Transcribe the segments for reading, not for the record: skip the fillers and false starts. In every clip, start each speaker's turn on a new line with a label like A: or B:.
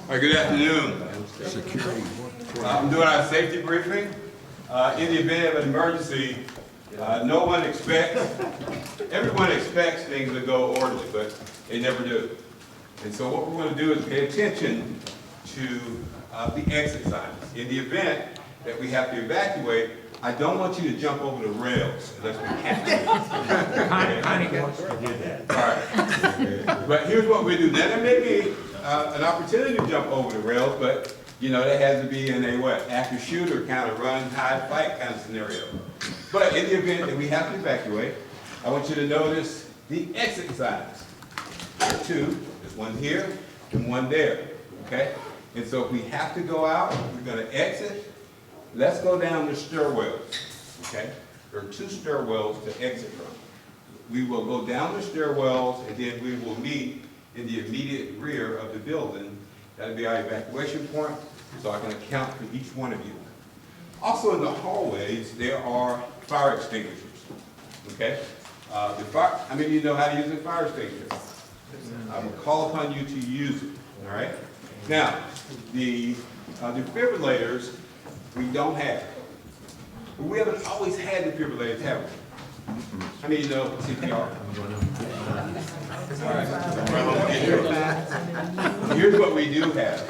A: All right, good afternoon. I'm doing our safety briefing. In the event of an emergency, everyone expects things to go orderly, but they never do. And so what we're going to do is pay attention to the exit signs. In the event that we have to evacuate, I don't want you to jump over the rails unless we have to.
B: Connie wants to do that.
A: All right. But here's what we do. Now, there may be an opportunity to jump over the rails, but you know, that has to be in a what? Active shooter kind of run, hide, fight kind of scenario. But in the event that we have to evacuate, I want you to notice the exit signs. There are two. There's one here and one there. Okay? And so if we have to go out, we're going to exit. Let's go down the stairwells. Okay? There are two stairwells to exit from. We will go down the stairwells and then we will meet in the immediate rear of the building. That'll be our evacuation point, so I can account for each one of you. Also in the hallways, there are fire extinguishers. Okay? How many of you know how to use a fire extinguisher? I will call upon you to use it. All right? Now, the defibrillators, we don't have. We haven't always had defibrillators, have we? How many of you know CPR? All right. Here's what we do have.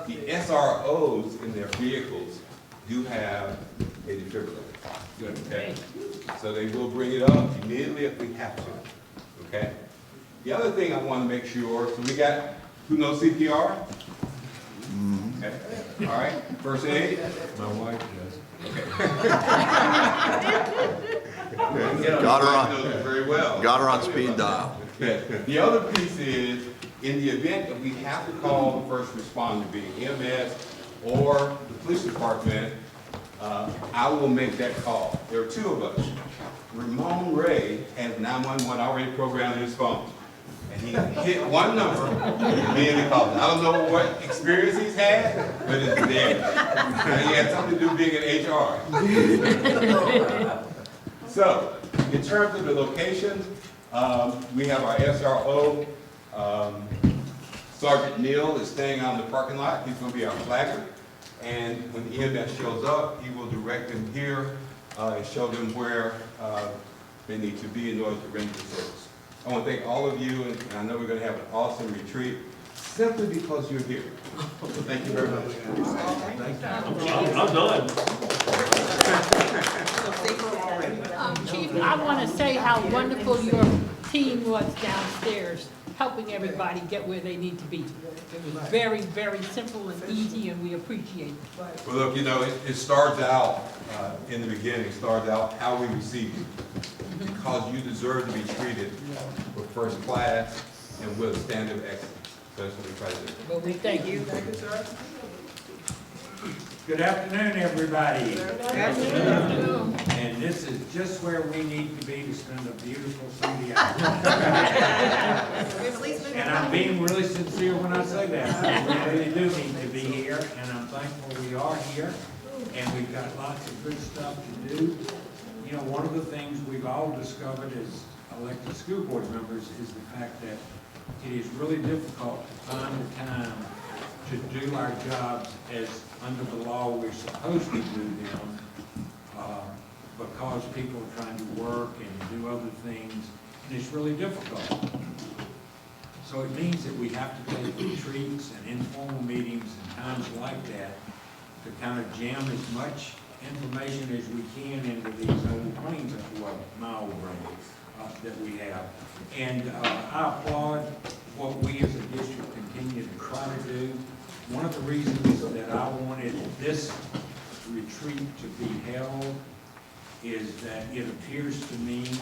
A: The SROs in their vehicles do have a defibrillator. Good, okay? So they will bring it up immediately if we have to. Okay? The other thing I want to make sure, so we got, who knows CPR? Okay. All right. First aid?
B: My wife does.
A: Okay.
C: Got her on.
A: Knows it very well.
C: Got her on speed dial.
A: The other piece is, in the event that we have to call the first responder, being EMS or the police department, I will make that call. There are two of us. Ramon Ray has 911 already programmed in his phone. And he hit one number, and me and he called. I don't know what experience he's had, but it's there. And he had something to do being in HR. So, in terms of the location, we have our SRO. Sergeant Neal is staying out in the parking lot. He's going to be our flagger. And when the EMS shows up, he will direct them here and show them where they need to be in order to render the service. I want to thank all of you, and I know we're going to have an awesome retreat simply because you're here. So thank you very much.
B: I'm done.
D: Chief, I want to say how wonderful your team was downstairs, helping everybody get where they need to be. It was very, very simple and easy, and we appreciate it.
A: Well, look, you know, it starts out in the beginning. It starts out how we receive you, because you deserve to be treated with first class and with a standard of excellence. That's what we try to do.
D: Well, we thank you.
E: Thank you, sir.
B: Good afternoon, everybody.
E: Good afternoon.
B: And this is just where we need to be to spend a beautiful Sunday afternoon. And I'm being really sincere when I say that. We really do need to be here, and I'm thankful we are here. And we've got lots of good stuff to do. You know, one of the things we've all discovered as elected school board members is the fact that it is really difficult to find the time to do our jobs as under the law we're supposed to do them, because people are trying to work and do other things, and it's really difficult. So it means that we have to take retreats and informal meetings and times like that to kind of jam as much information as we can into these old planes, mile brains that we have. And I applaud what we as a district continue to try to do. One of the reasons that I wanted this retreat to be held is that it appears to me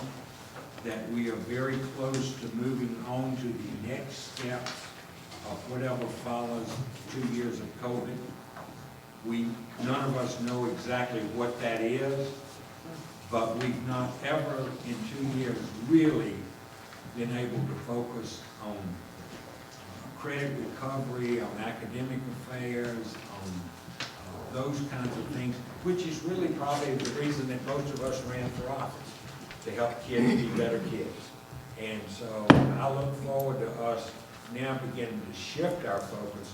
B: that we are very close to moving on to the next step of whatever follows 2 years of COVID. None of us know exactly what that is, but we've not ever in 2 years really been able to focus on credit recovery, on academic affairs, on those kinds of things, which is really probably the reason that most of us ran for office, to help kids be better kids. And so I look forward to us now beginning to shift our focus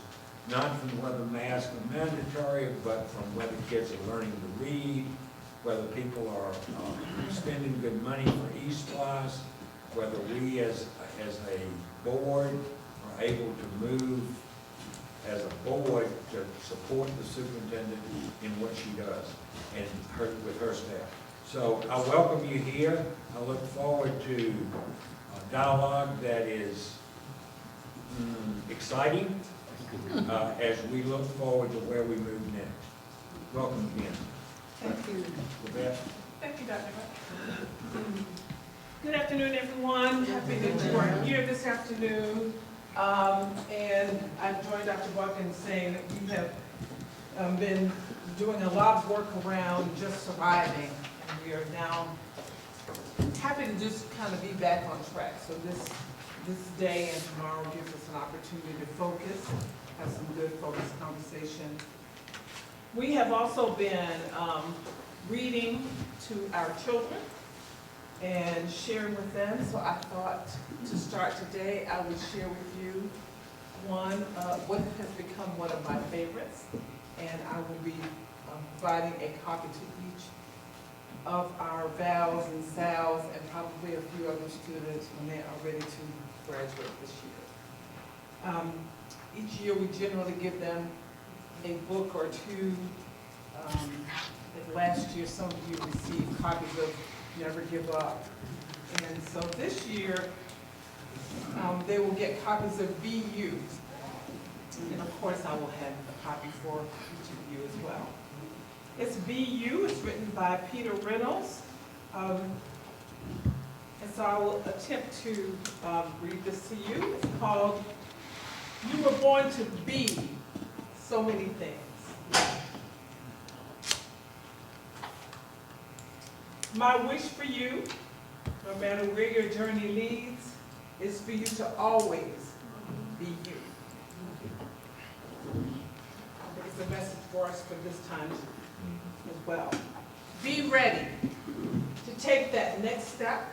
B: not from whether masks are mandatory, but from whether kids are learning to read, whether people are spending good money for e-supplies, whether we as a board are able to move as a board to support the superintendent in what she does and with her staff. So I welcome you here. I look forward to a dialogue that is exciting as we look forward to where we move next. Welcome again.
F: Thank you.
B: Beth?
F: Thank you, Dr. Buck. Good afternoon, everyone. Happy that you are here this afternoon. And I joined Dr. Buck in saying that we have been doing a lot of work around just surviving. And we are now happy to just kind of be back on track. So this day and tomorrow gives us an opportunity to focus, have some good focused conversation. We have also been reading to our children and sharing with them. So I thought to start today, I would share with you what has become one of my favorites. And I will be providing a copy to each of our Vals and Sals and probably a few other students when they are ready to graduate this year. Each year we generally give them a book or two. Last year some of you received copies of Never Give Up. And so this year they will get copies of BU. And of course I will have a copy for each of you as well. It's BU, it's written by Peter Reynolds. And so I will attempt to read this to you. It's called, You Were Born to Be So Many Things. My wish for you, no matter where your journey leads, is for you to always be you. It's a message for us for this time as well. Be ready to take that next step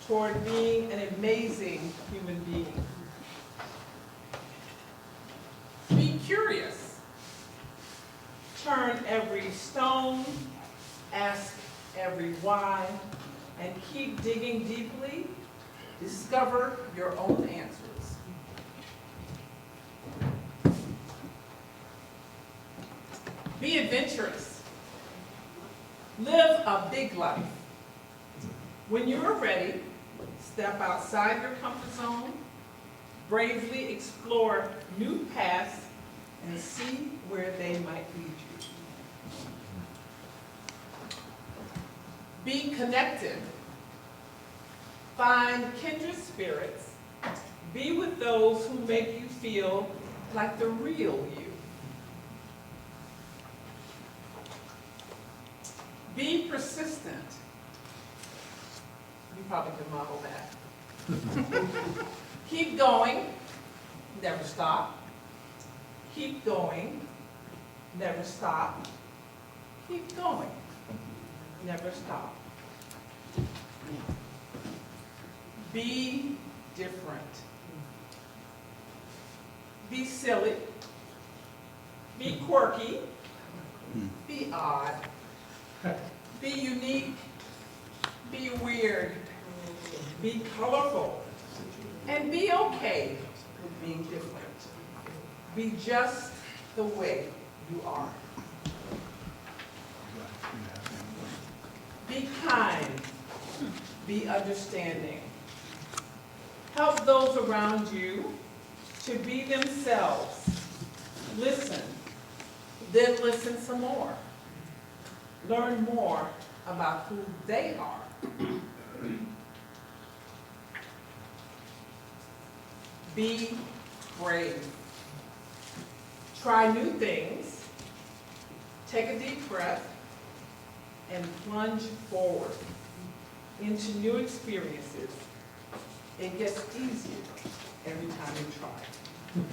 F: toward being an amazing human being. Be curious. Turn every stone, ask every why, and keep digging deeply. Discover your own answers. Be adventurous. Live a big life. When you're ready, step outside your comfort zone, bravely explore new paths, and see where they might lead you. Be connected. Find kindred spirits. Be with those who make you feel like the real you. Be persistent. You probably can model that. Keep going. Never stop. Keep going. Never stop. Keep going. Never stop. Be different. Be silly. Be quirky. Be odd. Be unique. Be weird. Be colorful. And be okay with being different. Be just the way you are. Be kind. Be understanding. Help those around you to be themselves. Listen. Then listen some more. Learn more about who they are. Be brave. Try new things. Take a deep breath and plunge forward into new experiences. It gets easier every time you try.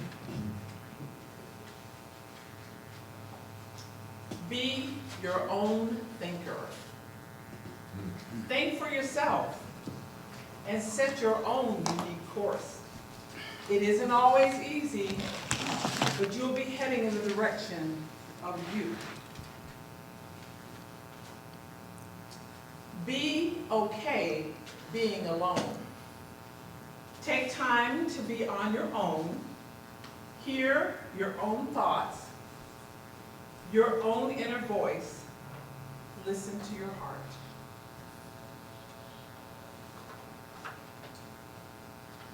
F: Be your own thinker. Think for yourself and set your own unique course. It isn't always easy, but you'll be heading in the direction of you. Be okay being alone. Take time to be on your own. Hear your own thoughts, your own inner voice. Listen to your heart.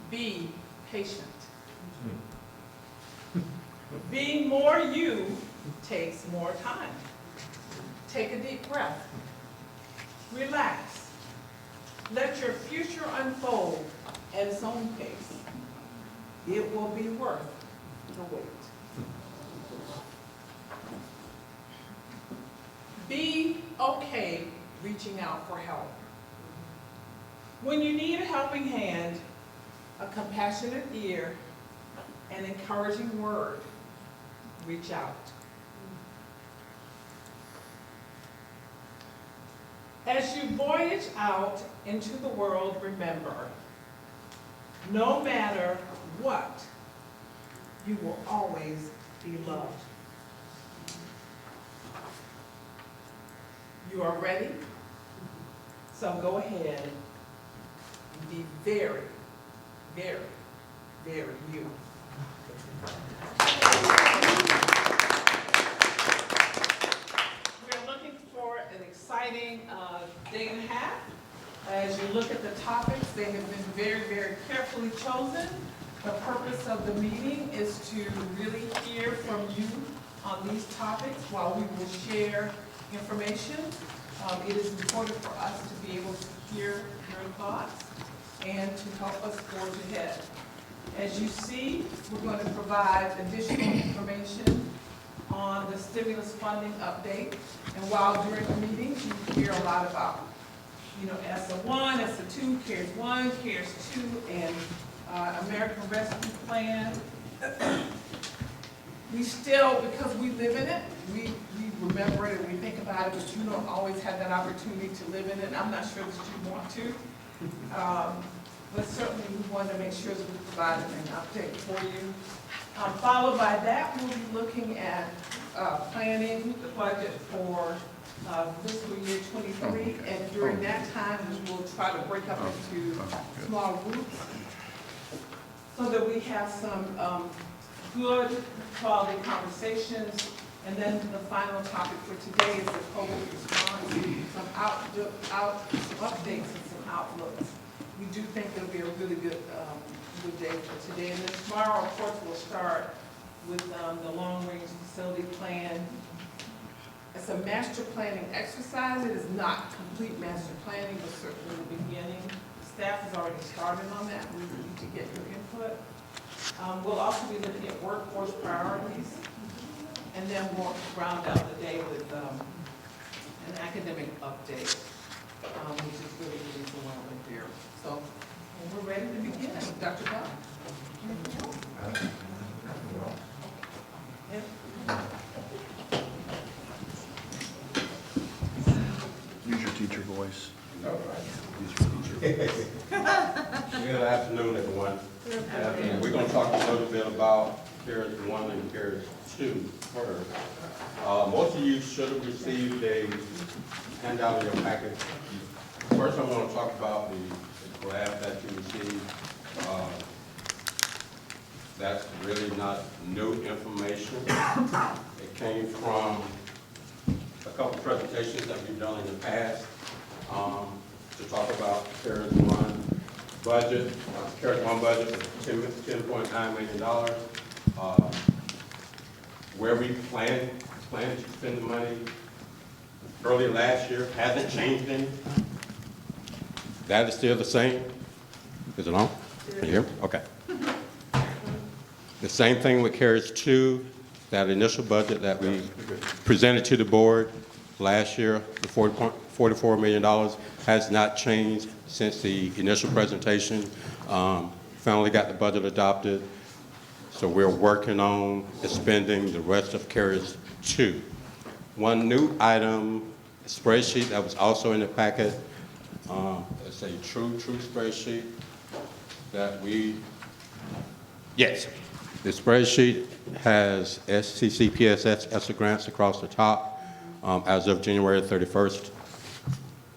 F: Be patient. Being more you takes more time. Take a deep breath. Relax. Let your future unfold at its own pace. It will be worth the wait. Be okay reaching out for help. When you need a helping hand, a compassionate ear, an encouraging word, reach out. As you voyage out into the world, remember, no matter what, you will always be loved. You are ready? So go ahead and be very, very, very you. We're looking for an exciting day and a half. As you look at the topics, they have been very, very carefully chosen. The purpose of the meeting is to really hear from you on these topics while we will share information. It is important for us to be able to hear your thoughts and to help us forge ahead. As you see, we're going to provide additional information on the stimulus funding update. And while during the meetings, you hear a lot about, ESSA 1, ESSA 2, CARES 1, CARES 2, and American Rescue Plan. We still, because we live in it, we remember it and we think about it, but you don't always have that opportunity to live in it. I'm not sure that you want to. But certainly we want to make sure that we provide an update for you. Followed by that, we'll be looking at planning the budget for fiscal year 23, and during that time, we will try to break up into small groups so that we have some good quality conversations. And then the final topic for today is the COVID response, some updates and some outlooks. We do think it'll be a really good day for today. And then tomorrow, of course, we'll start with the long-range facility plan. It's a master planning exercise. It is not complete master planning, but certainly the beginning. Staff has already started on that. We need to get your input. We'll also be looking at workforce priorities. And then we'll round out the day with an academic update, which is really overwhelming here. So we're ready to begin. Dr. Bob.
C: Use your teacher voice.
A: All right. Good afternoon, everyone. We're going to talk a little bit about CARES 1 and CARES 2 first. Most of you should have received a handout in your packet. First, I'm going to talk about the graph that you received. That's really not new information. It came from a couple presentations that we've done in the past to talk about CARES 1 budget. CARES 1 budget was $10.9 million. Where we plan to spend the money early last year hasn't changed any. That is still the same. Is it on? Can you hear me? Okay. The same thing with CARES 2, that initial budget that we presented to the board last year, the $44 million, has not changed since the initial presentation. Finally got the budget adopted. So we're working on expending the rest of CARES 2. One new item, a spreadsheet that was also in the packet. It's a true spreadsheet that we, yes,
G: The spreadsheet has SCCPSS ESSER grants across the top as of January 31st,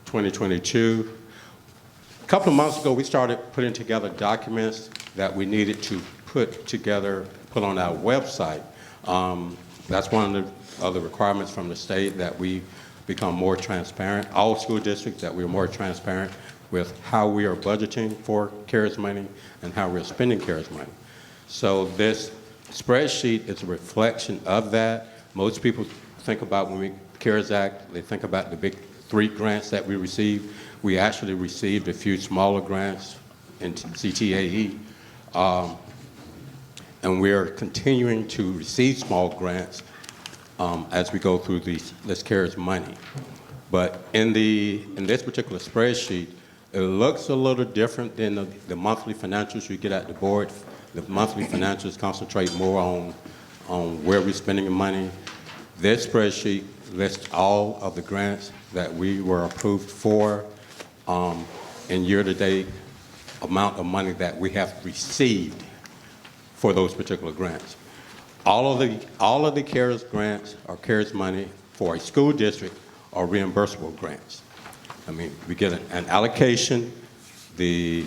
G: 2022. A couple of months ago, we started putting together documents that we needed to put together, put on our website. That's one of the other requirements from the state, that we become more transparent, all school districts, that we're more transparent with how we are budgeting for CARES money and how we're spending CARES money. So this spreadsheet is a reflection of that. Most people think about, when we CARES Act, they think about the big 3 grants that we received. We actually received a few smaller grants in CTAE, and we're continuing to receive small grants as we go through this CARES money. But in this particular spreadsheet, it looks a little different than the monthly financials you get at the board. The monthly financials concentrate more on where we're spending the money. This spreadsheet lists all of the grants that we were approved for, and year-to-date amount of money that we have received for those particular grants. All of the CARES grants or CARES money for a school district are reimbursable grants. I mean, we get an allocation. The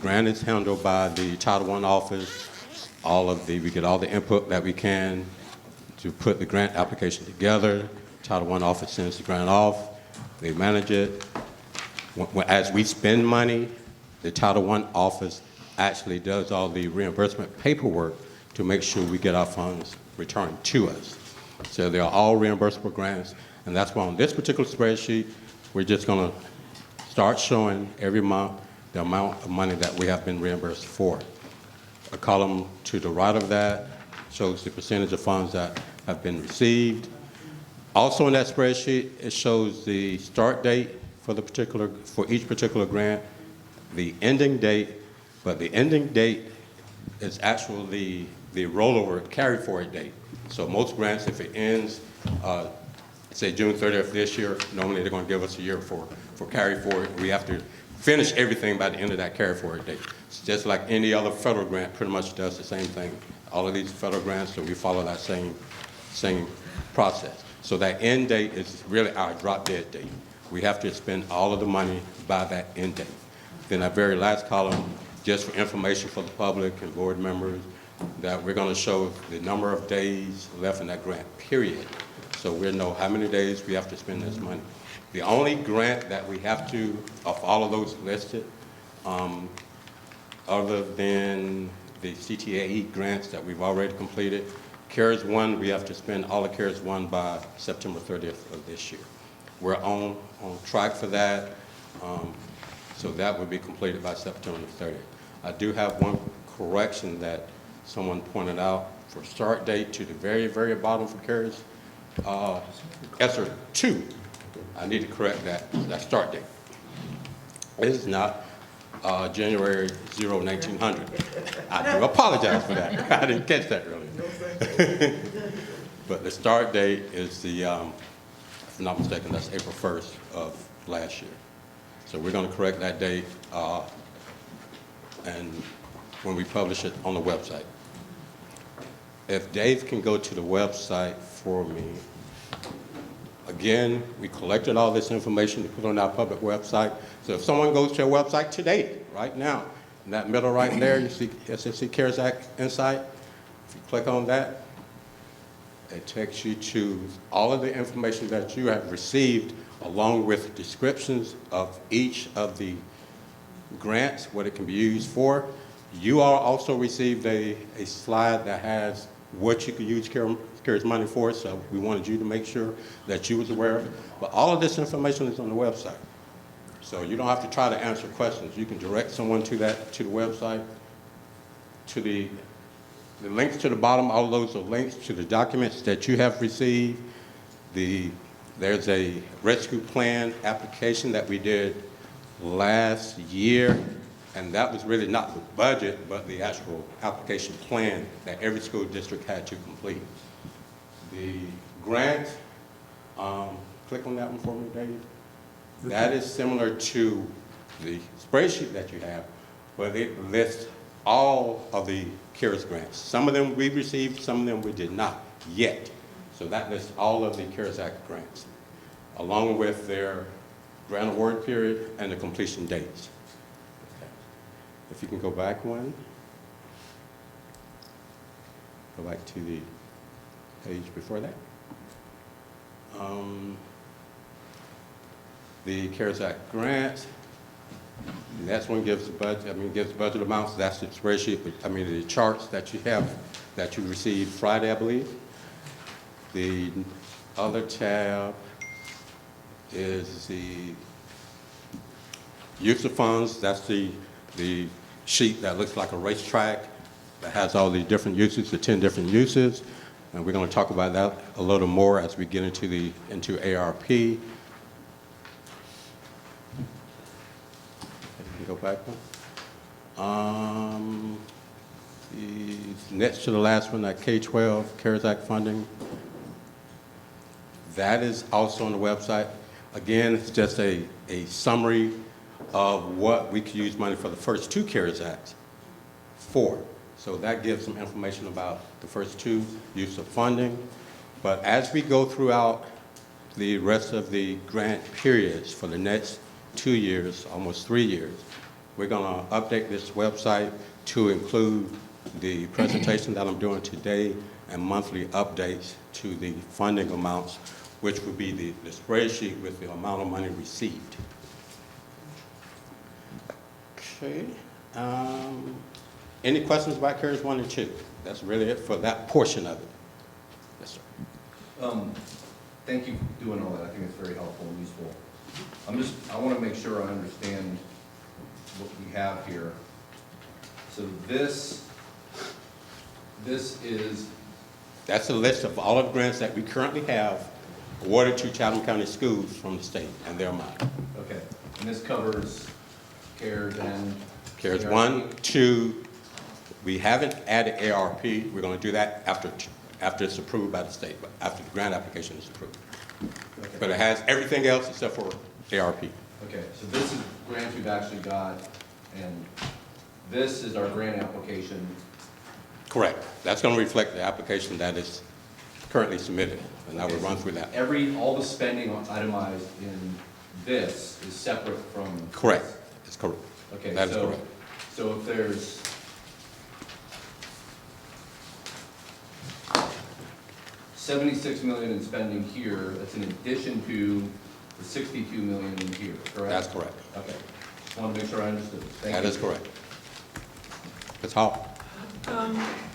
G: grant is handled by the Title I office. We get all the input that we can to put the grant application together. Title I office sends the grant off. They manage it. As we spend money, the Title I office actually does all the reimbursement paperwork to make sure we get our funds returned to us. So they're all reimbursable grants, and that's why on this particular spreadsheet, we're just going to start showing every month the amount of money that we have been reimbursed for. A column to the right of that shows the percentage of funds that have been received. Also in that spreadsheet, it shows the start date for each particular grant, the ending date, but the ending date is actually the rollover carry forward date. So most grants, if it ends, say June 30th this year, normally they're going to give us a year for carry forward. We have to finish everything by the end of that carry forward date. It's just like any other federal grant pretty much does the same thing. All of these federal grants, so we follow that same process. So that end date is really our drop dead date. We have to spend all of the money by that end date. Then our very last column, just for information for the public and board members, that we're going to show the number of days left in that grant period. So we'll know how many days we have to spend this money. The only grant that we have to, of all of those listed, other than the CTAE grants that we've already completed, CARES 1, we have to spend all of CARES 1 by September 30th of this year. We're on track for that, so that will be completed by September 30th. I do have one correction that someone pointed out for start date to the very, very bottom for CARES ESSER 2. I need to correct that start date. It is not January 1900. I do apologize for that. I didn't catch that earlier. But the start date is the, if I'm not mistaken, that's April 1st of last year. So we're going to correct that date and when we publish it on the website. If Dave can go to the website for me. Again, we collected all this information to put on our public website. So if someone goes to our website today, right now, in that middle right there, you see SSC CARES Act Insight. If you click on that, it takes you to all of the information that you have received, along with descriptions of each of the grants, what it can be used for. You all also received a slide that has what you could use CARES money for, so we wanted you to make sure that you was aware of it. But all of this information is on the website. So you don't have to try to answer questions. You can direct someone to the website, to the links to the bottom. All of those are links to the documents that you have received. There's a rescue plan application that we did last year, and that was really not the budget, but the actual application plan that every school district had to complete. The grant, click on that one for me, David. That is similar to the spreadsheet that you have, but it lists all of the CARES grants. Some of them we received, some of them we did not yet. So that lists all of the CARES Act grants, along with their grant award period and the completion dates. Okay. If you can go back one. Go back to the page before that. The CARES Act grant, and that's one gives the budget, gives budget amounts. That's the spreadsheet, the charts that you have, that you received Friday, I believe. The other tab is the use of funds. That's the sheet that looks like a racetrack that has all the different uses, the 10 different uses. And we're going to talk about that a little more as we get into ARP. Go back one. Next to the last one, that K-12 CARES Act funding. That is also on the website. Again, it's just a summary of what we could use money for the first 2 CARES Acts for. So that gives some information about the first 2 use of funding. But as we go throughout the rest of the grant periods for the next 2 years, almost 3 years, we're going to update this website to include the presentation that I'm doing today and monthly updates to the funding amounts, which would be the spreadsheet with the amount of money received. Okay. Any questions about CARES 1 and 2? That's really it for that portion of it. Yes, sir.
H: Thank you for doing all that. I think it's very helpful and useful. I want to make sure I understand what we have here. So this is...
G: That's a list of all of the grants that we currently have awarded to Chatham County schools from the state and their amount.
H: Okay. And this covers CARES and...
G: CARES 1, 2, we haven't added ARP. We're going to do that after it's approved by the state, but after the grant application is approved.
H: Okay.
G: But it has everything else except for ARP.
H: Okay, so this is grants we've actually got, and this is our grant application.
G: Correct. That's going to reflect the application that is currently submitted, and I will run through that.
H: All the spending itemized in this is separate from...
G: Correct. That's correct.
H: Okay,
G: that is correct.
H: So if there's... $76 million in spending here, that's in addition to the $62 million in here, correct?
G: That's correct.
H: Okay. Just want to make sure I understood. Thank you.
G: That is correct. Ms. Hall?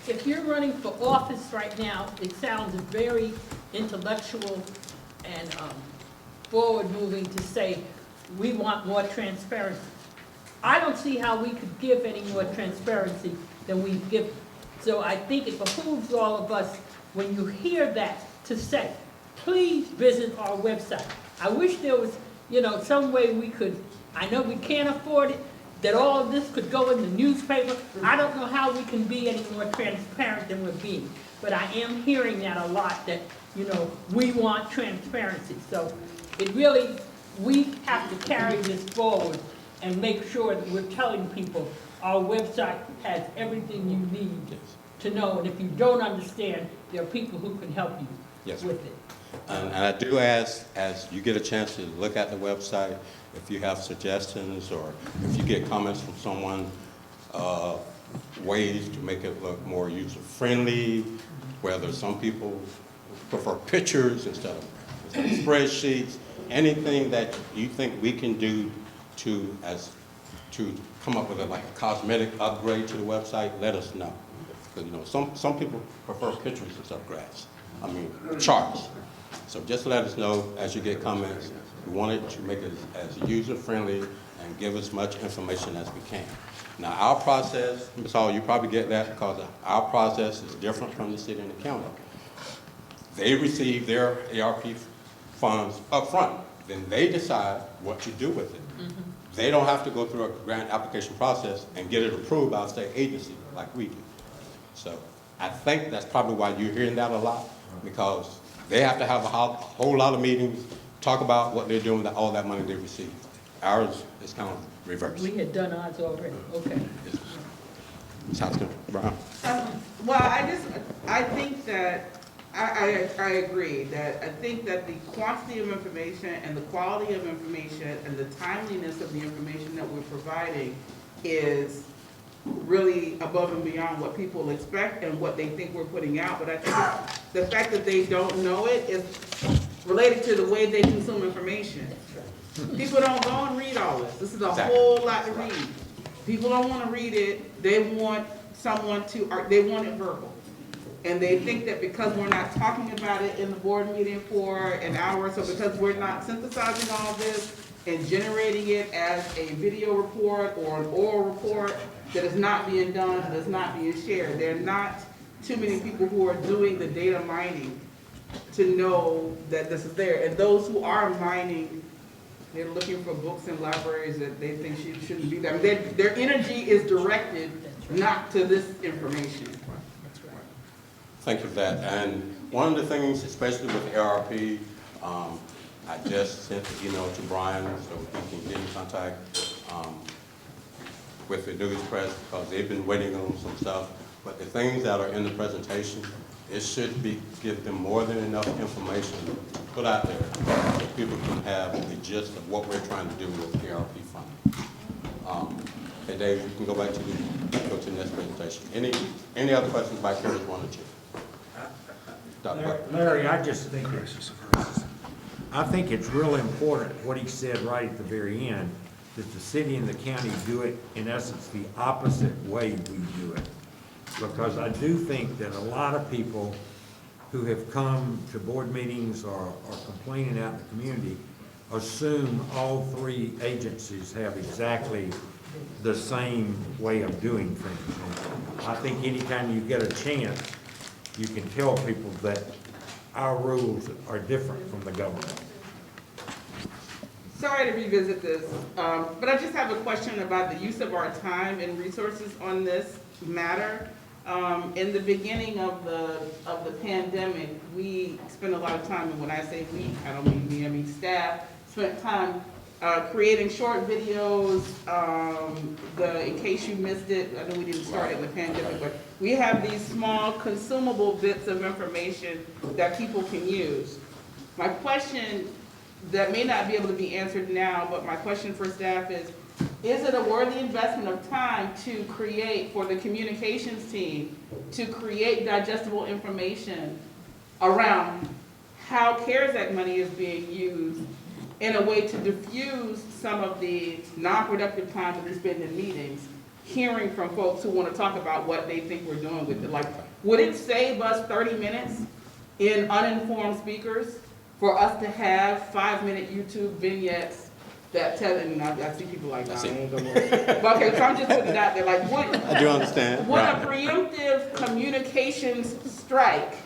D: If you're running for office right now, it sounds very intellectual and forward-moving to say, we want more transparency. I don't see how we could give any more transparency than we give. So I think it behooves all of us, when you hear that, to say, please visit our website. I wish there was, some way we could, I know we can't afford it, that all of this could go in the newspaper. I don't know how we can be any more transparent than we're being. But I am hearing that a lot, that, we want transparency. So it really, we have to carry this forward and make sure that we're telling people our website has everything you need to know. And if you don't understand, there are people who can help you with it.
G: And I do ask, as you get a chance to look at the website, if you have suggestions or if you get comments from someone, ways to make it look more user-friendly, whether some people prefer pictures instead of spreadsheets, anything that you think we can do to come up with a cosmetic upgrade to the website, let us know. Because some people prefer pictures instead of graphs. Charts. So just let us know as you get comments. We wanted to make it as user-friendly and give as much information as we can. Now, our process, Ms. Hall, you probably get that because our process is different from the city and the county. They receive their ARP funds up front. Then they decide what to do with it. Mm-hmm. They don't have to go through a grant application process and get it approved by a state agency like we do. So I think that's probably why you're hearing that a lot, because they have to have a whole lot of meetings, talk about what they're doing with all that money they receive. Ours is kind of reversed.
D: We had done ours already, okay.
G: Councilman Brown?
E: Well, I think that, I agree, that I think that the quantity of information and the quality of information and the timeliness of the information that we're providing is really above and beyond what people expect and what they think we're putting out. But I think the fact that they don't know it is related to the way they consume information. People don't go and read all this. This is a whole lot to read. People don't want to read it. They want someone to, they want it verbal. And they think that because we're not talking about it in the board meeting for an hour, so because we're not synthesizing all this and generating it as a video report or an oral report, that is not being done, that is not being shared. There are not too many people who are doing the data mining to know that this is there. And those who are mining, they're looking for books in libraries that they think shouldn't be there. I mean, their energy is directed not to this information.
G: Thank you for that. And one of the things, especially with ARP, I just sent the email to Brian so he can get in contact with the news press because they've been waiting on some stuff. But the things that are in the presentation, it should be give them more than enough information to put out there so people can have the gist of what we're trying to do with ARP funding. Hey Dave, you can go back to the next presentation. Any other questions by Curtis 1 or 2?
B: Larry, I just think it's really important what he said right at the very end, that the city and the county do it, in essence, the opposite way we do it. Because I do think that a lot of people who have come to board meetings or are complaining out in the community assume all three agencies have exactly the same way of doing things. And I think anytime you get a chance, you can tell people that our rules are different from the government.
E: Sorry to revisit this, but I just have a question about the use of our time and resources on this matter. In the beginning of the pandemic, we spent a lot of time, and when I say we, I don't mean me, I mean staff, spent time creating short videos, in case you missed it, I know we didn't start it in the pandemic, but we have these small consumable bits of information that people can use. My question that may not be able to be answered now, but my question for staff is it a worthy investment of time to create, for the communications team, to create digestible information around how Karazhak money is being used in a way to diffuse some of the non-productive time that we spend in meetings, hearing from folks who want to talk about what they think we're doing with it? Like, would it save us 30 minutes in uninformed speakers for us to have 5-minute YouTube vignettes that tell, and I see people like, nah, I ain't gonna but okay, so I'm just putting it out there, like,
G: I do understand.
E: Would a preemptive communications strike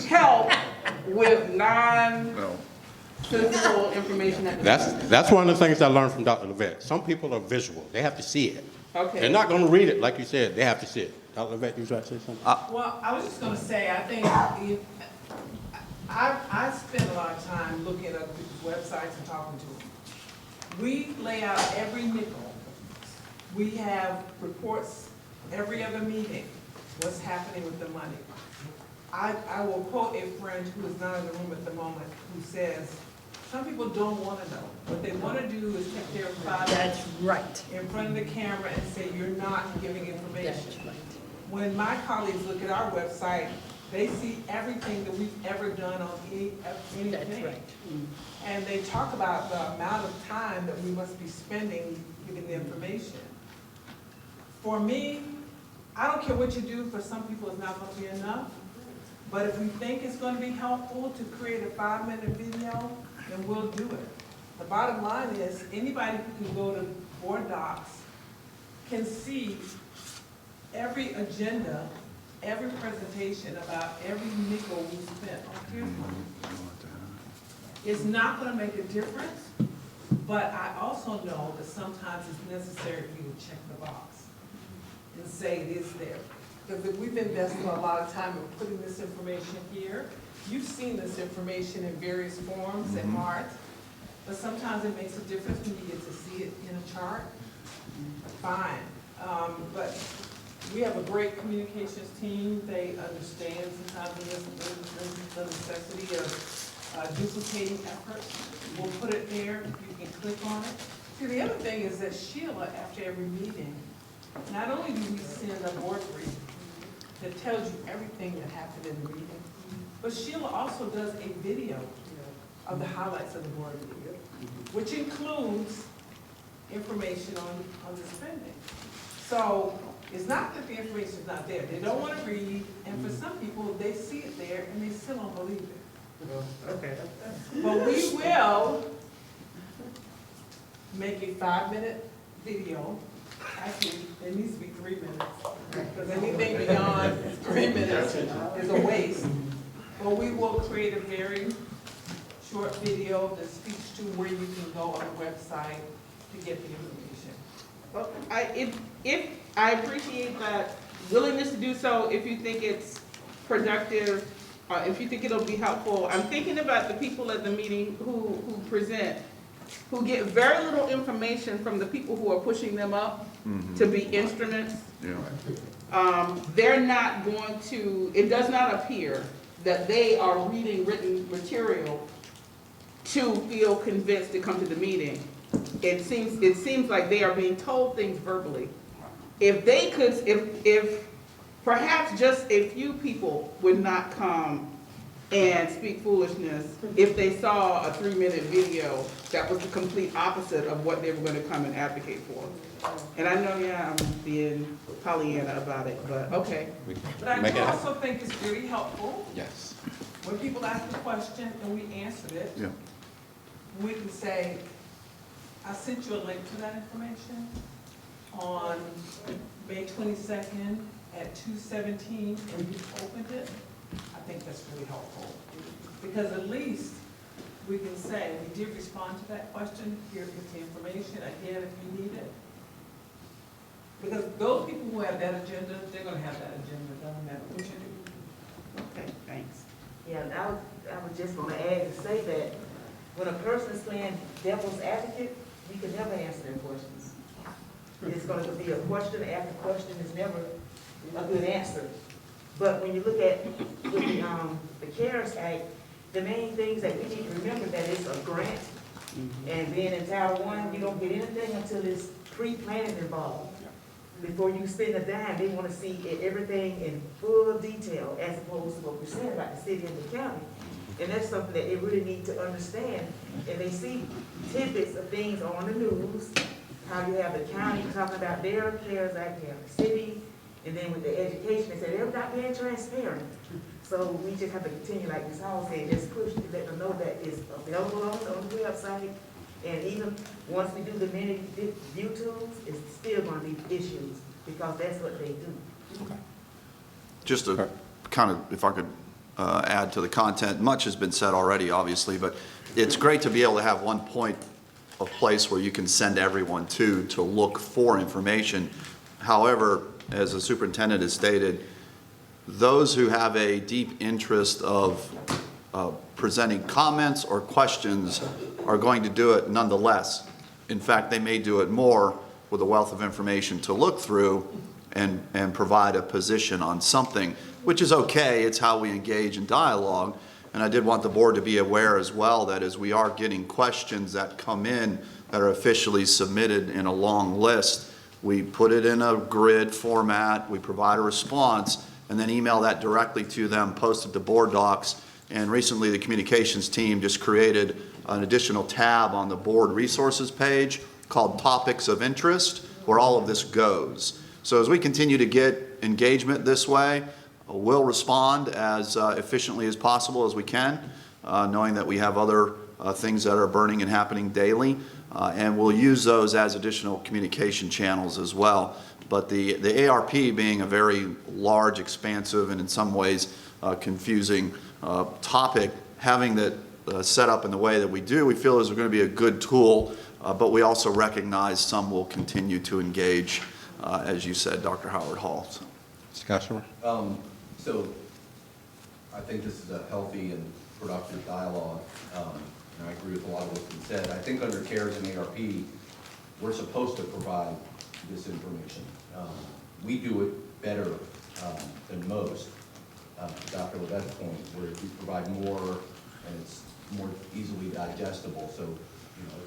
E: help with non-sensible information at the
G: That's one of the things I learned from Dr. Levesque. Some people are visual. They have to see it.
E: Okay.
G: They're not going to read it, like you said. They have to see it. Dr. Levesque, you try to say something?
F: Well, I was just gonna say, I think I spend a lot of time looking at other people's websites and talking to them. We lay out every nickel. We have reports every other meeting, what's happening with the money. I will quote a friend who is not in the room at the moment, who says, some people don't want to know. What they want to do is take their 5 minutes
D: That's right.
F: in front of the camera and say, you're not giving information.
D: That's right.
F: When my colleagues look at our website, they see everything that we've ever done on anything.
D: That's right.
F: And they talk about the amount of time that we must be spending giving the information. For me, I don't care what you do, for some people it's not going to be enough. But if we think it's going to be helpful to create a 5-minute video, then we'll do it. The bottom line is, anybody who can go to board docs can see every agenda, every presentation about every nickel we spent. It's not going to make a difference, but I also know that sometimes it's necessary for you to check the box and say it is there. Because we've invested a lot of time in putting this information here. You've seen this information in various forms and art, but sometimes it makes a difference when you get to see it in a chart. Fine, but We have a great communications team. They understand sometimes the necessity of duplicating efforts. We'll put it there, you can click on it. See, the other thing is that Sheila, after every meeting, not only do we send a board brief that tells you everything that happened in the meeting, but Sheila also does a video of the highlights of the board meeting, which includes information on the spending. So it's not that the information is not there. They don't want to read, and for some people, they see it there and they still don't believe it. Okay. But we will make a 5-minute video. Actually, it needs to be 3 minutes, because anything beyond 3 minutes is a waste. But we will create a very short video that speaks to where you can go on the website to get the information.
E: Well, if I appreciate that willingness to do so, if you think it's productive, if you think it'll be helpful. I'm thinking about the people at the meeting who present, who get very little information from the people who are pushing them up to be instruments.
C: Yeah.
E: They're not going to, it does not appear that they are reading written material to feel convinced to come to the meeting. It seems like they are being told things verbally. If they could, if perhaps just a few people would not come and speak foolishness if they saw a 3-minute video that was the complete opposite of what they were going to come and advocate for. And I know, yeah, I'm being Pollyanna about it, but okay.
F: But I do also think it's really helpful
G: Yes.
F: when people ask a question and we answered it.
C: Yeah.
F: We can say, I sent you a link to that information on May 22nd at 2:17, and you opened it. I think that's really helpful, because at least we can say, we did respond to that question, here's the information, again, if you need it. Because those people who have that agenda, they're gonna have that agenda, doesn't matter what you do.
E: Okay, thanks.
I: Yeah, and I was just gonna add to say that when a person is playing devil's advocate, you can never answer their questions. It's gonna be a question after question, is never a good answer. But when you look at with the CARES Act, the main things that we need to remember that it's a grant, and being in Title I, you don't get anything until it's pre-planning involved. Before you spend a dime, they want to see everything in full detail, as opposed to what we're saying about the city and the county. And that's something that they really need to understand. And they see tidbits of things on the news, how you have the county talking about their CARES Act, you have the city, and then with the education, they say they're not being transparent. So we just have to continue, like Ms. Hall said, just push to let them know that it's available on the website. And even once we do the many view tools, it's still going to be issues, because that's what they do.
C: Just to kind of, if I could add to the content, much has been said already, obviously, but it's great to be able to have one point of place where you can send everyone to look for information. However, as the superintendent has stated, those who have a deep interest of presenting comments or questions are going to do it nonetheless. In fact, they may do it more with a wealth of information to look through and provide a position on something, which is okay. It's how we engage in dialogue. And I did want the board to be aware as well that as we are getting questions that come in that are officially submitted in a long list, we put it in a grid format, we provide a response, and then email that directly to them, post it to board docs. And recently the communications team just created an additional tab on the board resources page called Topics of Interest, where all of this goes. So as we continue to get engagement this way, we'll respond as efficiently as possible as we can, knowing that we have other things that are burning and happening daily, and we'll use those as additional communication channels as well. But the ARP being a very large, expansive, and in some ways confusing topic, having that set up in the way that we do, we feel is going to be a good tool, but we also recognize some will continue to engage, as you said, Dr. Howard Hall. So.
G: Discussion?
H: So I think this is a healthy and productive dialogue, and I agree with a lot of what's been said. I think under CARES and ARP, we're supposed to provide this information. We do it better than most, to Dr. Levette's point, where we provide more and it's more easily digestible. So,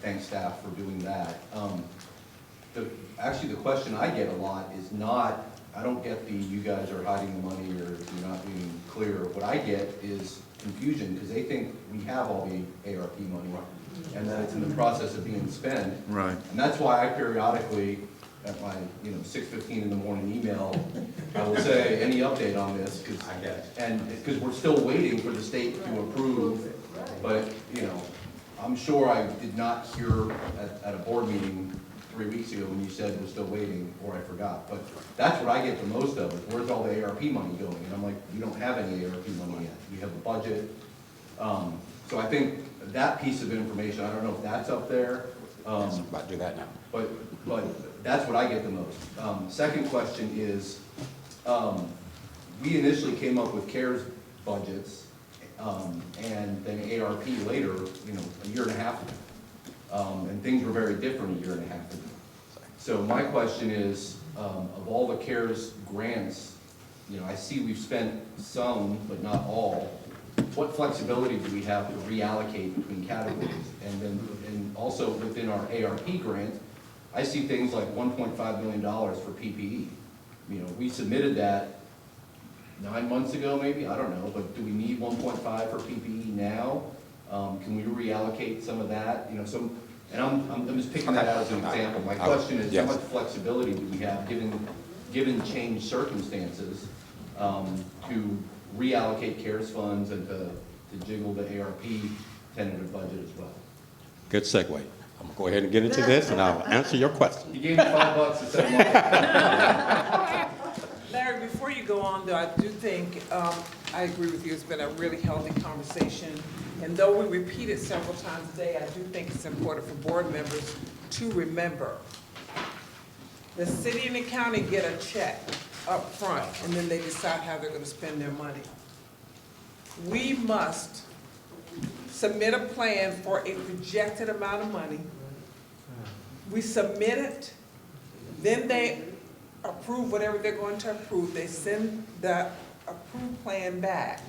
H: thanks staff for doing that. Actually, the question I get a lot is not, I don't get the you guys are hiding the money or you're not being clear. What I get is confusion because they think we have all the ARP money and that it's in the process of being spent.
C: Right.
H: And that's why I periodically, at my 6:15 in the morning email, I will say any update on this because
A: I get it.
H: and because we're still waiting for the state to approve. But I'm sure I did not hear at a board meeting 3 weeks ago when you said we're still waiting, or I forgot. But that's what I get the most of, is where's all the ARP money going? And I'm like, you don't have any ARP money yet. We have a budget. So I think that piece of information, I don't know if that's up there.
G: About to do that now.
H: But that's what I get the most. Second question is, we initially came up with CARES budgets, and then ARP later, a year and a half ago. And things were very different a year and a half ago. So my question is, of all the CARES grants, I see we've spent some, but not all. What flexibility do we have to reallocate between categories? And also within our ARP grant, I see things like $1.5 million for PPE. We submitted that 9 months ago, maybe, I don't know, but do we need 1.5 for PPE now? Can we reallocate some of that? And I'm just picking that out as an example. My question is, how much flexibility do we have, given changed circumstances, to reallocate CARES funds and to jiggle the ARP tentative budget as well?
G: Good segue. I'm gonna go ahead and get into this, and I'll answer your question.
H: You gave me $5 to set them up.
F: Larry, before you go on, though, I do think, I agree with you, it's been a really healthy conversation. And though we repeat it several times a day, I do think it's important for board members to remember. The city and the county get a check up front, and then they decide how they're gonna spend their money. We must submit a plan for a projected amount of money. We submit it, then they approve whatever they're going to approve. They send the approved plan back.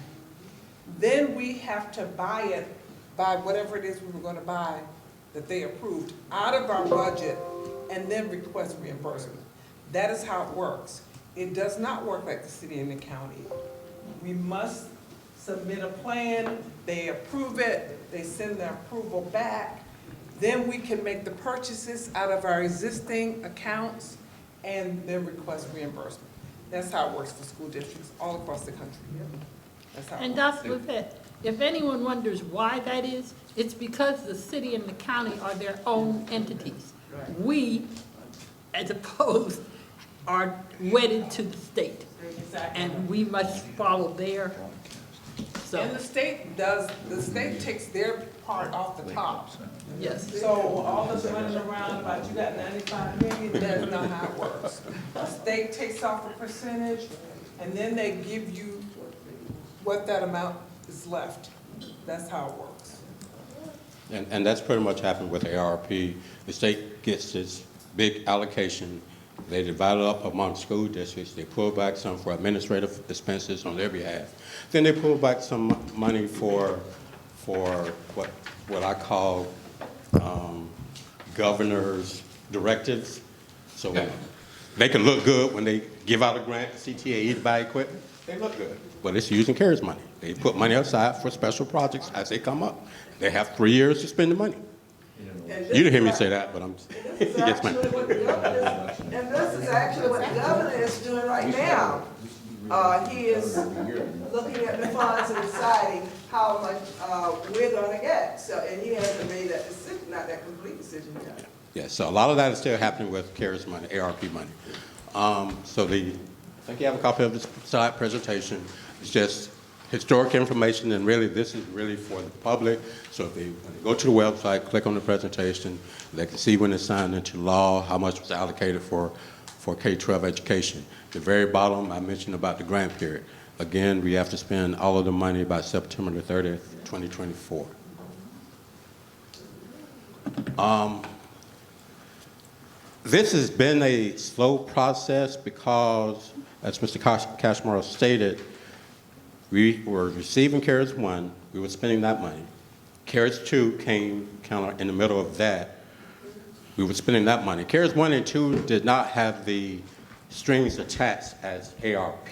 F: Then we have to buy it, buy whatever it is we were gonna buy that they approved out of our budget and then request reimbursement. That is how it works. It does not work like the city and the county. We must submit a plan, they approve it, they send the approval back, then we can make the purchases out of our existing accounts and then request reimbursement. That's how it works for school districts all across the country. That's how it
D: And
F: works.
D: Dr. Levette, if anyone wonders why that is, it's because the city and the county are their own entities. We, as opposed, are wedded to the state,
F: Exactly.
D: and we must follow their, so,
F: And the state takes their part off the top.
D: yes.
F: So all this running around about you got 95 million, that's not how it works. The state takes off a percentage, and then they give you what that amount is left. That's how it works.
G: And that's pretty much happened with ARP. The state gets this big allocation. They divide it up among school districts. They pull back some for administrative expenses on their behalf. Then they pull back some money for what I call governor's directives. So they can look good when they give out a grant, CTAE to buy equipment. They look good, but it's using CARES money. They put money aside for special projects as they come up. They have 3 years to spend the money. You didn't hear me say that, but I'm, yes, ma'am.
J: And this is actually what the governor is doing right now. He is looking at the funds and deciding how much we're gonna get. So, and he hasn't made that decision, not that complete decision yet.
G: Yeah, so a lot of that is still happening with CARES money, ARP money. I think you have a copy of this slide presentation. It's just historic information, and really this is really for the public. So if when they go to the website, click on the presentation, they can see when it's signed into law, how much was allocated for K-12 education. At the very bottom, I mentioned about the grant period. Again, we have to spend all of the money by September the 30th, 2024. This has been a slow process because as Mr. Cashmore stated, we were receiving CARES 1, we were spending that money. CARES 2 came kind of in the middle of that. We were spending that money. CARES 1 and 2 did not have the strings attached as ARP.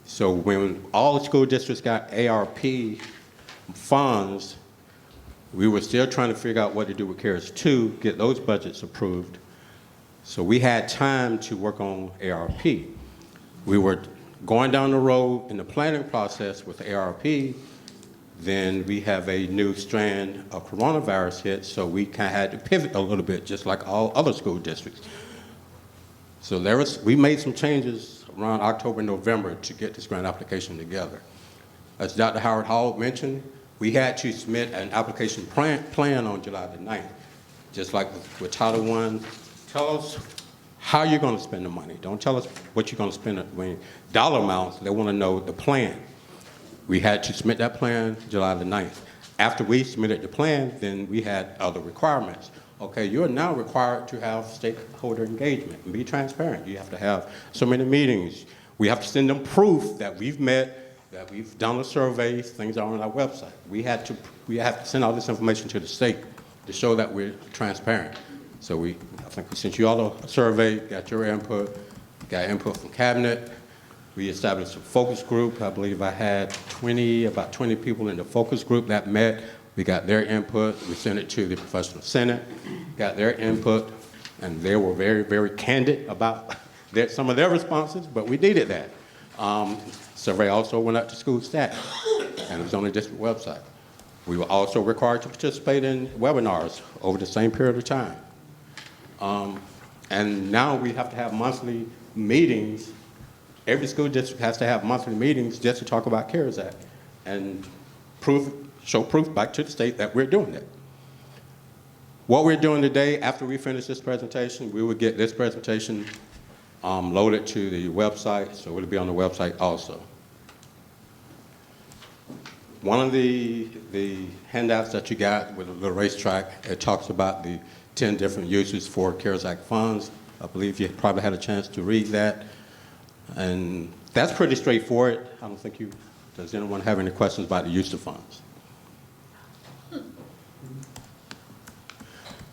G: So when all the school districts got ARP funds, we were still trying to figure out what to do with CARES 2, get those budgets approved. So we had time to work on ARP. We were going down the road in the planning process with ARP, then we have a new strand of coronavirus hit, so we kind of had to pivot a little bit, just like all other school districts. So we made some changes around October, November to get this grant application together. As Dr. Howard Hall mentioned, we had to submit an application plan on July the 9th. Just like with Title I, tell us how you're going to spend the money. Don't tell us what you're going to spend it. Dollar amounts, they want to know the plan. We had to submit that plan July the 9th. After we submitted the plan, then we had other requirements. Okay, you're now required to have stakeholder engagement and be transparent. You have to have so many meetings. We have to send them proof that we've met, that we've done a survey, things are on our website. We have to send all this information to the state to show that we're transparent. So I think we sent you all a survey, got your input, got input from cabinet. We established a focus group. I believe I had about 20 people in the focus group that met. We got their input. We sent it to the professional senate, got their input, and they were very, very candid about some of their responses, but we needed that. Survey also went out to school staff, and it was on the district website. We were also required to participate in webinars over the same period of time. And now we have to have monthly meetings. Every school district has to have monthly meetings just to talk about CARES Act and show proof back to the state that we're doing it. What we're doing today, after we finish this presentation, we will get this presentation loaded to the website, so it'll be on the website also. One of the handouts that you got with a little racetrack, it talks about the 10 different uses for CARES Act funds. I believe you probably had a chance to read that. And that's pretty straightforward. I don't think does anyone have any questions about the use of funds?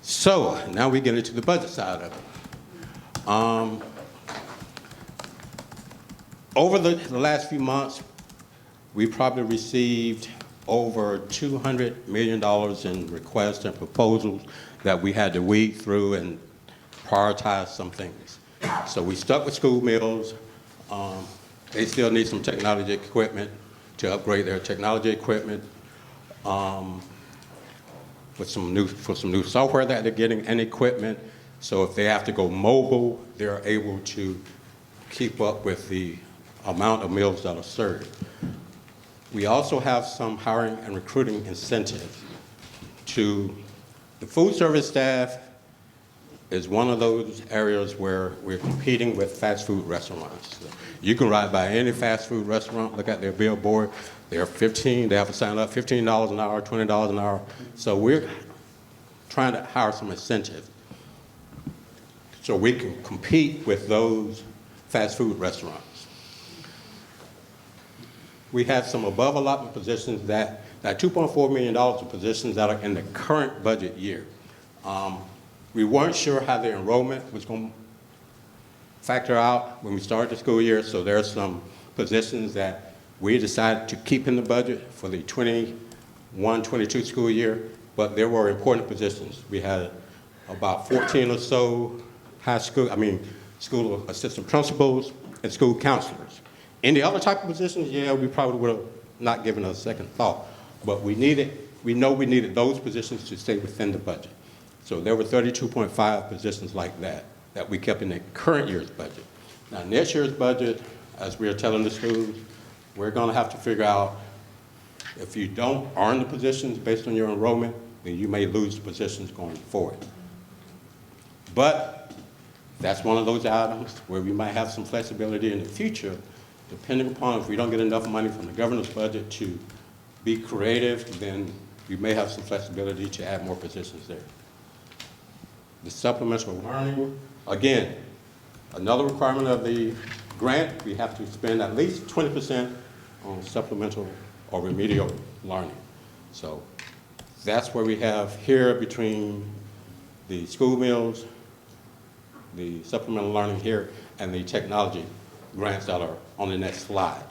G: So now we get into the budget side of it. Over the last few months, we probably received over $200 million in requests and proposals that we had to weed through and prioritize some things. So we stuck with school meals. They still need some technology equipment to upgrade their technology equipment. For some new software that they're getting and equipment. So if they have to go mobile, they're able to keep up with the amount of meals that are served. We also have some hiring and recruiting incentives. To the food service staff is one of those areas where we're competing with fast food restaurants. You can ride by any fast food restaurant, look at their billboard. They have to sign up $15 an hour, $20 an hour. So we're trying to hire some incentives so we can compete with those fast food restaurants. We have some above allotment positions that $2.4 million of positions that are in the current budget year. We weren't sure how the enrollment was going to factor out when we started the school year, so there are some positions that we decided to keep in the budget for the 21-22 school year, but there were important positions. We had about 14 or so school assistant principals and school counselors. Any other type of positions, yeah, we probably would have not given us a second thought, but we know we needed those positions to stay within the budget. So there were 32.5 positions like that we kept in the current year's budget. Now, next year's budget, as we are telling the schools, we're going to have to figure out if you don't earn the positions based on your enrollment, then you may lose the positions going forward. But that's one of those items where we might have some flexibility in the future, depending upon if we don't get enough money from the governor's budget to be creative, then we may have some flexibility to add more positions there. The supplemental learning, again, another requirement of the grant, we have to spend at least 20% on supplemental or remedial learning. So that's where we have here between the school meals, the supplemental learning here, and the technology grants that are on the next slide.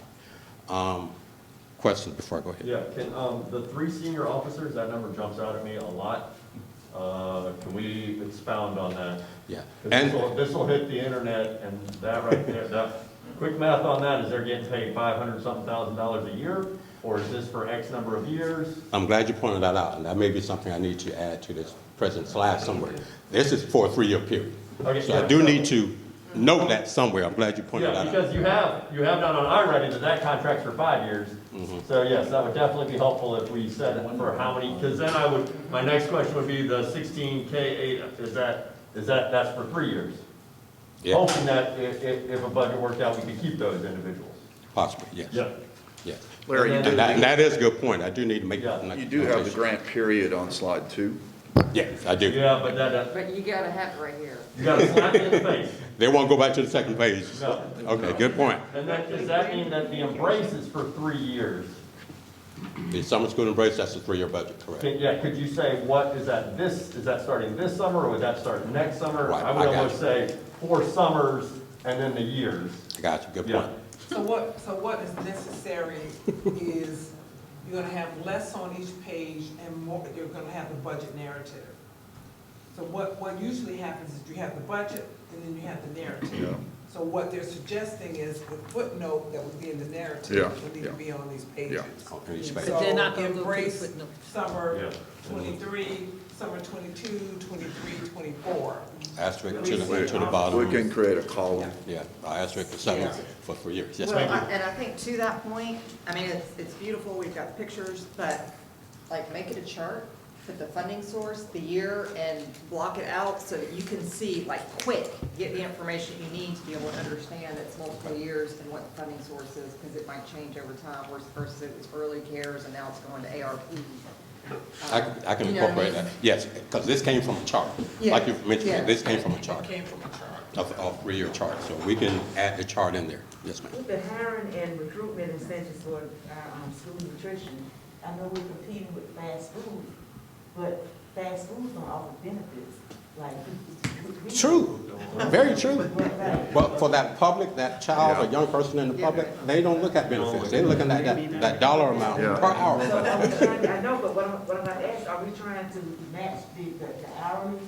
G: Questions before I go ahead?
K: Yeah, can, the 3 senior officers, that number jumps out at me a lot. Can we expound on that?
G: Yeah.
K: 'Cause
G: And
K: this will hit the internet, and that right there, that, quick math on that, is they're getting paid $500-something thousand a year? Or is this for X number of years?
G: I'm glad you pointed that out, and that may be something I need to add to this present slide somewhere. This is for a 3-year period.
K: Okay,
G: So
K: yeah,
G: I do need to note that somewhere. I'm glad you pointed
K: Yeah,
G: that out.
K: because you have down on our writing that that contract's for 5 years. So yes, that would definitely be helpful if we said for how many, because then my next question would be the 16K8, that's for 3 years?
G: Yeah.
K: Hoping that if a budget worked out, we could keep those individuals.
G: Possibly, yes.
K: Yeah.
G: Yes.
C: Larry,
K: And
C: you
K: then-
G: And that is a good point. I do need to make.
K: Yeah.
C: you do have the grant period on slide 2.
G: Yes, I do.
K: Yeah, but that,
L: But you gotta have it right here.
K: you gotta slap me in the face.
G: They won't go back to the second page.
K: No.
G: Okay, good point.
K: And then, does that mean that the embrace is for 3 years?
G: The summer school embrace, that's a 3-year budget, correct?
K: Yeah, could you say what, is that starting this summer, or would that start next summer?
G: Right,
K: I would
G: I got
K: almost
G: you.
K: say 4 summers and then the years.
G: I got you, good
K: Yeah.
G: point.
F: So what is necessary is you're gonna have less on each page and more, you're gonna have the budget narrative. So what usually happens is you have the budget and then you have the narrative. So what they're suggesting is the footnote that would be in the narrative
C: Yeah,
F: would need to
C: yeah.
F: be on these pages.
G: On each page.
F: So
D: But they're not gonna go to the
F: embrace
D: footnote.
F: summer
K: Yeah.
F: 23, summer 22, 23, 24.
G: Asterisk to the bottom.
C: We can create a column.
G: Yeah, asterisk to 7
F: Yeah.
G: for 3 years. Yes,
L: Well,
G: ma'am.
L: and I think to that point, I mean, it's beautiful, we've got the pictures, but like make it a chart, put the funding source, the year, and block it out so that you can see, like, quick, get the information you need to be able to understand it's multiple years and what the funding source is, because it might change over time, versus it was early cares and now it's going to ARP.
G: I can
L: You know what I
G: incorporate
L: mean?
G: that. Yes, because this came from a chart.
L: Yeah,
G: Like you mentioned,
L: yeah.
G: this came from a chart,
F: It came from a chart.
G: a 3-year chart. So we can add the chart in there. Yes, ma'am.
I: With the hiring and recruitment incentives for our school nutrition, I know we're competing with fast food, but fast food don't offer benefits, like.
G: True, very true. But for that public, that child, a young person in the public, they don't look at benefits. They're looking at that dollar amount
C: Yeah.
G: per hour.
I: So are we trying, I know, but what I'm about to ask, are we trying to match the hourly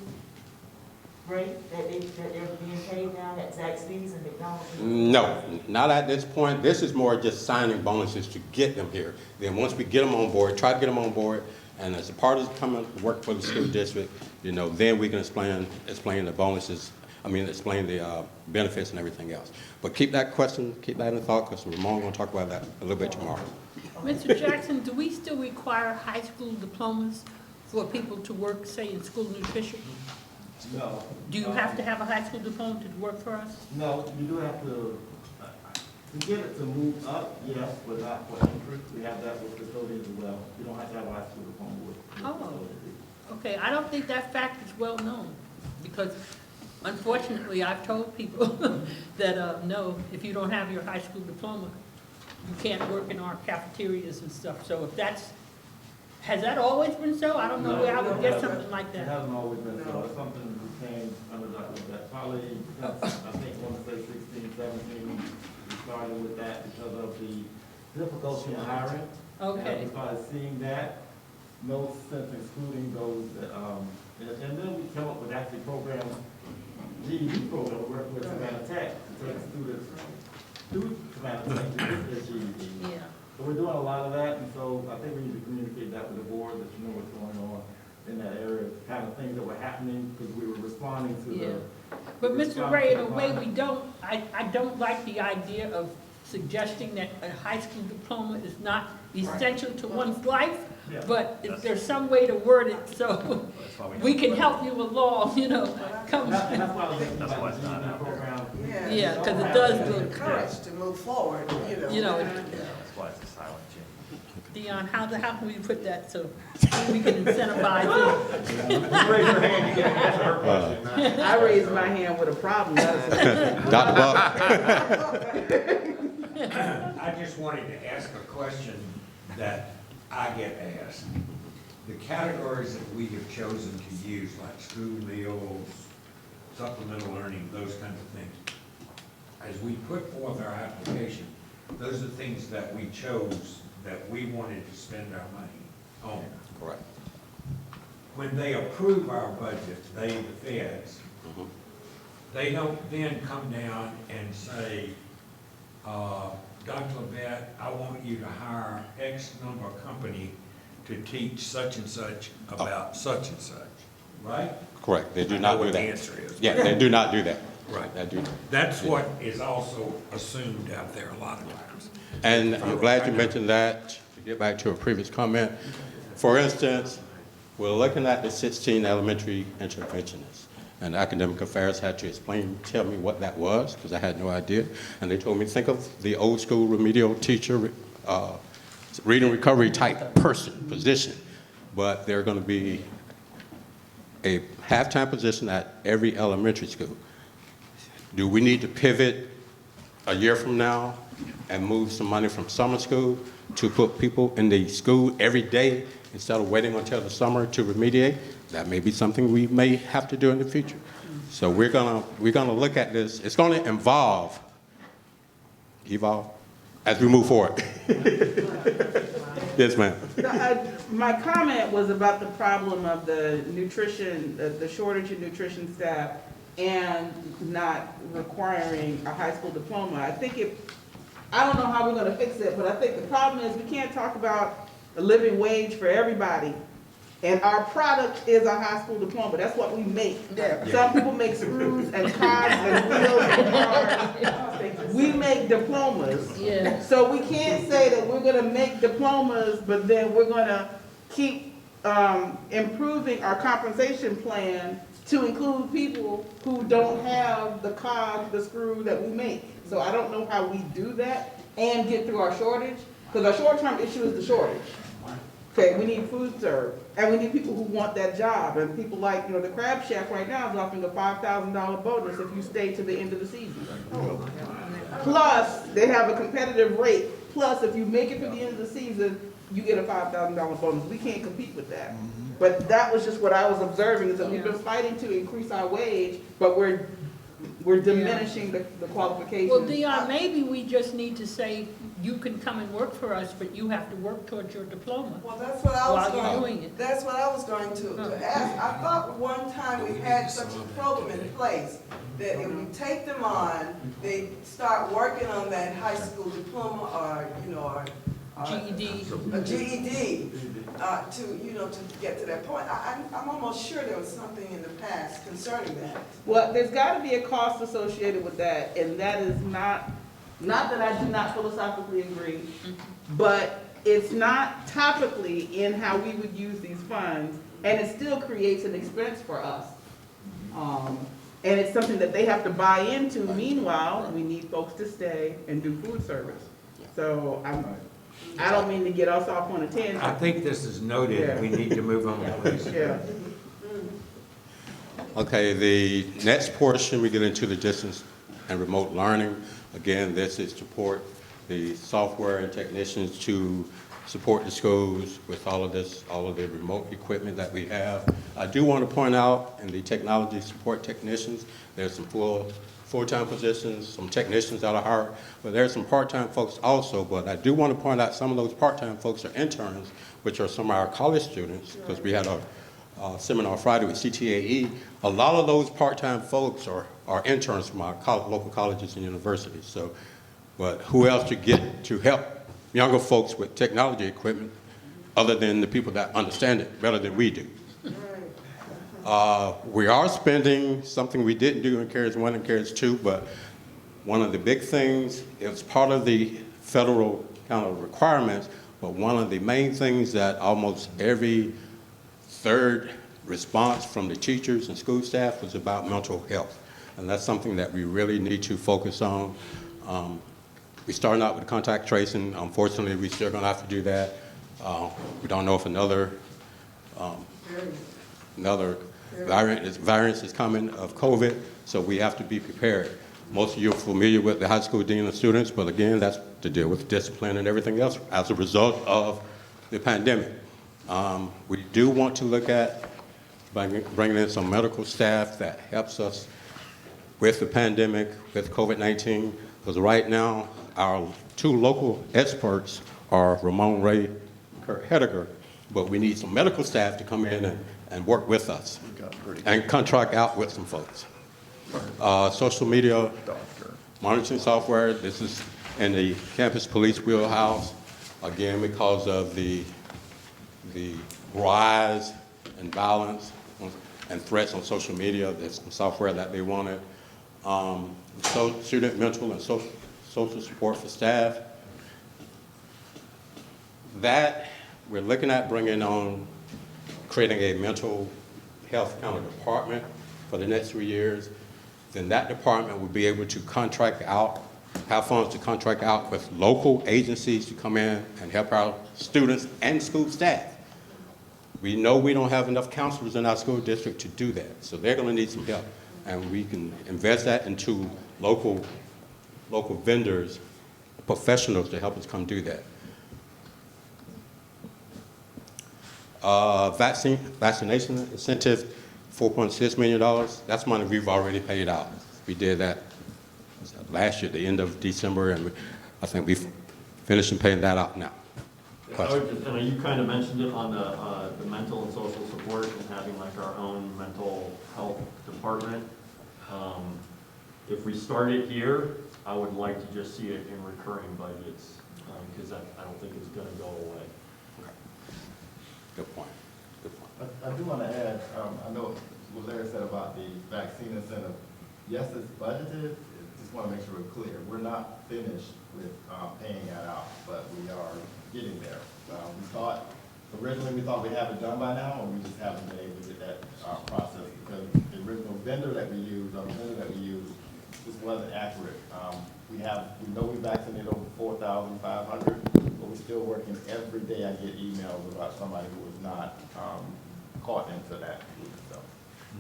I: rate that they're being paid now at Zaxby's and McDonald's?
G: No, not at this point. This is more just signing bonuses to get them here. Then once we get them on board, try to get them on board, and as a part of coming to work for the school district, then we can explain the bonuses, explain the benefits and everything else. But keep that question, keep that in thought, because Ramon's going to talk about that a little bit tomorrow.
D: Mr. Jackson, do we still require high school diplomas for people to work, say, in school nutrition?
M: No.
D: Do you have to have a high school diploma to work for us?
M: No, you do have to get it to move up, yes, but not for increase. We have that with custodians as well. You don't have to have a high school diploma with
D: Oh.
M: custodians.
D: Okay, I don't think that fact is well known, because unfortunately, I've told people that, no, if you don't have your high school diploma, you can't work in our cafeterias and stuff. So if has that always been so? I don't know where I would get something like
M: It
D: that.
M: hasn't always been so. It's something that came under that probably, I think, I want to say 16, 17, we started with that because of the difficulty in hiring.
D: Okay.
M: And we started seeing that, no sense excluding those that, and then we come up with actually programs, GED program, we work with Savannah Tech to take students through Savannah Tech to get their GED.
D: Yeah.
M: So we're doing a lot of that, and so I think we need to communicate that with the board, that you know what's going on in that area, kind of things that were happening, because we were responding to
D: Yeah.
M: the.
D: But Mr. Ray, in a way, I don't like the idea of suggesting that a high school diploma is not essential to one's life,
M: Yeah.
D: but if there's some way to word it so we can help you along, come.
M: And that's why I was thinking about the GED program.
J: can.
D: Yeah, 'cause it does
J: have
D: look-
J: the courage to move forward,
D: You know,
K: That's why it's a silent J.
D: Dion, how can we put that so we can incentivize it?
K: Raise your hand, you get to answer her question.
E: I raised my hand with a problem.
G: Dr. Buck?
B: I just wanted to ask a question that I get asked. The categories that we have chosen to use, like school meals, supplemental learning, those kinds of things, as we put forth our application, those are things that we chose that we wanted to spend our money on.
G: Correct.
B: When they approve our budget, the feds, they don't then come down and say, Dr. Levet, I want you to hire X number of company to teach such and such about such and such, right?
G: Correct. They do
B: I
G: not
B: know
G: do
B: what the
G: that.
B: answer is.
G: Yeah, they do not do that.
B: Right.
G: They do.
B: That's what is also assumed out there a lot of times.
G: And I'm glad you mentioned that. To get back to a previous comment, for instance, we're looking at the 16 elementary interventionists. And academic affairs had to tell me what that was, because I had no idea. And they told me, think of the old school remedial teacher, reading recovery type position. But they're going to be a half-time position at every elementary school. Do we need to pivot a year from now and move some money from summer school to put people in the school every day instead of waiting until the summer to remediate? That may be something we may have to do in the future. So we're gonna look at this. It's gonna evolve as we move forward. Yes, ma'am.
E: My comment was about the problem of the nutrition, the shortage of nutrition staff and not requiring a high school diploma. I don't know how we're gonna fix it, but I think the problem is we can't talk about a living wage for everybody. And our product is a high school diploma. That's what we make. Some people make screws and cogs and wheels and cars. We make diplomas.
D: Yeah.
E: So we can't say that we're gonna make diplomas, but then we're gonna keep improving our compensation plan to include people who don't have the cog, the screw that we make. So I don't know how we do that and get through our shortage, because our short-term issue is the shortage. Okay, we need food served, and we need people who want that job, and people like, the Crab Shack right now is offering a $5,000 bonus if you stay to the end of the season. Plus, they have a competitive rate, plus if you make it to the end of the season, you get a $5,000 bonus. We can't compete with that. But that was just what I was observing, is that we've been fighting to increase our wage, but we're diminishing the qualifications.
D: Well, Dion, maybe we just need to say, you can come and work for us, but you have to work towards your diploma.
J: Well, that's what I was
D: While you're doing it.
J: That's what I was going to ask. I thought one time we had such a program in place that if we take them on, they start working on that high school diploma or,
D: GED.
J: a GED, to get to that point. I'm almost sure there was something in the past concerning that.
E: Well, there's got to be a cost associated with that, and that is not that I do not philosophically agree, but it's not topically in how we would use these funds, and it still creates an expense for us. And it's something that they have to buy into. Meanwhile, we need folks to stay and do food service. So I don't mean to get us off on a tangent.
B: I think this is noted. We need to move on, please.
E: Yeah.
G: Okay, the next portion, we get into the distance and remote learning. Again, this is to support the software and technicians to support the schools with all of the remote equipment that we have. I do want to point out in the technology support technicians, there's some full-time positions, some technicians that are hired, but there's some part-time folks also. But I do want to point out some of those part-time folks are interns, which are some of our college students, because we had a seminar Friday with CTAE. A lot of those part-time folks are interns from our local colleges and universities. So, but who else to get to help younger folks with technology equipment other than the people that understand it better than we do? We are spending something we didn't do in CARES 1 and CARES 2, but one of the big things, it's part of the federal kind of requirements, but one of the main things that almost every third response from the teachers and school staff was about mental health. and that's something that we really need to focus on. We're starting out with contact tracing. Unfortunately, we're still going to have to do that. We don't know if another variant is coming of COVID, so we have to be prepared. Most of you are familiar with the high school dean of students, but again, that's to deal with discipline and everything else as a result of the pandemic. We do want to look at bringing in some medical staff that helps us with the pandemic, with COVID-19, because right now, our two local experts are Ramon Ray and Kurt Hediger, but we need some medical staff to come in and work with us and contract out with some folks. Social media monitoring software, this is in the campus police wheelhouse, again, because of the rise in violence and threats on social media. There's some software that they wanted. So student mental and social support for staff. That we're looking at bringing on, creating a mental health kind of department for the next 3 years. Then that department will be able to contract out, have funds to contract out with local agencies to come in and help our students and school staff. We know we don't have enough counselors in our school district to do that, so they're going to need some help. And we can invest that into local vendors, professionals to help us come do that. Vaccination incentive, $4.6 million. That's money we've already paid out. We did that last year, the end of December, and I think we've finished paying that out now.
K: And you kind of mentioned it on the mental and social support and having like our own mental health department. If we started here, I would like to just see it in recurring budgets, because I don't think it's going to go away.
G: Okay. Good point. Good point.
M: I do want to add, I know what Larry said about the vaccine incentive. Yes, it's budgeted. Just want to make sure we're clear. We're not finished with paying that out, but we are getting there. Originally we thought we'd have it done by now, and we just haven't been able to get that process because the original vendor that we used, just wasn't accurate. We know we vaccinated over 4,500, but we're still working every day. I get emails about somebody who was not caught into that. So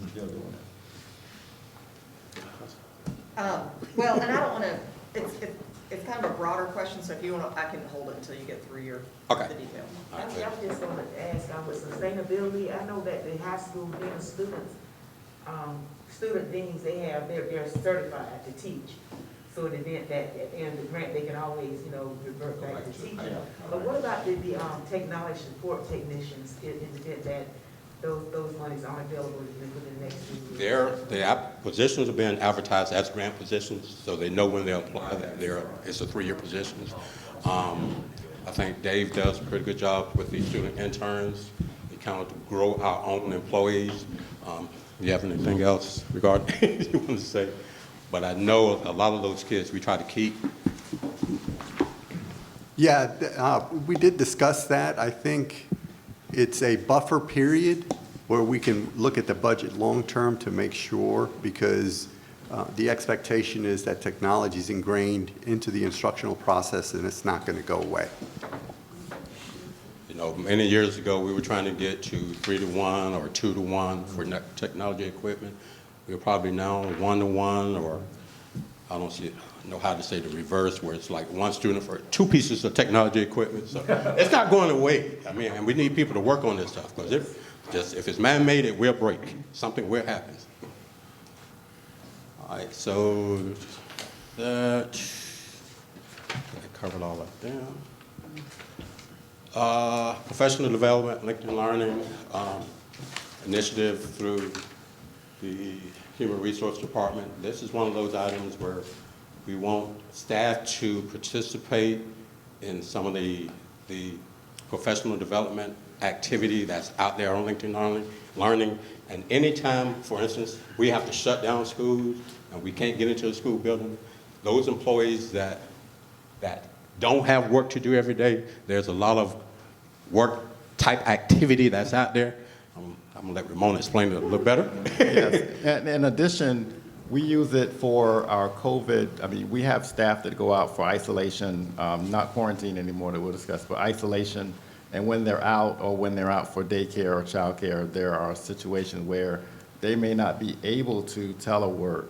M: we're still doing it.
L: Well, and I don't want to, it's kind of a broader question, so if you want to, I can hold it until you get through the detail.
I: I was just going to ask, with sustainability, I know that the high school dean students, student deans, they're certified to teach. So in the event that at the end of the grant, they can always, revert back to teaching. But what about the technology support technicians in the event that those monies aren't available within the next few years?
G: The positions are being advertised as grant positions, so they know when they apply that it's a 3-year position. I think Dave does a pretty good job with the student interns. We kind of grow our own employees. Do you have anything else regarding you want to say? But I know a lot of those kids we try to keep.
N: Yeah, we did discuss that. I think it's a buffer period where we can look at the budget long-term to make sure, because the expectation is that technology is ingrained into the instructional process and it's not going to go away.
G: Many years ago, we were trying to get to 3-to-1 or 2-to-1 for technology equipment. We're probably now 1-to-1, or I don't know how to say the reverse, where it's like one student for 2 pieces of technology equipment. So it's not going away. I mean, and we need people to work on this stuff, because if it's man-made, it will break. Something will happen. All right, so that I covered all that there. Professional development, LinkedIn Learning initiative through the Human Resource Department. This is one of those items where we want staff to participate in some of the professional development activity that's out there on LinkedIn Learning. And anytime, for instance, we have to shut down schools and we can't get into a school building, those employees that don't have work to do every day, there's a lot of work type activity that's out there. I'm going to let Ramon explain it a little better.
M: Yes. In addition, We use it for our COVID, I mean, we have staff that go out for isolation, not quarantine anymore that we'll discuss, but isolation. And when they're out or when they're out for daycare or childcare, there are situations where they may not be able to telework.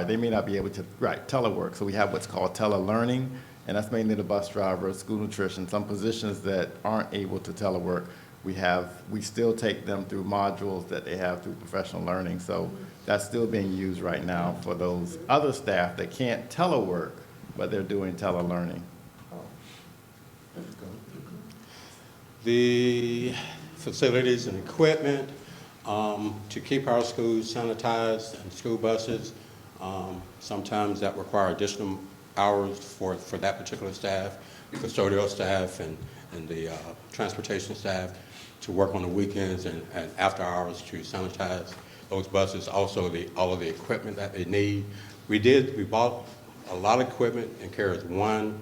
M: They may not be able to, telework. So we have what's called telelearning, and that's mainly the bus driver, school nutrition, some positions that aren't able to telework. We still take them through modules that they have through professional learning. So that's still being used right now for those other staff that can't telework, but they're doing telelearning.
G: The facilities and equipment to keep our schools sanitized and school buses, sometimes that require additional hours for that particular staff, custodial staff and the transportation staff to work on the weekends and after hours to sanitize those buses. Also, all of the equipment that they need. We bought a lot of equipment in CARES 1,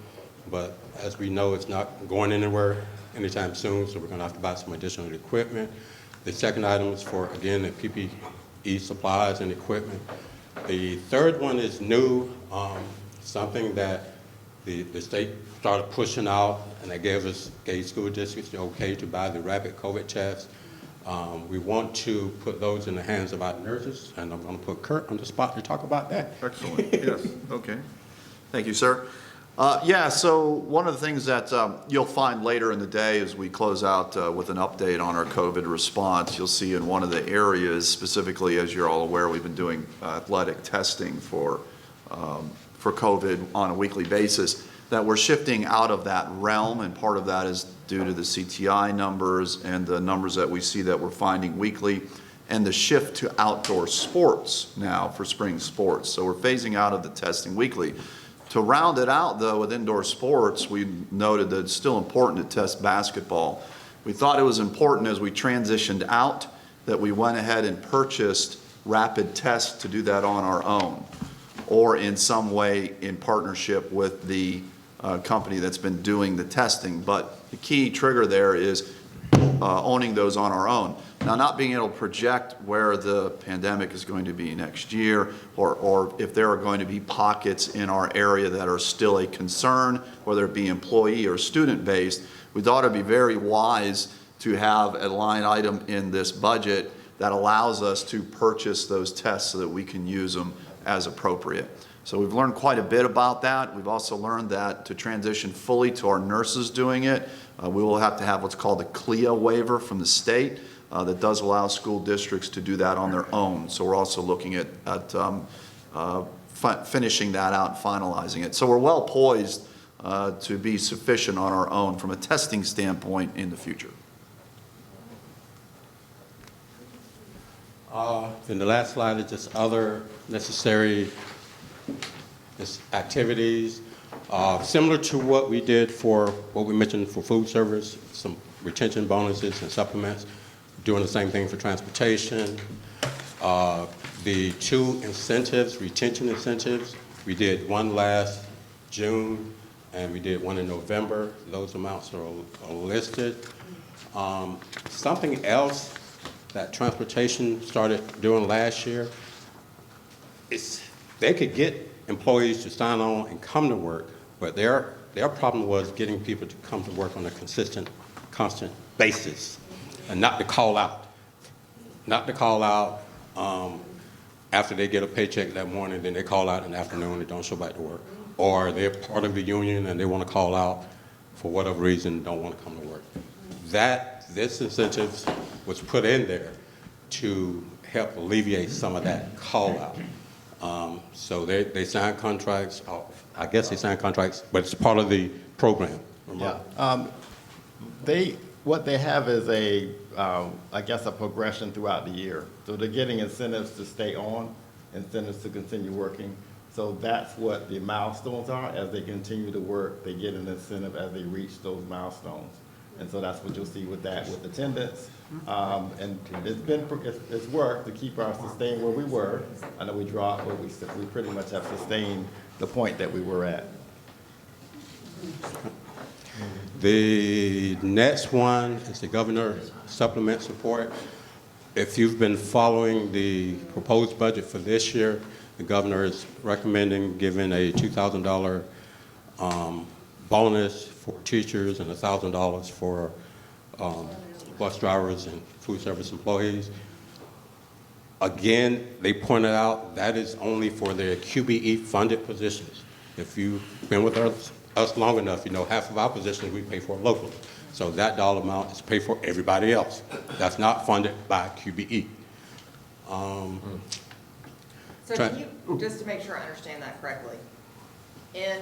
G: but as we know, it's not going anywhere anytime soon, so we're going to have to buy some additional equipment. The second item is for, again, the PPE supplies and equipment. The third one is new, something that the state started pushing out, and they gave school districts the okay to buy the rapid COVID tests. We want to put those in the hands of our nurses, and I'm going to put Kurt on the spot to talk about that.
C: Excellent, yes, okay. Thank you, sir. So one of the things that you'll find later in the day as we close out with an update on our COVID response, you'll see in one of the areas, specifically, as you're all aware, we've been doing athletic testing for COVID on a weekly basis, that we're shifting out of that realm, and part of that is due to the CTI numbers and the numbers that we see that we're finding weekly, and the shift to outdoor sports now for spring sports. So we're phasing out of the testing weekly. To round it out, though, with indoor sports, we noted that it's still important to test basketball. We thought it was important as we transitioned out that we went ahead and purchased rapid tests to do that on our own, or in some way in partnership with the company that's been doing the testing. But the key trigger there is owning those on our own. Now, not being able to project where the pandemic is going to be next year, or if there are going to be pockets in our area that are still a concern, whether it be employee or student-based, we thought it'd be very wise to have a line item in this budget that allows us to purchase those tests so that we can use them as appropriate. So we've learned quite a bit about that. We've also learned that to transition fully to our nurses doing it, we will have to have what's called a CLIA waiver from the state that does allow school districts to do that on their own. So we're also looking at finishing that out and finalizing it. So we're well poised to be sufficient on our own from a testing standpoint in the future.
G: Then the last slide is just other necessary activities. Similar to what we did for what we mentioned for food service, some retention bonuses and supplements, doing the same thing for transportation. The two incentives, retention incentives, we did one last June and we did one in November. Those amounts are listed. Something else that transportation started doing last year is they could get employees to sign on and come to work, but their problem was getting people to come to work on a constant basis and not to call out. Not to call out after they get a paycheck that morning, then they call out in the afternoon and don't show back to work. Or they're part of the union and they want to call out for whatever reason, don't want to come to work. This incentive was put in there to help alleviate some of that call out. So they sign contracts, I guess they sign contracts, but it's part of the program.
M: Yeah. What they have is I guess a progression throughout the year. So they're getting incentives to stay on, incentives to continue working. So that's what the milestones are. As they continue to work, they get an incentive as they reach those milestones. And so that's what you'll see with that, with attendance. And it's worked to keep our sustain where we were. I know we dropped, but we pretty much have sustained the point that we were at.
G: The next one is the governor supplement support. If you've been following the proposed budget for this year, the governor is recommending giving a $2,000 bonus for teachers and $1,000 for bus drivers and food service employees. Again, they pointed out that is only for their QBE funded positions. If you've been with us long enough, you know half of our positions we pay for locally. So that dollar amount is paid for everybody else. That's not funded by QBE.
L: So can you, just to make sure I understand that correctly, in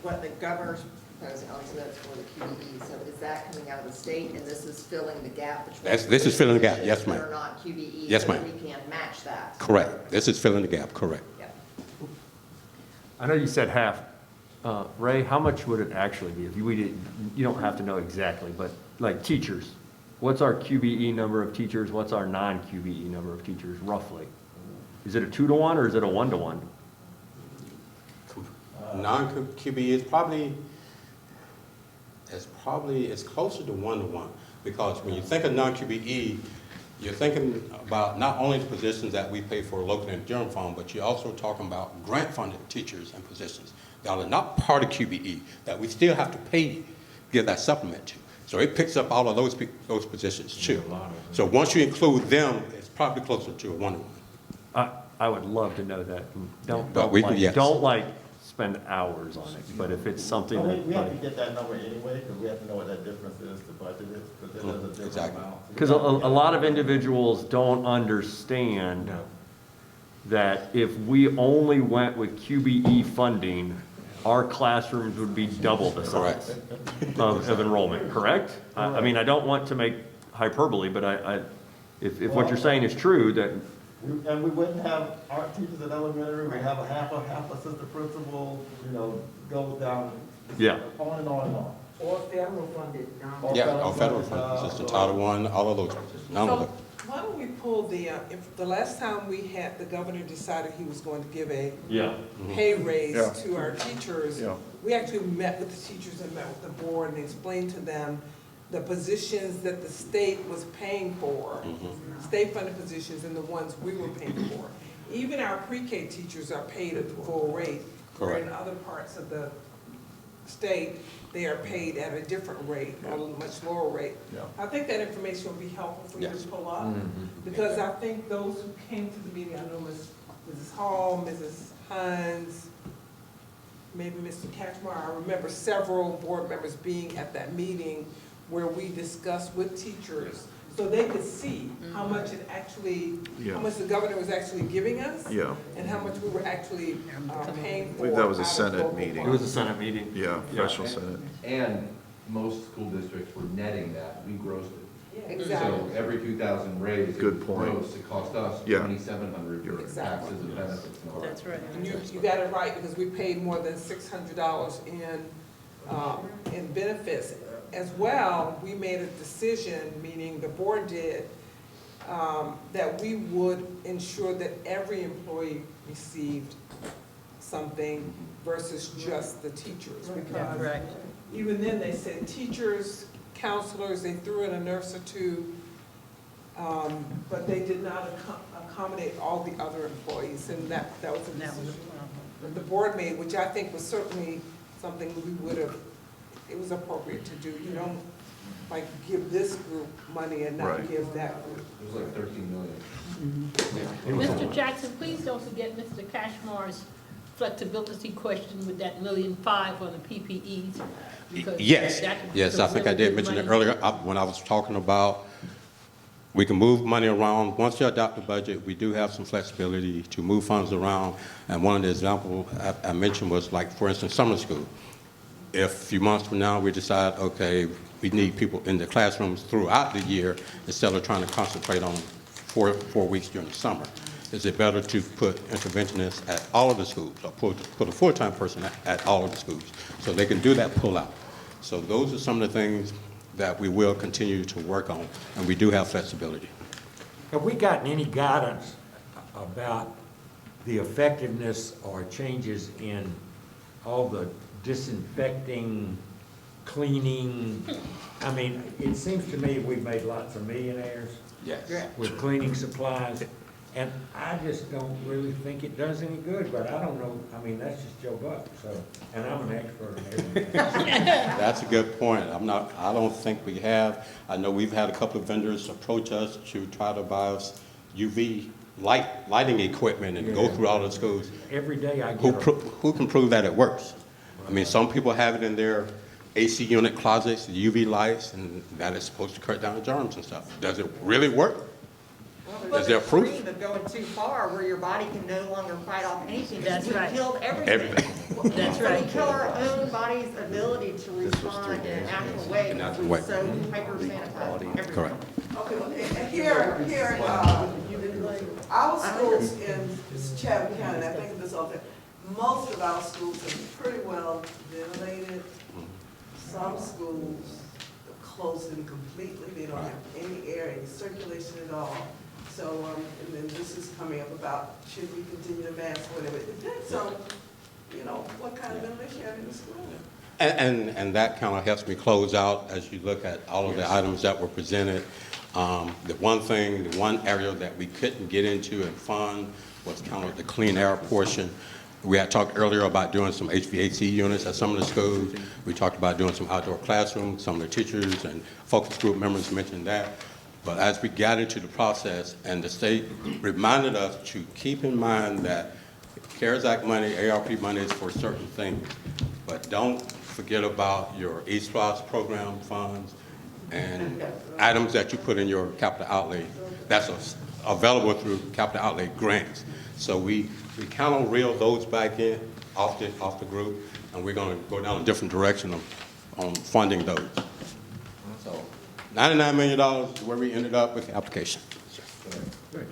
L: what the governor's proposing, obviously that's for the QBE, so is that coming out of the state and this is filling the gap between?
G: This is filling the gap, yes, ma'am.
L: That are not QBE?
G: Yes,
L: so
G: ma'am.
L: that we can match that?
G: Correct. This is filling the gap, correct.
L: Yep.
K: I know you said half. Ray, how much would it actually be? If you don't have to know exactly, but like teachers, what's our QBE number of teachers? What's our non-QBE number of teachers, roughly? Is it a 2-to-1 or is it a 1-to-1?
G: Non-QBE is probably it's closer to 1-to-1, because when you think of non-QBE, you're thinking about not only the positions that we pay for locally in the general fund, but you're also talking about grant-funded teachers and positions that are not part of QBE, that we still have to pay, give that supplement to. So it picks up all of those positions too. So once you include them, it's probably closer to a 1-to-1.
K: I would love to know that.
G: Yes.
K: Don't spend hours on it, but if it's something that.
M: We have to get that number anyway, because we have to know what that difference is to budget it, because it is a different
G: Exactly.
M: amount.
K: Because a lot of individuals don't understand that if we only went with QBE funding, our classrooms would be double the size of enrollment, correct? I mean, I don't want to make hyperbole, but if what you're saying is true, that.
M: And we wouldn't have art teachers in elementary, we have a half assistant principal, go down.
K: Yeah.
M: On and on and on.
I: Or federal funded.
G: Yeah, federal funds, just the Title I, all of those. None of them.
J: Why don't we pull the last time we had, the governor decided he was going to give a pay raise to our teachers. We actually met with the teachers and met with the board and explained to them the positions that the state was paying for, state-funded positions, and the ones we were paying for. Even our pre-K teachers are paid at the full rate, where in other parts of the state, they are paid at a different rate, a much lower rate. I think that information will be helpful for you to pull up, because I think those who came to the meeting, I know Mrs. Hall, Mrs. Hines, maybe Mr. Catchmar, I remember several board members being at that meeting where we discussed with teachers, so they could see how much it actually, how much the governor was actually giving us, and how much we were actually paying for.
C: I believe that was a Senate meeting.
K: It was a Senate meeting.
C: Yeah, special Senate.
H: And most school districts were netting that, we grossed it.
J: Exactly.
H: So every 2,000 raise,
C: Good point.
H: gross, it cost us
C: Yeah.
H: 2,700 for
J: Exactly.
H: taxes and benefits and all that.
D: That's right.
J: And you got it right, because we paid more than $600 in benefits. As well, we made a decision, meaning the board did, that we would ensure that every employee received something versus just the teachers. Because
D: Right.
J: even then, they said teachers, counselors, they threw in a nurse or two, but they did not accommodate all the other employees, and that was a decision that the board made, which I think was certainly something we would have, it was appropriate to do. You don't give this group money and not give that group.
H: It was like 13 million.
D: Mr. Jackson, please don't forget Mr. Cashmore's flexibility question with that $1.5 million on the PPEs. because
G: Yes,
D: that could be
G: yes, I
D: some
G: think I
D: really
G: did
D: good
G: mention it
D: money.
G: earlier, when I was talking about, we can move money around. Once you adopt the budget, we do have some flexibility to move funds around. And one of the examples I mentioned was like, for instance, summer school. If a few months from now, we decide, okay, we need people in the classrooms throughout the year instead of trying to concentrate on four weeks during the summer. Is it better to put interventionists at all of the schools, or put a full-time person at all of the schools, so they can do that pull-out? So those are some of the things that we will continue to work on, and we do have flexibility.
B: Have we gotten any guidance about the effectiveness or changes in all the disinfecting, cleaning? I mean, it seems to me we've made lots of millionaires
G: Yes.
B: with cleaning supplies. And I just don't really think it does any good, but I don't know, I mean, that's just Joe Buck, so, and I'm an expert in everything.
G: That's a good point. I don't think we have. I know we've had a couple of vendors approach us to try to buy us UV lighting equipment and go through all the schools.
B: Every day I get
G: Who can prove that it works? I mean, some people have it in their AC unit closets, UV lights, and that is supposed to cut down germs and stuff. Does it really work?
L: Well,
G: Is there
L: there's
G: proof?
L: extreme of going too far where your body can no longer fight off anything.
D: That's
L: We
D: right.
L: killed everything.
D: That's
L: So
D: right.
L: we kill our own body's ability to respond in a natural way because we're so hyper sanitized everything.
G: Correct.
J: Okay, well, and here, our schools in Chatham County, and I think of this all the time, most of our schools are pretty well ventilated. Some schools are closed in completely, they don't have any air, any circulation at all. So, and then this is coming up about, should we continue to mask, whatever, it depends on, what kind of ventilation you have in the school.
G: And that kind of helps me close out as you look at all of the items that were presented. The one area that we couldn't get into and fund was kind of the clean air portion. We had talked earlier about doing some HVAC units at some of the schools. We talked about doing some outdoor classrooms. Some of the teachers and focus group members mentioned that. But as we got into the process, and the state reminded us to keep in mind that Karazhak money, ARP money is for certain things, but don't forget about your ESPLOS program funds and items that you put in your capital outlay that's available through capital outlay grants. So we kind of reel those back in off the group, and we're going to go down a different direction on funding those. So $99 million is where we ended up with the application.
B: Good.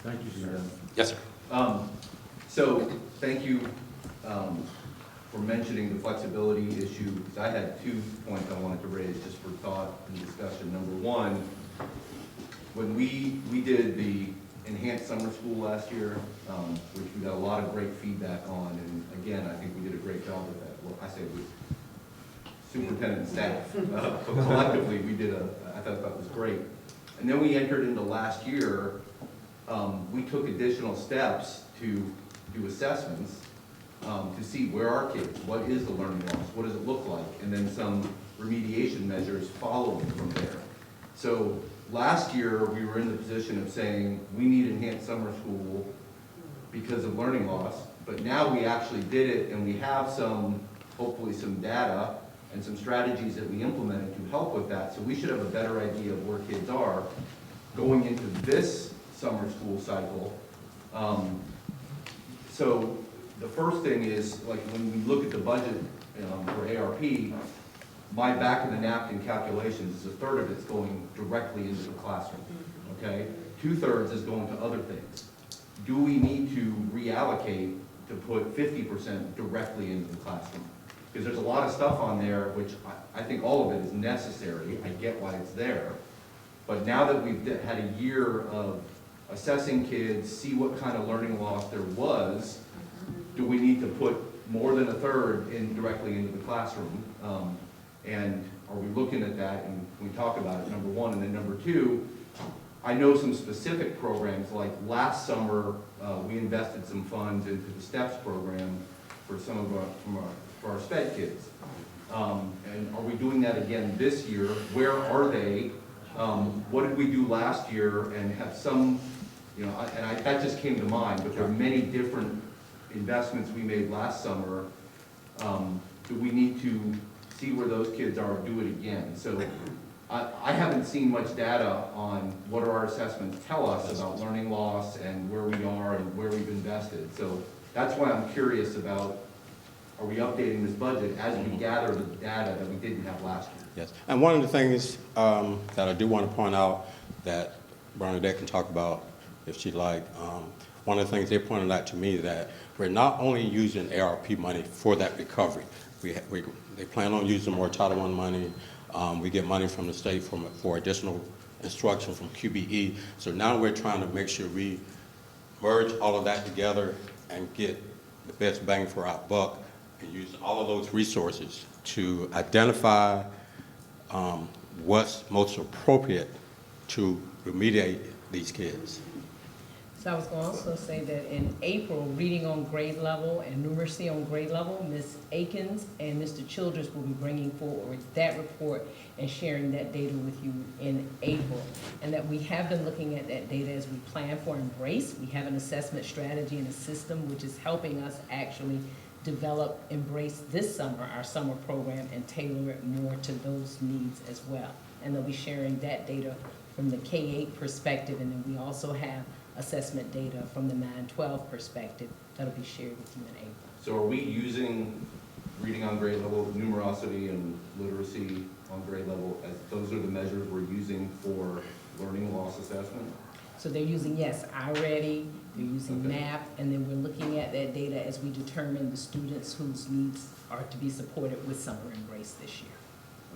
B: Thank you, sir.
G: Yes, sir.
H: So, thank you for mentioning the flexibility issue, because I had 2 points I wanted to raise just for thought and discussion. Number one, when we did the enhanced summer school last year, which we got a lot of great feedback on, and again, I think we did a great job with that. Well, I say we, superintendent and staff, but collectively, I thought that was great. And then we entered into last year, we took additional steps to do assessments to see where are kids, what is the learning loss, what does it look like, and then some remediation measures following from there. So last year, we were in the position of saying, we need enhanced summer school because of learning loss, but now we actually did it, and we have hopefully some data and some strategies that we implemented to help with that. So we should have a better idea of where kids are going into this summer school cycle. So the first thing is, like, when we look at the budget for ARP, my back of the napkin calculations is 1/3 of it's going directly into the classroom, okay? 2/3 is going to other things. Do we need to reallocate to put 50% directly into the classroom? Because there's a lot of stuff on there, which I think all of it is necessary. I get why it's there. But now that we've had a year of assessing kids, see what kind of learning loss there was, do we need to put more than 1/3 directly into the classroom? And are we looking at that, and can we talk about it, number one? And then number two, I know some specific programs, like last summer, we invested some funds into the STEPS program for some of our SPED kids. And are we doing that again this year? Where are they? What did we do last year? And have some, that just came to mind, but there are many different investments we made last summer. Do we need to see where those kids are, do it again? So I haven't seen much data on what our assessments tell us about learning loss and where we are and where we've invested. So that's why I'm curious about, are we updating this budget as we gather the data that we didn't have last year?
G: Yes, and one of the things that I do want to point out that Bernadette can talk about if she'd like, one of the things they pointed out to me that we're not only using ARP money for that recovery. They plan on using more Title I money. We get money from the state for additional instruction from QBE. So now we're trying to make sure we merge all of that together and get the best bang for our buck and use all of those resources to identify what's most appropriate to remediate these kids.
O: So I was going to also say that in April, reading on grade level and numeracy on grade level, Ms. Akins and Mr. Childress will be bringing forward that report and sharing that data with you in April. And that we have been looking at that data as we plan for Embrace. We have an assessment strategy and a system which is helping us actually develop Embrace this summer, our summer program, and tailor it more to those needs as well. And they'll be sharing that data from the K-8 perspective, and then we also have assessment data from the 9-12 perspective that'll be shared with you in April.
H: So are we using reading on grade level, numerosity and literacy on grade level, as those are the measures we're using for learning loss assessment?
O: So they're using, yes, iReady, they're using
H: Okay.
O: MAP, and then we're looking at that data as we determine the students whose needs are to be supported with Summer Embrace this year.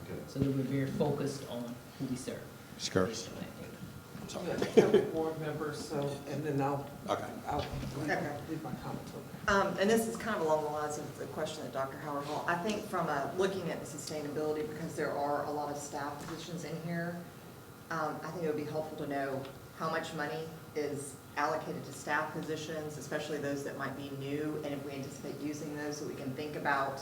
H: Okay.
O: So that we're very focused on who we serve.
G: Skirt.
O: based on that data.
J: Board members, so, and then I'll leave my comments over.
L: And this is kind of along the lines of the question that Dr. Howard Hall, I think from looking at the sustainability, because there are a lot of staff positions in here, I think it would be helpful to know how much money is allocated to staff positions, especially those that might be new, and if we anticipate using those, so we can think about,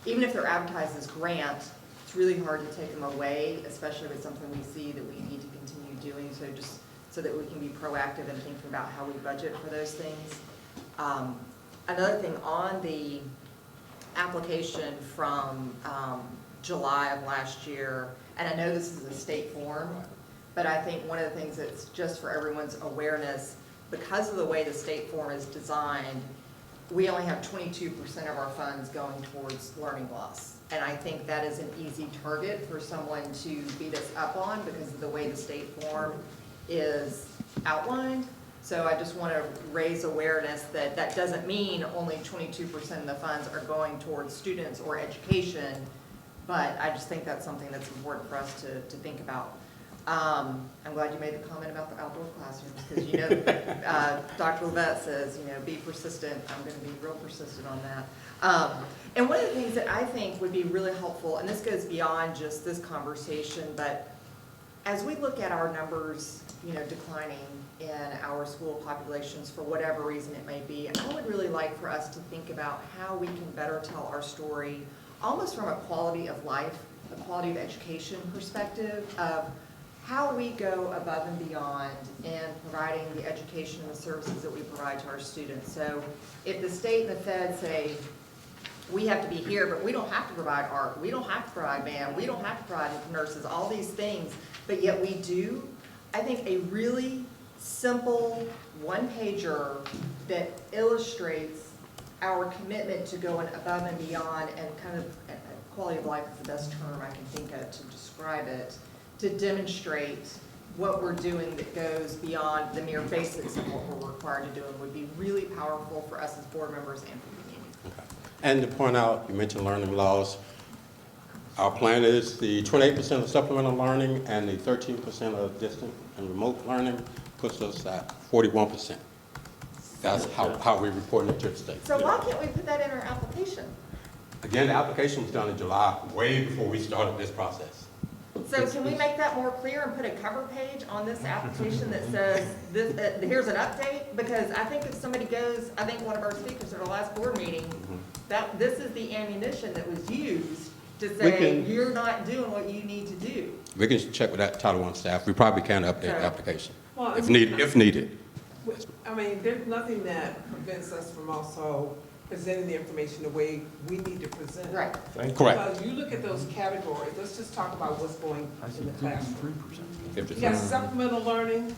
L: even if they're advertised as grant, it's really hard to take them away, especially if it's something we see that we need to continue doing, so just so that we can be proactive in thinking about how we budget for those things. Another thing on the application from July of last year, and I know this is a state form, but I think one of the things that's just for everyone's awareness, because of the way the state form is designed, we only have 22% of our funds going towards learning loss. And I think that is an easy target for someone to beat us up on because of the way the state form is outlined. So I just want to raise awareness that that doesn't mean only 22% of the funds are going towards students or education, but I just think that's something that's important for us to think about. I'm glad you made the comment about the outdoor classrooms because, you know, Dr. Levette says, you know, be persistent. I'm going to be real persistent on that. And one of the things that I think would be really helpful, and this goes beyond just this conversation, but as we look at our numbers, you know, declining in our school populations for whatever reason it may be, I would really like for us to think about how we can better tell our story almost from a quality of life, a quality of education perspective of how we go above and beyond in providing the education and the services that we provide to our students. So if the state and the Fed say, we have to be here, but we don't have to provide art, we don't have to provide band, we don't have to provide nurses, all these things, but yet we do, I think a really simple one-pager that illustrates our commitment to going above and beyond and kind of quality of life is the best term I can think of to describe it, to demonstrate what we're doing that goes beyond the mere basics of what we're required to do and would be really powerful for us as board members and for the community.
G: Okay. And to point out, you mentioned learning loss. Our plan is the 28% of supplemental learning and the 13% of distant and remote learning puts us at 41%. That's how we're reporting it to the state.
L: So why can't we put that in our application?
G: Again, the application was done in July, way before we started this process.
L: So can we make that more clear and put a cover page on this application that says, this, here's an update? Because I think if somebody goes, I think one of our speakers at our last board meeting, that this is the ammunition that was used to say, you're not doing what you need to do.
G: We can check with that Title I staff. We probably can update the application
J: Well,
G: if needed.
J: I mean, there's nothing that prevents us from also presenting the information the way we need to present it.
L: Right.
G: Correct.
J: Because you look at those categories, let's just talk about what's going in the classroom. You got supplemental learning,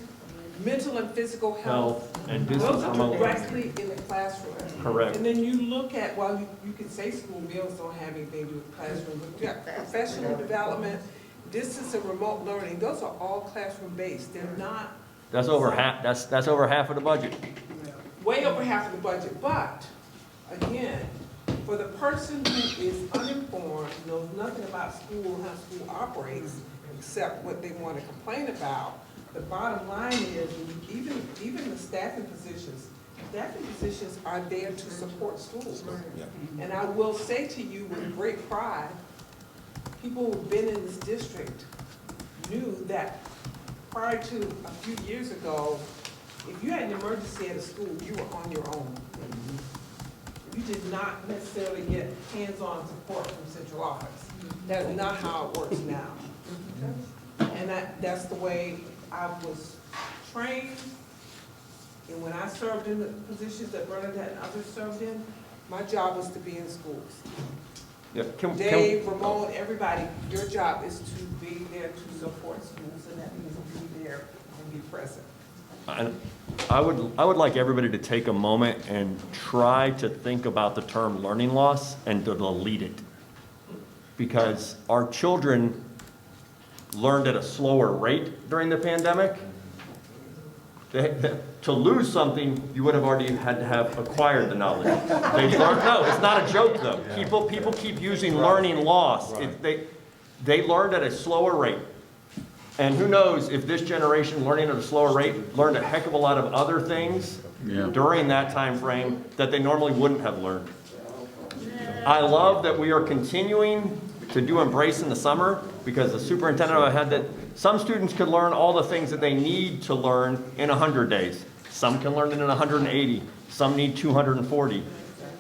J: mental and physical health.
K: And
J: Those are directly in the classroom.
K: Correct.
J: And then you look at, well, you could say school meals don't have anything to do with the classroom, but you got professional development, distance and remote learning, those are all classroom based. They're not.
K: That's over half, that's over half of the budget.
J: Way over half of the budget, but again, for the person who is uninformed, knows nothing about school, how school operates, except what they want to complain about, the bottom line is, even the staffing positions are there to support schools. And I will say to you with great pride, people who've been in this district knew that prior to a few years ago,
F: if you had an emergency at a school, you were on your own. You did not necessarily get hands-on support from central office. That's not how it works now. And that's the way I was trained. And when I served in the positions that Bernadette and others served in, my job was to be in schools.
K: Yeah,
F: Dave, Ramon, everybody, your job is to be there to support schools, and that means to be there and be present.
K: I would like everybody to take a moment and try to think about the term learning loss and to delete it. Because our children learned at a slower rate during the pandemic. To lose something, you would have already had to have acquired the knowledge. They learned, no, it's not a joke though. People keep using learning loss. They learned at a slower rate. And who knows if this generation learning at a slower rate learned a heck of a lot of other things during that time frame that they normally wouldn't have learned. I love that we are continuing to do Embrace in the summer, because the superintendent had that some students could learn all the things that they need to learn in 100 days. Some can learn it in 180. Some need 240.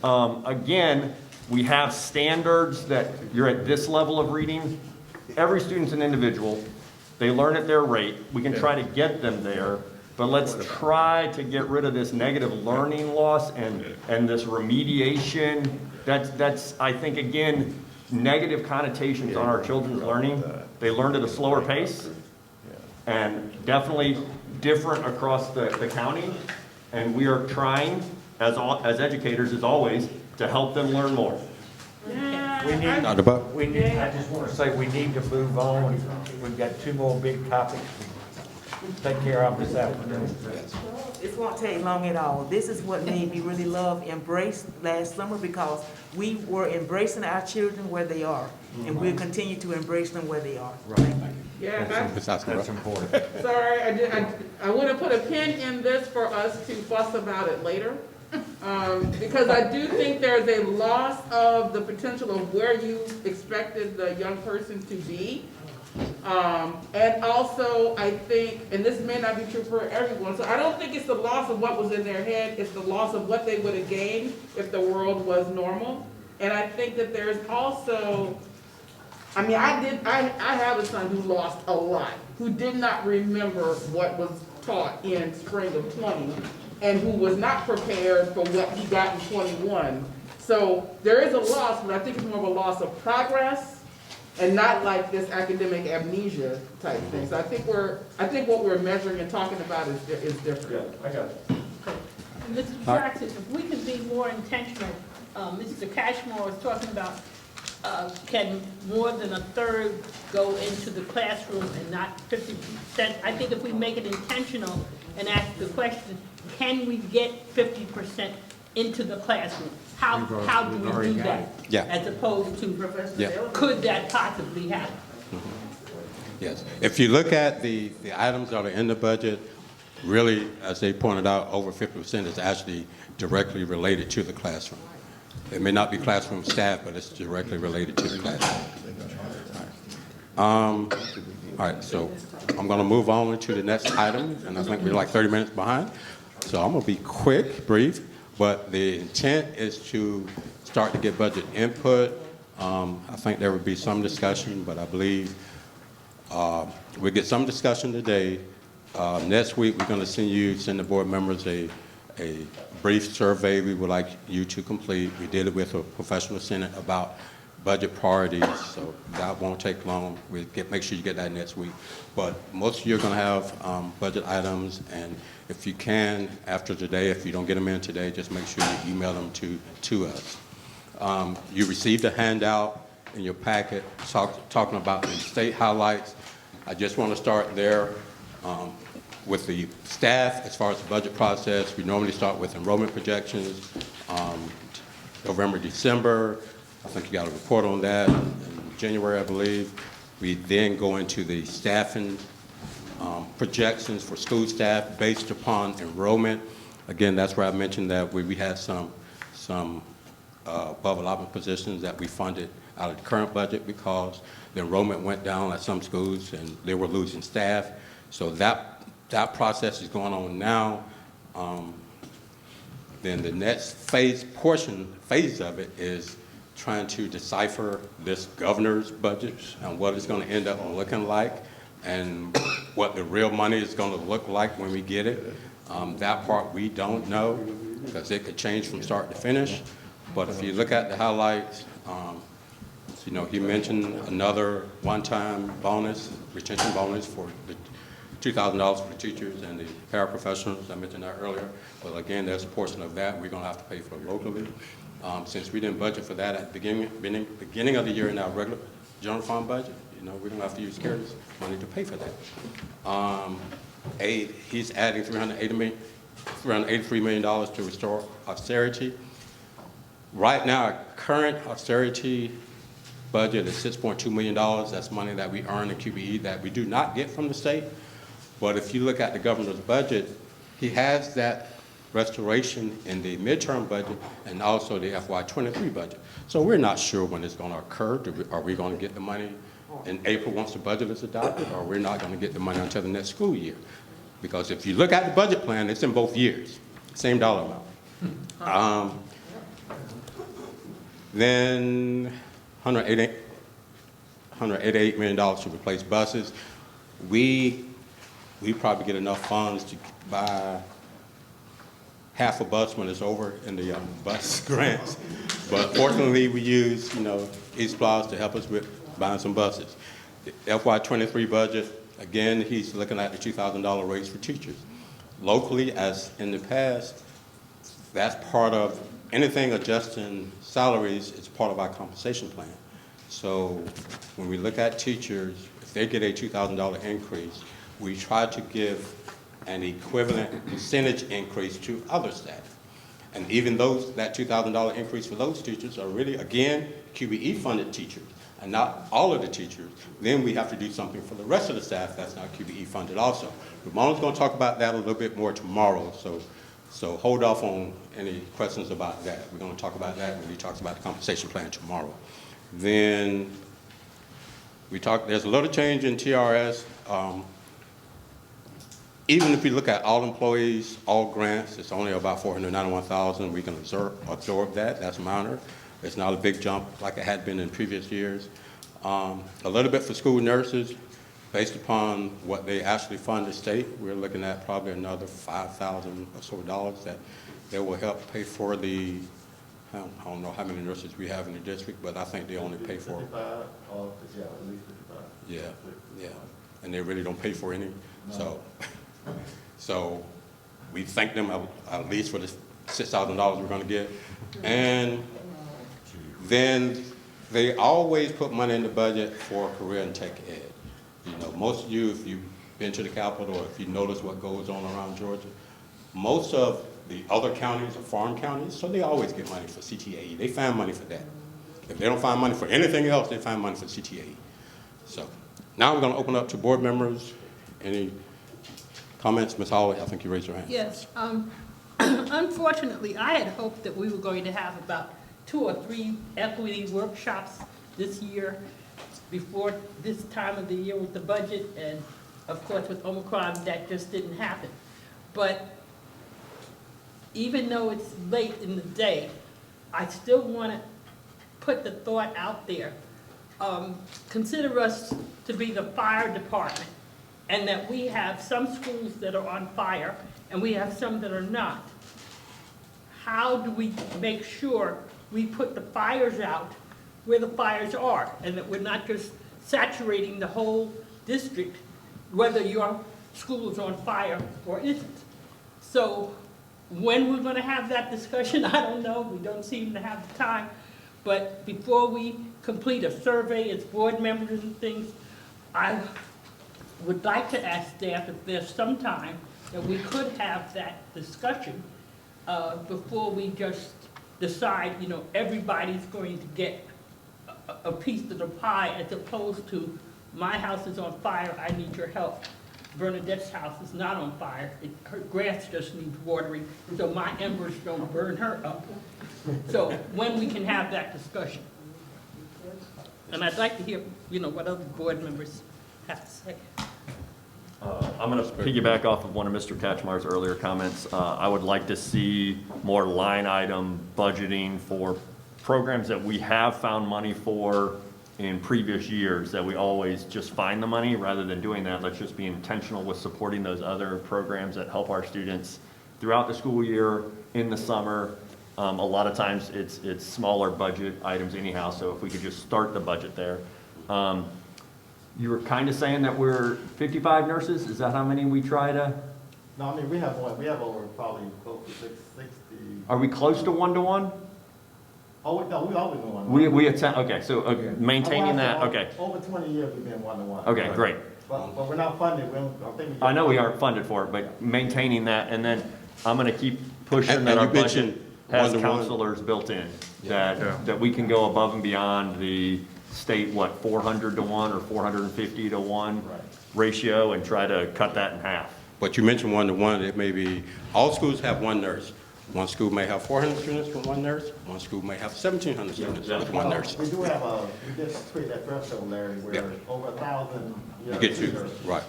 K: Again, we have standards that you're at this level of reading. Every student's an individual. They learn at their rate. We can try to get them there, but let's try to get rid of this negative learning loss and this remediation. That's I think, again, negative connotations on our children's learning. They learned at a slower pace, and definitely different across the county. And we are trying, as educators, as always, to help them learn more.
B: I just want to say we need to move on. We've got two more big topics to take care of this afternoon.
I: It won't take long at all. This is what made me really love Embrace last summer, because we were embracing our children where they are, and we'll continue to embrace them where they are.
E: Yeah,
B: That's important.
E: sorry, I want to put a pin in this for us to fuss about it later. Because I do think there's a loss of the potential of where you expected the young person to be. And also, I think, and this may not be true for everyone, so I don't think it's the loss of what was in their head, it's the loss of what they would have gained if the world was normal. And I think that there's also, I mean, I have a son who lost a lot, who did not remember what was taught in spring of 20, and who was not prepared for what he got in 21. So there is a loss, but I think it's more of a loss of progress, and not like this academic amnesia type thing. So I think what we're measuring and talking about is different.
K: Yeah, I got it.
D: Mr. Jackson, if we could be more intentional, Mr. Cashmore was talking about, can more than a third go into the classroom and not 50%? I think if we make it intentional and ask the question, can we get 50% into the classroom? How do we do that?
G: Yeah.
D: As opposed to, could that possibly happen?
G: Yes. If you look at the items that are in the budget, really, as they pointed out, over 50% is actually directly related to the classroom. It may not be classroom staff, but it's directly related to the classroom. All right, so I'm going to move on to the next item, and I think we're like 30 minutes behind. So I'm going to be quick, brief, but the intent is to start to get budget input. I think there would be some discussion, but I believe we'll get some discussion today. Next week, we're going to send the board members a brief survey we would like you to complete. We did it with a professional senate about budget priorities, so that won't take long. Make sure you get that next week. But most of you are going to have budget items, and if you can, after today, if you don't get them in today, just make sure you email them to us. You received a handout in your packet talking about the state highlights. I just want to start there. With the staff, as far as the budget process, we normally start with enrollment projections, November, December. I think you got a report on that in January, I believe. We then go into the staffing projections for school staff based upon enrollment. Again, that's where I mentioned that we had some above allotment positions that we funded out of the current budget because the enrollment went down at some schools and they were losing staff. So that process is going on now. Then the next phase of it is trying to decipher this governor's budget and what it's gonna end up looking like and what the real money is gonna look like when we get it. That part we don't know because it could change from start to finish. But if you look at the highlights, you know, he mentioned another one-time bonus, retention bonus for the $2,000 for the teachers and the paraprofessionals. I mentioned that earlier. But again, there's a portion of that we're gonna have to pay for locally. Since we didn't budget for that at the beginning of the year in our regular general fund budget, you know, we're gonna have to use CARES money to pay for that. Aid, he's adding $383 million to restore austerity. Right now, our current austerity budget is $6.2 million. That's money that we earn in QBE that we do not get from the state. But if you look at the governor's budget, he has that restoration in the midterm budget and also the FY23 budget. So we're not sure when it's going to occur. Are we going to get the money in April once the budget is adopted, or we're not going to get the money until the next school year? Because if you look at the budget plan, it's in both years, same dollar amount. Then $188 million to replace buses. We probably get enough funds to buy half a bus when it's over in the bus grants. But fortunately, we use, you know, East Plaza to help us with buying some buses. The FY23 budget, again, he's looking at the $2,000 raise for teachers. Locally, as in the past, that's part of anything adjusting salaries, it's part of our compensation plan. So when we look at teachers, if they get a $2,000 increase, we try to give an equivalent percentage increase to other staff. And even that $2,000 increase for those teachers are really, again, QBE funded teachers and not all of the teachers. Then we have to do something for the rest of the staff that's not QBE funded also. Ramon's going to talk about that a little bit more tomorrow, so hold off on any questions about that. We're going to talk about that when he talks about the compensation plan tomorrow. Then there's a little change in TRS. Even if we look at all employees, all grants, it's only about $491,000. We can absorb that. That's minor. It's not a big jump like it had been in previous years. A little bit for school nurses, based upon what they actually fund the state. We're looking at probably another $5,000 or so that will help pay for the, I don't know how many nurses we have in the district, but I think they only pay for.
M: 55, yeah, at least 55.
G: Yeah, and they really don't pay for any. No. So we thank them at least for the $6,000 we're going to get. And then they always put money in the budget for career and tech ed. You know, most of you, if you've been to the Capitol or if you notice what goes on around Georgia, most of the other counties are farm counties, so they always get money for CTAE. They find money for that. If they don't find money for anything else, they find money for CTAE. So now we're going to open up to board members. Any comments? Ms. Hawley, I think you raised your hand.
D: Yes. Unfortunately, I had hoped that we were going to have about 2 or 3 equity workshops this year before this time of the year with the budget, and of course with Omicron that just didn't happen. But even though it's late in the day, I still want to put the thought out there. Consider us to be the fire department, and that we have some schools that are on fire and we have some that are not. How do we make sure we put the fires out where the fires are, and that we're not just saturating the whole district, whether your school is on fire or isn't? So when we're going to have that discussion, I don't know. We don't seem to have the time. But before we complete a survey as board members and things, I would like to ask staff if there's some time that we could have that discussion before we just decide, you know, everybody's going to get a piece of the pie, as opposed to my house is on fire, I need your help. Bernadette's house is not on fire, her grass just needs watering, so my embers don't burn her up. So when we can have that discussion. And I'd like to hear, you know, what other board members have to say.
K: I'm going to piggyback off of one of Mr. Katchmar's earlier comments. I would like to see more line item budgeting for programs that we have found money for in previous years, that we always just find the money. Rather than doing that, let's just be intentional with supporting those other programs that help our students throughout the school year, in the summer. A lot of times it's smaller budget items anyhow, so if we could just start the budget there. You were kind of saying that we're 55 nurses, is that how many we try to?
M: No, I mean, we have over probably close to 60.
K: Are we close to 1-to-1?
M: Oh, no, we always been 1-to-1.
K: We attend, okay, so maintaining that, okay.
M: Over 20 years we've been 1-to-1.
K: Okay, great.
M: But we're not funded,
K: I know we aren't funded for it, but maintaining that, and then I'm gonna keep pushing
G: And
K: that our
G: you mentioned
K: budget has
G: 1-to-1.
K: counselors built in. That we can go above and beyond the state, 400-to-1 or 450-to-1 ratio, and try to cut that in half.
G: But you mentioned 1-to-1, it may be, all schools have one nurse. One school may have 400 students with one nurse, one school may have 1,700 students with one nurse.
M: We do have we just created that threshold, Larry, where over 1,000.
G: You get you, right.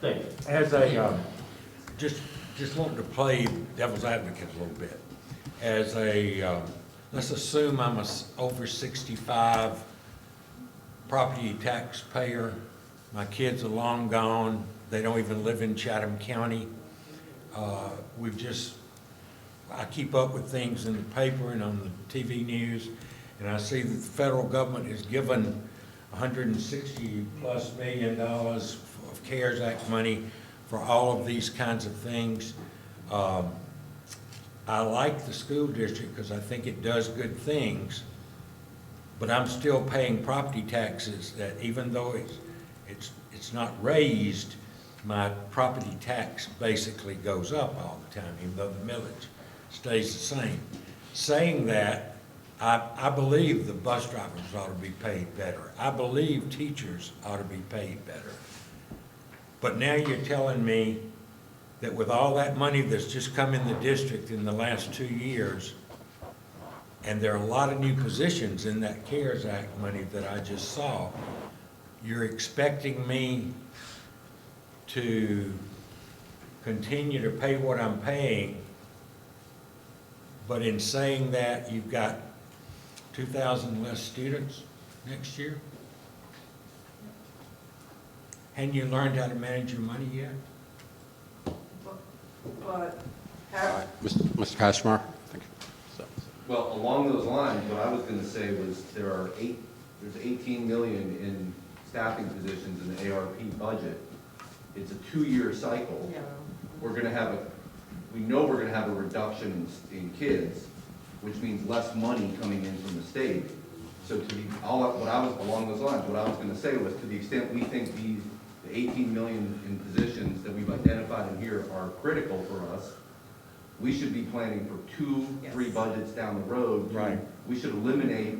K: Thank you.
B: As a, just wanting to play devil's advocate a little bit. As a, let's assume I'm over 65 property taxpayer. My kids are long gone. They don't even live in Chatham County. I keep up with things in the paper and on the TV news, and I see that the federal government has given $160+ million of CARES Act money for all of these kinds of things. I like the school district because I think it does good things, but I'm still paying property taxes that, even though it's not raised, my property tax basically goes up all the time, even though the millage stays the same. Saying that, I believe the bus drivers ought to be paid better. I believe teachers ought to be paid better. But now you're telling me that with all that money that's just come in the district in the last 2 years, and there are a lot of new positions in that CARES Act money that I just saw, you're expecting me to continue to pay what I'm paying, but in saying that, you've got 2,000 less students next year? Hadn't you learned how to manage your money yet?
J: But
G: Mr. Kashmar?
H: Well, along those lines, what I was gonna say was there's 18 million in staffing positions in the ARP budget. It's a 2-year cycle.
I: Yeah.
H: We know we're gonna have a reduction in kids, which means less money coming in from the state. So along those lines, what I was gonna say was, to the extent we think the 18 million in positions that we've identified in here are critical for us, we should be planning for 2-3 budgets down the road.
B: Right.
H: We should eliminate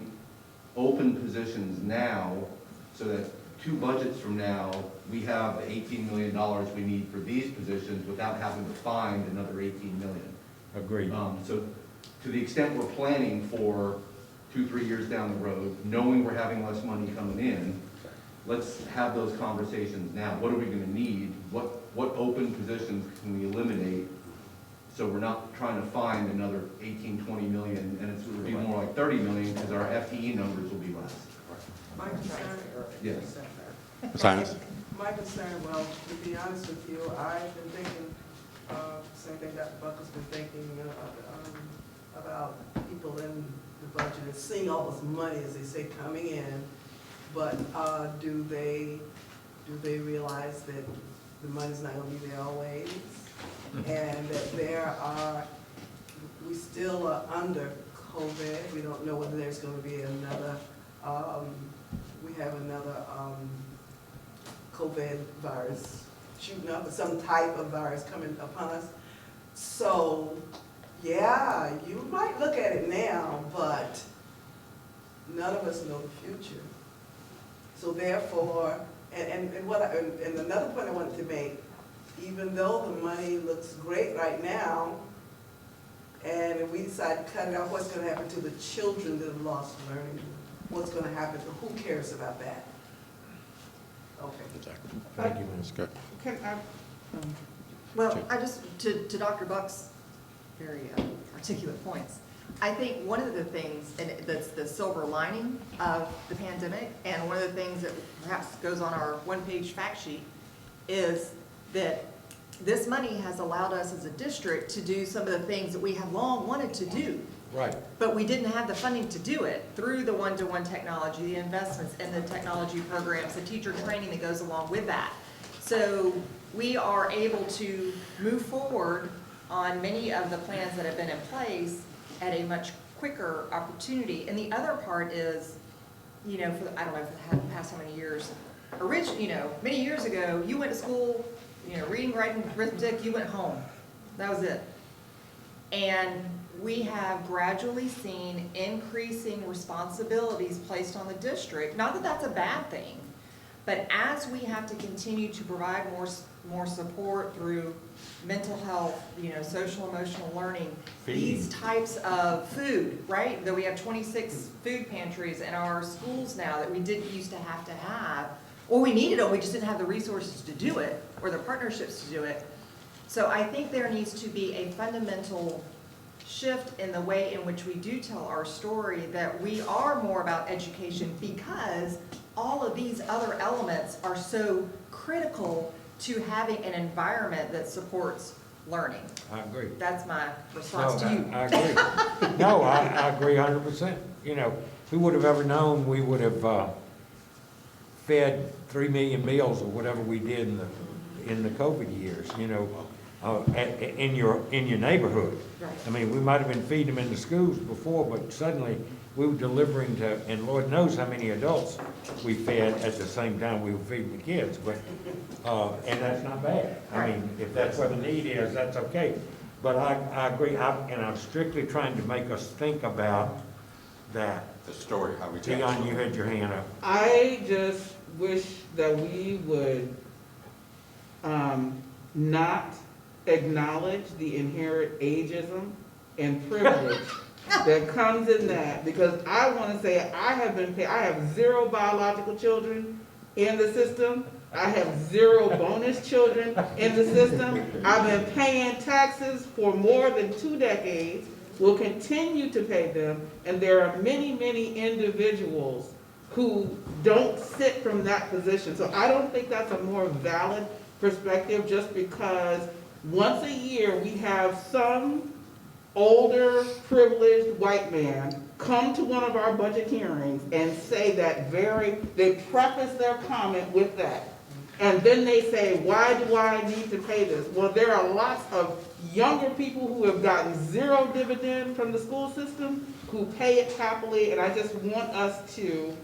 H: open positions now, so that 2 budgets from now, we have the $18 million we need for these positions without having to find another 18 million.
B: Agreed.
H: So to the extent we're planning for 2-3 years down the road, knowing we're having less money coming in, let's have those conversations now. What are we gonna need? What open positions can we eliminate? So we're not trying to find another 18, 20 million, and it'll be more like 30 million, because our FTE numbers will be less.
J: my concern,
H: Yes.
G: Science?
J: my concern, well, to be honest with you, I've been thinking, same thing Dr. Bucker's been thinking, about people in the budget and seeing all this money, as they say, coming in, but do they realize that the money's not gonna be there always? And that we still are under COVID. We don't know whether there's gonna be another, we have another COVID virus shooting up, or some type of virus coming upon us. So, yeah, you might look at it now, but none of us know the future. So therefore, and another point I wanted to make, even though the money looks great right now, and if we decide to cut it out, what's gonna happen to the children that have lost learning? What's gonna happen to, who cares about that?
I: Okay.
G: Exactly. Thank you, Ms. Scott.
E: Can I,
L: Well, I just, to Dr. Buck's very articulate points, I think one of the things, and that's the silver lining of the pandemic, and one of the things that perhaps goes on our one-page fact sheet, is that this money has allowed us as a district to do some of the things that we have long wanted to do.
B: Right.
L: But we didn't have the funding to do it through the one-to-one technology, the investments in the technology programs, the teacher training that goes along with that. So we are able to move forward on many of the plans that have been in place at a much quicker opportunity. And the other part is, you know, for, I don't know for the past how many years, many years ago, you went to school, reading, writing, arithmetic, you went home. That was it. And we have gradually seen increasing responsibilities placed on the district. Not that that's a bad thing, but as we have to continue to provide more support through mental health, social emotional learning, these types of food, right? That we have 26 food pantries in our schools now that we didn't used to have, or we needed them, we just didn't have the resources to do it, or the partnerships to do it. So I think there needs to be a fundamental shift in the way in which we do tell our story, that we are more about education because all of these other elements are so critical to having an environment that supports learning.
B: I agree.
L: That's my response
B: No,
L: to you.
B: I agree. No, I agree 100%. Who would have ever known we would have fed 3 million meals or whatever we did in the COVID years, in your neighborhood.
L: Right.
B: I mean, we might have been feeding them in the schools before, but suddenly we were delivering to, and Lord knows how many adults we fed at the same time we were feeding the kids. But and that's not bad. I mean, if that's what the need is, that's okay. But I agree, and I'm strictly trying to make us think about that.
A: The story, how we tell.
B: Dion, you had your hand up.
E: I just wish that we would not acknowledge the inherent ageism and privilege that comes in that, because I want to say I have 0 biological children in the system. I have 0 bonus children in the system. I've been paying taxes for more than 2 decades, will continue to pay them, and there are many, many individuals who don't sit from that position. So I don't think that's a more valid perspective, just because once a year we have some older, privileged white man come to one of our budget hearings and say they preface their comment with that. And then they say, why do I need to pay this? Well, there are lots of younger people who have gotten 0 dividend from the school system who pay it happily, and I just want us to,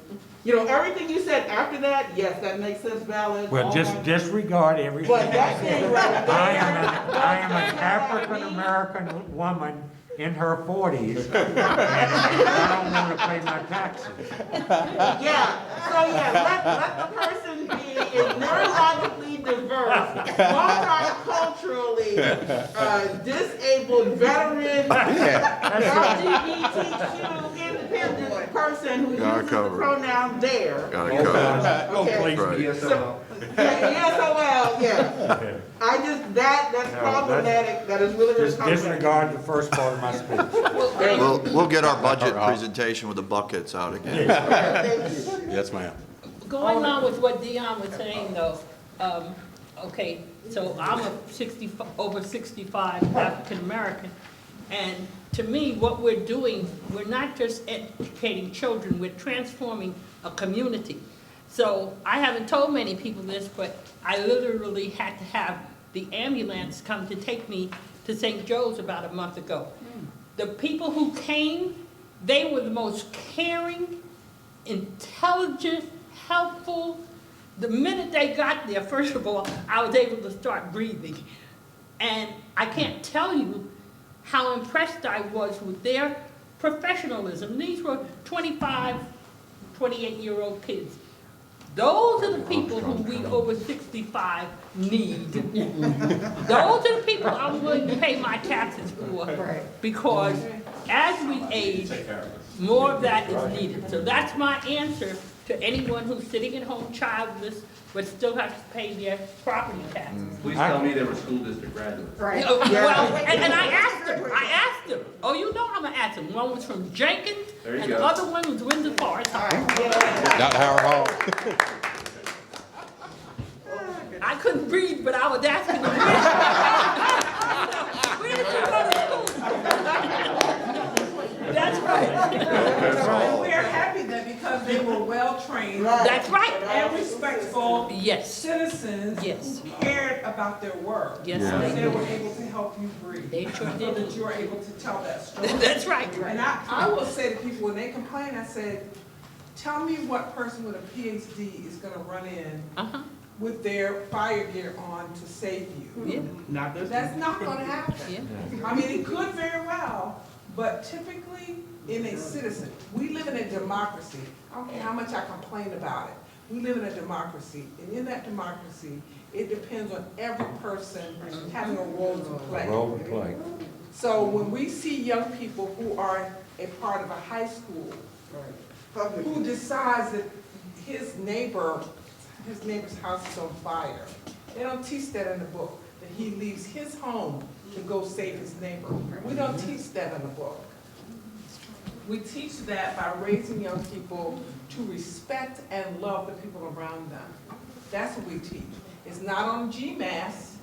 E: everything you said after that, yes, that makes sense, valid.
B: Well, just disregard everything.
E: But that thing right there.
B: I am an African-American woman in her 40s, and I don't want to pay my taxes.
E: Let the person be neurologically diverse, multiculturally, disabled, veteran, LGBTQ independent person who uses the pronoun there.
C: Got it covered.
E: Okay.
C: Right.
E: So, yeah. That's problematic. That is really
B: Just disregard the first part of my speech.
C: We'll get our budget presentation with the buckets out again.
G: Yes, ma'am.
D: Going along with what Dion was saying though, okay, so I'm over 65 African American, and to me, what we're doing, we're not just educating children, we're transforming a community. So I haven't told many people this, but I literally had to have the ambulance come to take me to St. Joe's about a month ago. The people who came, they were the most caring, intelligent, helpful. The minute they got there, first of all, I was able to start breathing. And I can't tell you how impressed I was with their professionalism. These were 25, 28-year-old kids. Those are the people who we over 65 need. Those are the people I'm willing to pay my taxes for, because as we age, more of that is needed. So that's my answer to anyone who's sitting at home childless, but still has to pay their property taxes.
H: Please tell me they were school district graduates.
L: Right.
D: Well, and I asked them, oh, you know I'm gonna ask them. One was from Jenkins,
H: There you
D: and the
H: go.
D: other one was Windsor Forest High.
G: Dr. Howard Hall.
D: I couldn't breathe, but I was asking them, where did you go to school? That's right.
F: And we're happy that because they were well-trained.
D: That's right.
F: And respectful.
D: Yes.
F: Citizens.
D: Yes.
F: Who cared about their work.
D: Yes,
F: And
D: they
F: they were
D: did.
F: able to help you breathe.
D: They sure
F: So
D: did.
F: that you were able to tell that story.
D: That's right.
F: And I will say to people, when they complain, I said, tell me what person with a PhD is gonna run in
D: Uh-huh.
F: with their fire gear on to save you.
D: Yeah.
H: Not this.
F: That's not gonna happen.
D: Yeah.
F: I mean, it could very well, but typically in a citizen, we live in a democracy. I don't care how much I complain about it. We live in a democracy, and in that democracy, it depends on every person having a role to play.
G: Role to play.
F: So when we see young people who are a part of a high school, who decides that his neighbor's house is on fire, they don't teach that in the book, that he leaves his home to go save his neighbor. We don't teach that in the book. We teach that by raising young people to respect and love the people around them. That's what we teach. It's not on GMAS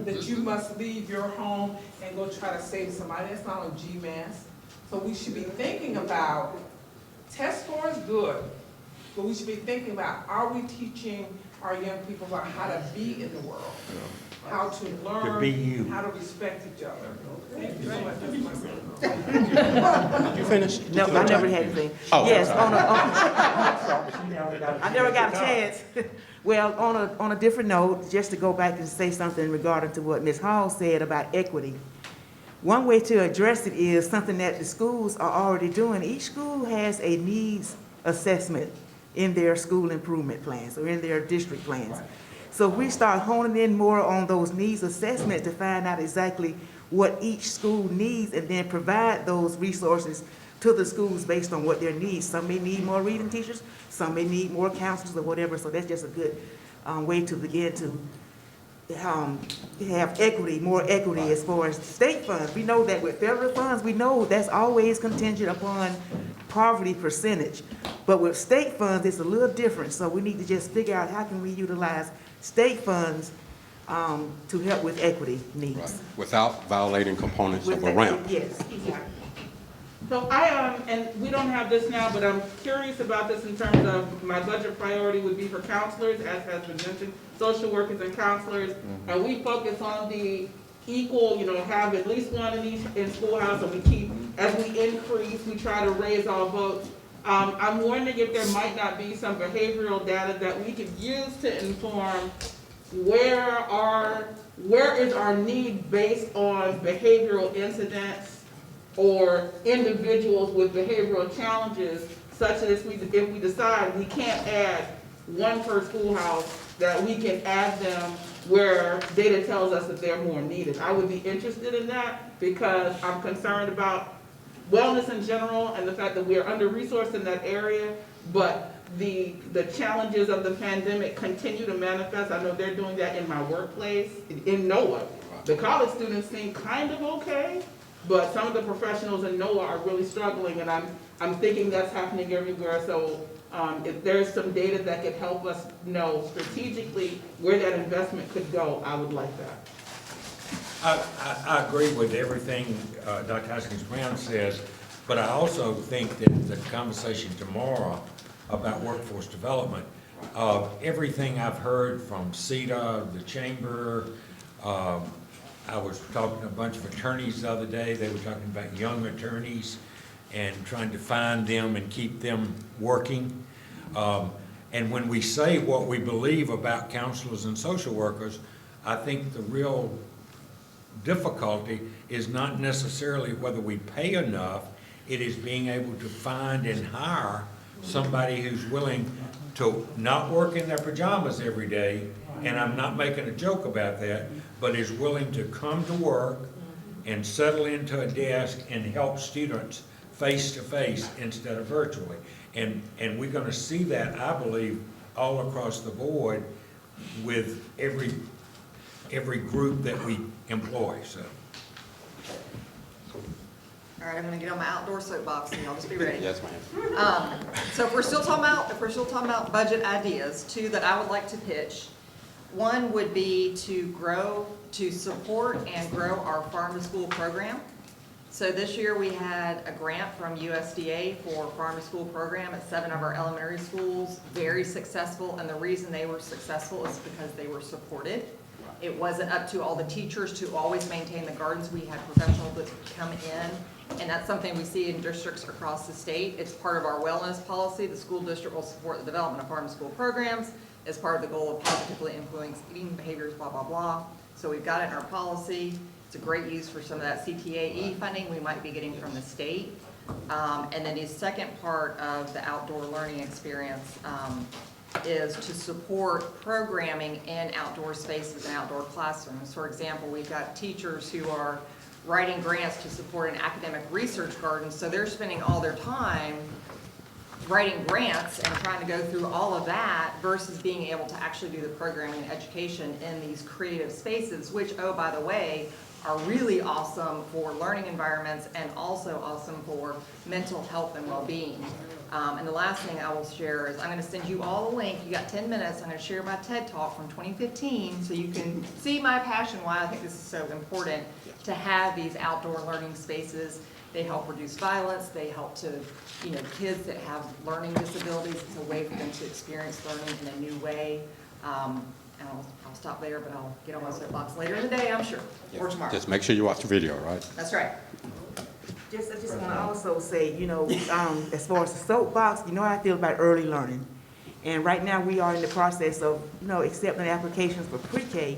F: that you must leave your home and go try to save somebody. That's not on GMAS. So we should be thinking about, test score is good, but we should be thinking about, are we teaching our young people about how to be in the world? How to learn,
B: be you.
F: how to respect each other. Thank you so much. That's my question.
G: Did you finish?
I: No, I never had anything.
G: Oh,
I: Yes,
G: okay.
I: I never got a chance. Well, on a different note, just to go back and say something regarding to what Ms. Hall said about equity. One way to address it is something that the schools are already doing. Each school has a needs assessment in their school improvement plans or in their district plans. So we start honing in more on those needs assessment to find out exactly what each school needs and then provide those resources to the schools based on what their needs. Some may need more reading teachers, some may need more counselors or whatever, so that's just a good way to begin to have equity, more equity as far as state funds. We know that with federal funds, we know that's always contingent upon poverty percentage. But with state funds, it's a little different, so we need to just figure out how can we utilize state funds to help with equity needs.
G: Right. Without violating components of a ramp.
I: Yes, exactly.
E: So and we don't have this now, but I'm curious about this in terms of my budget priority would be for counselors, as has been mentioned, social workers and counselors. And we focus on the equal, have at least one in each in schoolhouse, and we keep, as we increase, we try to raise our votes. I'm wondering if there might not be some behavioral data that we could use to inform where is our need based on behavioral incidents or individuals with behavioral challenges, such that if we decide we can't add one per schoolhouse, that we can add them where data tells us that they're more needed. I would be interested in that because I'm concerned about wellness in general and the fact that we are under-resourced in that area, but the challenges of the pandemic continue to manifest. I know they're doing that in my workplace, in NOAA. The college students seem kind of okay, but some of the professionals in NOAA are really struggling, and I'm thinking that's happening everywhere. So if there's some data that could help us know strategically where that investment could go, I would like that.
B: I agree with everything Dr. Haskins-Brown says, but I also think that the conversation tomorrow about workforce development, everything I've heard from CETA, the chamber, I was talking to a bunch of attorneys the other day. They were talking about young attorneys and trying to find them and keep them working. And when we say what we believe about counselors and social workers, I think the real difficulty is not necessarily whether we pay enough, it is being able to find and hire somebody who's willing to not work in their pajamas every day, and I'm not making a joke about that, but is willing to come to work and settle into a desk and help students face-to-face instead of virtually. And we're gonna see that, I believe, all across the board with every group that we employ, so.
L: All right, I'm gonna get on my outdoor soapbox and y'all just be ready.
G: Yes, ma'am.
L: So if we're still talking about budget ideas, two that I would like to pitch. One would be to support and grow our farm to school program. So this year we had a grant from USDA for farm to school program at 7 of our elementary schools, very successful, and the reason they were successful is because they were supported. It wasn't up to all the teachers to always maintain the gardens. We had professionals that come in, and that's something we see in districts across the state. It's part of our wellness policy. The school district will support the development of farm to school programs as part of the goal of positively influencing eating behaviors, blah, blah, blah. So we've got it in our policy. It's a great use for some of that CTAE funding we might be getting from the state. And then the second part of the outdoor learning experience is to support programming in outdoor spaces and outdoor classrooms. For example, we've got teachers who are writing grants to support an academic research garden, so they're spending all their time writing grants and trying to go through all of that versus being able to actually do the programming and education in these creative spaces, which, oh, by the way, are really awesome for learning environments and also awesome for mental health and well-being. And the last thing I will share is I'm going to send you all a link. You got 10 minutes. I'm going to share my TED Talk from 2015 so you can see my passion, why I think this is so important to have these outdoor learning spaces. They help reduce violence. They help to, kids that have learning disabilities, it's a way for them to experience learning in a new way. And I'll stop there, but I'll get on my soapbox later in the day, I'm sure, or tomorrow.
G: Just make sure you watch the video, right?
L: That's right.
I: I just want to also say, as far as the soapbox, how I feel about early learning. And right now, we are in the process of, accepting applications for pre-K,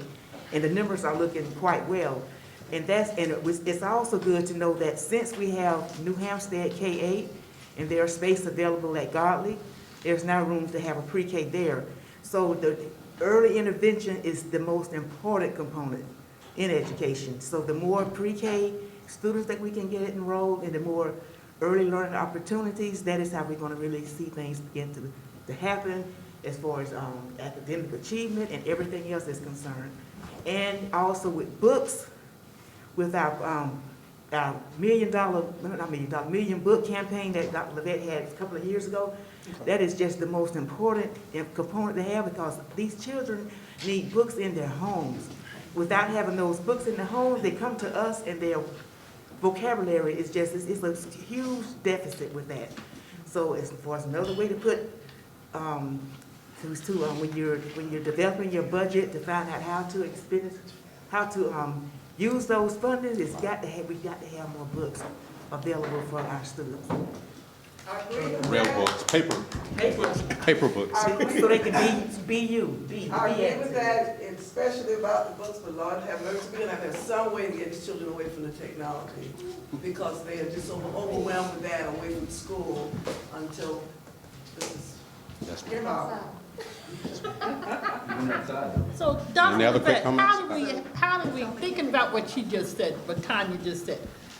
I: and the numbers are looking quite well. And it's also good to know that since we have New Hampstead K-8, and there's space available at Godly, there's now room to have a pre-K there. So the early intervention is the most important component in education. So the more pre-K students that we can get enrolled and the more early learning opportunities, that is how we're going to really see things begin to happen as far as academic achievement and everything else is concerned. And also with books, with our million book campaign that Dr. Levette had a couple of years ago, that is just the most important component to have because these children need books in their homes. Without having those books in their homes, they come to us and their vocabulary is just, it's a huge deficit with that. So as far as another way to put, when you're developing your budget to find out how to expend it, how to use those fundings, we've got to have more books available for our students.
G: Real books, paper books.
I: So they can be you.
J: I agree with that, especially about the books, but Lord have mercy, we're gonna have to have some way to get the children away from the technology because they are just overwhelmed with that away from school until this is tomorrow.
D: So, Dr.
G: Any other quick
D: Levette, how do we, thinking about what she just said, what Tanya just said,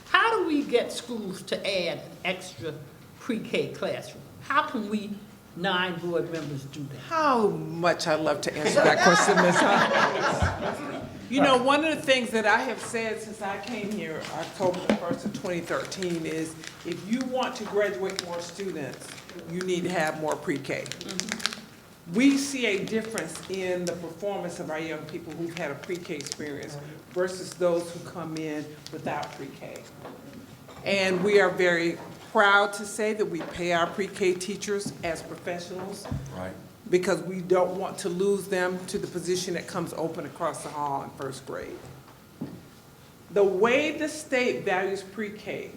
D: how do we get schools to add an extra pre-K classroom? How can we 9 board members do that?
F: How much I'd love to answer that question, Ms. Hunt. One of the things that I have said since I came here October the 1st of 2013 is if you want to graduate more students, you need to have more pre-K. We see a difference in the performance of our young people who've had a pre-K experience versus those who come in without pre-K. And we are very proud to say that we pay our pre-K teachers as professionals.
G: Right.
F: Because we don't want to lose them to the position that comes open across the hall in first grade. The way the state values pre-K,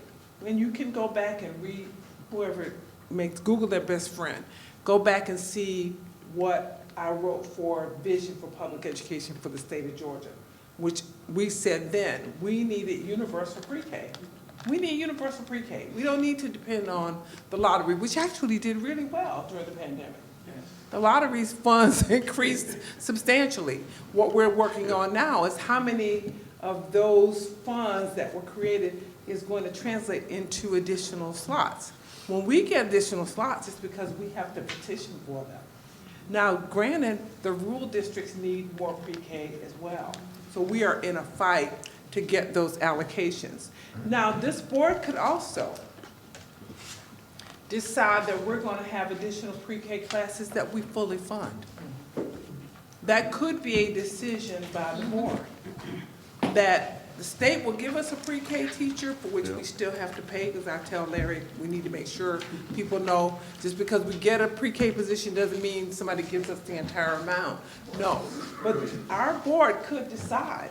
F: and you can go back and read, whoever makes Google their best friend, go back and see what I wrote for Vision for Public Education for the state of Georgia, which we said then, we needed universal pre-K. We need universal pre-K. We don't need to depend on the lottery, which actually did really well during the pandemic. The lottery's funds increased substantially. What we're working on now is how many of those funds that were created is going to translate into additional slots. When we get additional slots, it's because we have to petition for them. Now, granted, the rural districts need more pre-K as well. So we are in a fight to get those allocations. Now, this board could also decide that we're going to have additional pre-K classes that we fully fund. That could be a decision by the board, that the state will give us a pre-K teacher, for which we still have to pay, because I tell Larry, we need to make sure people know, just because we get a pre-K position doesn't mean somebody gives us the entire amount. No, but our board could decide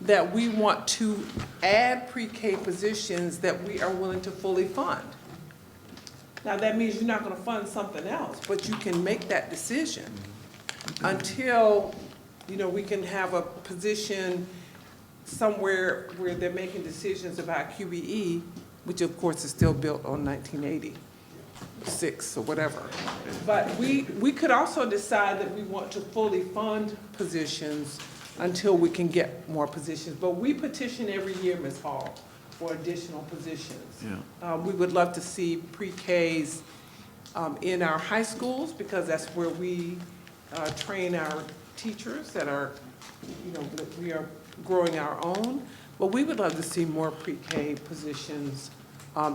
F: that we want to add pre-K positions that we are willing to fully fund. Now, that means you're not gonna fund something else, but you can make that decision until, you know, we can have a position somewhere where they're making decisions about QBE, which of course is still built on 1986 or whatever. But we could also decide that we want to fully fund positions until we can get more positions. But we petition every year, Ms. Hall, for additional positions. We would love to see pre-Ks in our high schools, because that's where we train our teachers that are, you know, that we are growing our own. But we would love to see more pre-K positions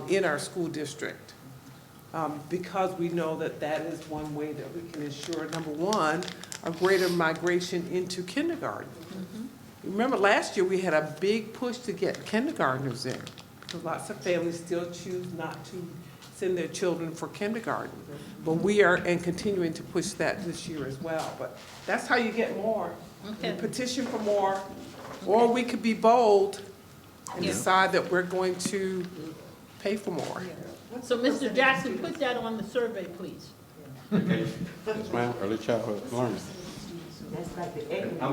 F: in our school district, because we know that that is one way that we can ensure, number one, a greater migration into kindergarten. Remember last year we had a big push to get kindergartners in, because lots of families still choose not to send their children for kindergarten. But we are and continuing to push that this year as well. But that's how you get more. You petition for more, or we could be bold and decide that we're going to pay for more.
D: So, Mr. Jackson, put that on the survey, please.
G: Yes, ma'am, early childhood learning.
H: I'm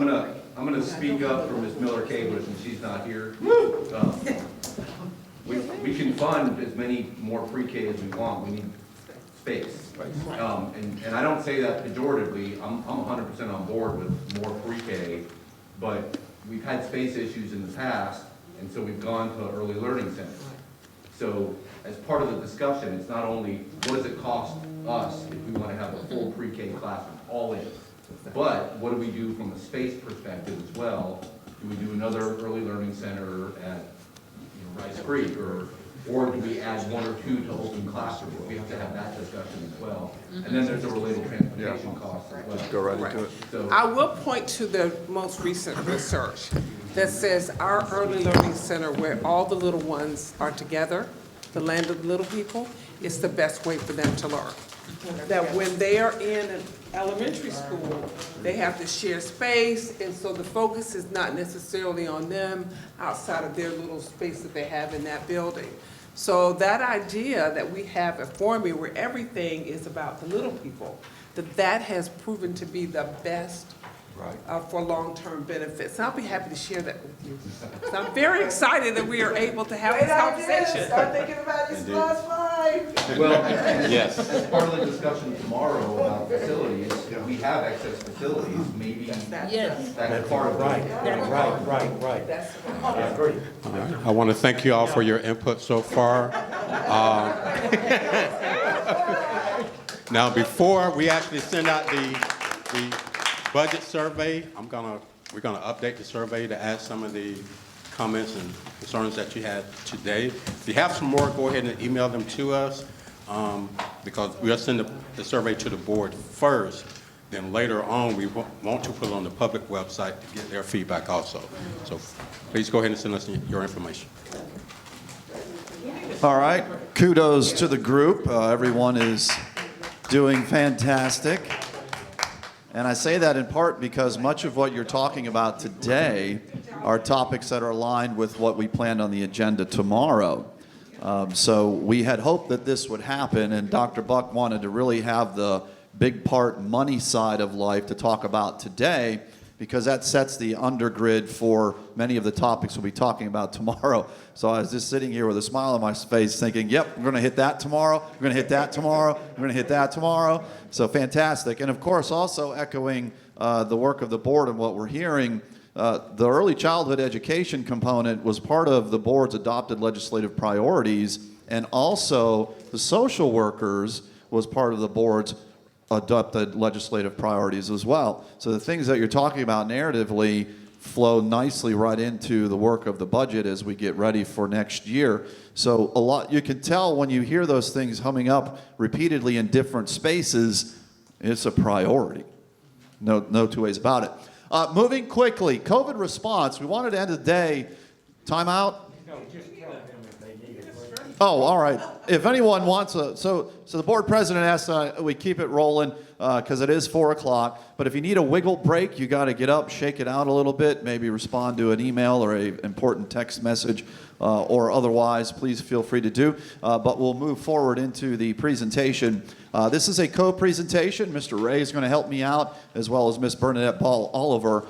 H: gonna speak up for Ms. Miller-Cable since she's not here. We can fund as many more pre-K as we want. We need space. And I don't say that pejoratively. I'm 100% on board with more pre-K, but we've had space issues in the past, and so we've gone to early learning centers. So as part of the discussion, it's not only what does it cost us if we want to have a full pre-K classroom, all in, but what do we do from a space perspective as well? Do we do another early learning center at Rice Creek, or do we add one or two to open classrooms? We have to have that discussion as well. And then there's a related transportation cost as well.
C: Go right into it.
H: So,
F: I will point to the most recent research that says our early learning center, where all the little ones are together, the land of the little people, is the best way for them to learn. That when they are in an elementary school, they have to share space, and so the focus is not necessarily on them outside of their little space that they have in that building. So that idea that we have a formula where everything is about the little people, that has proven to be the best for long-term benefits. And I'll be happy to share that with you. So I'm very excited that we are able to have this conversation.
J: Start thinking about this class 5.
H: well, yes. As part of the discussion tomorrow about facilities, we have excess facilities, maybe
D: Yes.
H: that's part of it.
M: Right. I agree.
G: I want to thank you all for your input so far. Now, before we actually send out the budget survey, we're gonna update the survey to add some of the comments and concerns that you had today. If you have some more, go ahead and email them to us, because we'll send the survey to the board first. Then later on, we want to put it on the public website to get their feedback also. So please go ahead and send us your information.
C: All right, kudos to the group. Everyone is doing fantastic. And I say that in part because much of what you're talking about today are topics that are aligned with what we planned on the agenda tomorrow. So we had hoped that this would happen, and Dr. Buck wanted to really have the big part money side of life to talk about today, because that sets the undergrid for many of the topics we'll be talking about tomorrow. So I was just sitting here with a smile on my face thinking, yep, we're going to hit that tomorrow, we're going to hit that tomorrow, we're going to hit that tomorrow. So fantastic. And of course, also echoing the work of the board and what we're hearing, the early childhood education component was part of the board's adopted legislative priorities, and also the social workers was part of the board's adopted legislative priorities as well. So the things that you're talking about narratively flow nicely right into the work of the budget as we get ready for next year. So a lot, you can tell when you hear those things humming up repeatedly in different spaces, it's a priority. No two ways about it. Moving quickly, COVID response. We wanted to end the day. Time out?
B: No, just tell them if they need it.
C: Oh, all right. If anyone wants so the board president asked we keep it rolling because it is 4 o'clock. But if you need a wiggle break, you got to get up, shake it out a little bit, maybe respond to an email or an important text message, or otherwise, please feel free to do. But we'll move forward into the presentation. This is a co-presentation. Mr. Ray is going to help me out, as well as Ms. Bernadette Paul Oliver.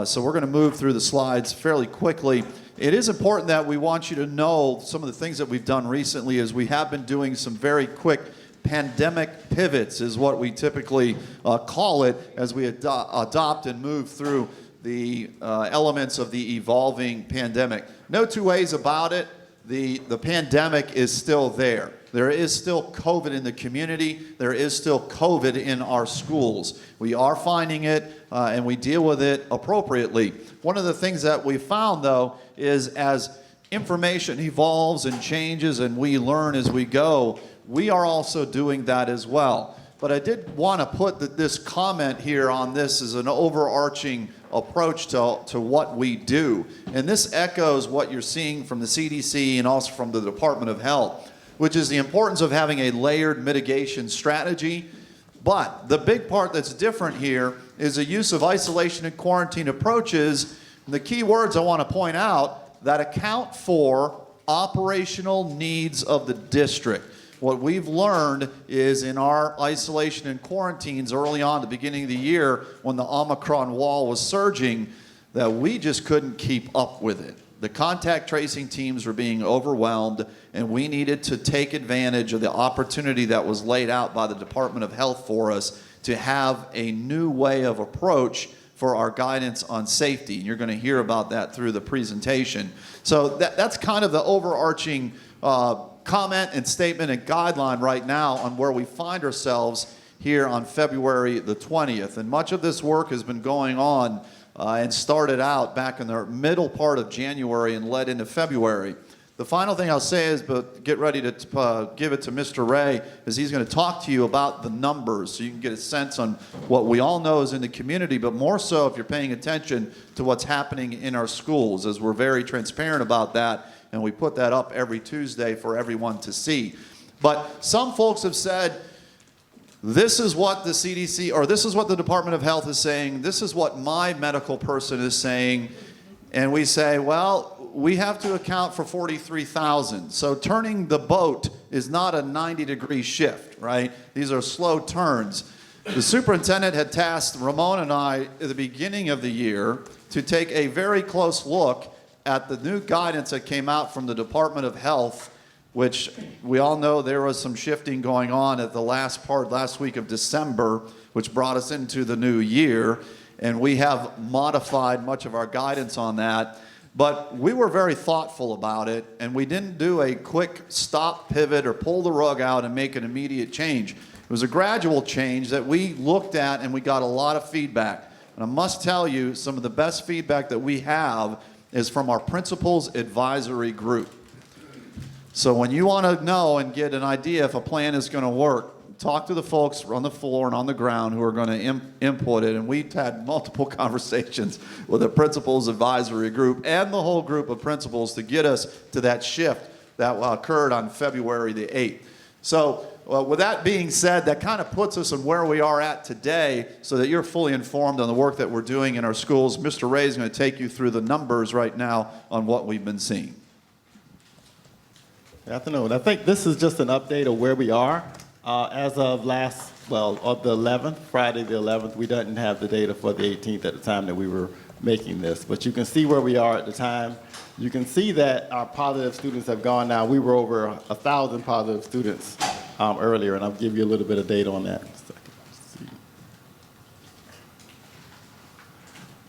C: So we're going to move through the slides fairly quickly. It is important that we want you to know some of the things that we've done recently, as we have been doing some very quick pandemic pivots, is what we typically call it, as we adopt and move through the elements of the evolving pandemic. No two ways about it. The pandemic is still there. There is still COVID in the community. There is still COVID in our schools. We are finding it, and we deal with it appropriately. One of the things that we found, though, is as information evolves and changes and we learn as we go, we are also doing that as well. But I did want to put this comment here on this as an overarching approach to what we do. And this echoes what you're seeing from the CDC and also from the Department of Health, which is the importance of having a layered mitigation strategy. But the big part that's different here is the use of isolation and quarantine approaches. And the key words I want to point out that account for operational needs of the district. What we've learned is in our isolation and quarantines early on at the beginning of the year, when the Omicron wall was surging, that we just couldn't keep up with it. The contact tracing teams were being overwhelmed, and we needed to take advantage of the opportunity that was laid out by the Department of Health for us to have a new way of approach for our guidance on safety. And you're going to hear about that through the presentation. So that's kind of the overarching comment and statement and guideline right now on where we find ourselves here on February the 20th. And much of this work has been going on and started out back in the middle part of January and led into February. The final thing I'll say is, but get ready to give it to Mr. Ray, is he's going to talk to you about the numbers so you can get a sense on what we all know is in the community, but more so if you're paying attention to what's happening in our schools, as we're very transparent about that, and we put that up every Tuesday for everyone to see. But some folks have said, this is what the CDC, or this is what the Department of Health is saying, this is what my medical person is saying, and we say, well, we have to account for 43,000. So turning the boat is not a 90-degree shift, right? These are slow turns. The superintendent had tasked Ramon and I at the beginning of the year to take a very close look at the new guidance that came out from the Department of Health, which we all know there was some shifting going on at the last week of December, which brought us into the new year. And we have modified much of our guidance on that. But we were very thoughtful about it, and we didn't do a quick stop, pivot, or pull the rug out and make an immediate change. It was a gradual change that we looked at, and we got a lot of feedback. And I must tell you, some of the best feedback that we have is from our Principals Advisory Group. So when you want to know and get an idea if a plan is going to work, talk to the folks on the floor and on the ground who are going to input it. And we've had multiple conversations with the Principals Advisory Group and the whole group of principals to get us to that shift that occurred on February the 8th. So with that being said, that kind of puts us on where we are at today so that you're fully informed on the work that we're doing in our schools. Mr. Ray is going to take you through the numbers right now on what we've been seeing.
M: Good afternoon. I think this is just an update of where we are. As of the 11th, Friday the 11th, we didn't have the data for the 18th at the time that we were making this. But you can see where we are at the time. You can see that our positive students have gone down. We were over 1,000 positive students earlier, and I'll give you a little bit of data on that in a second.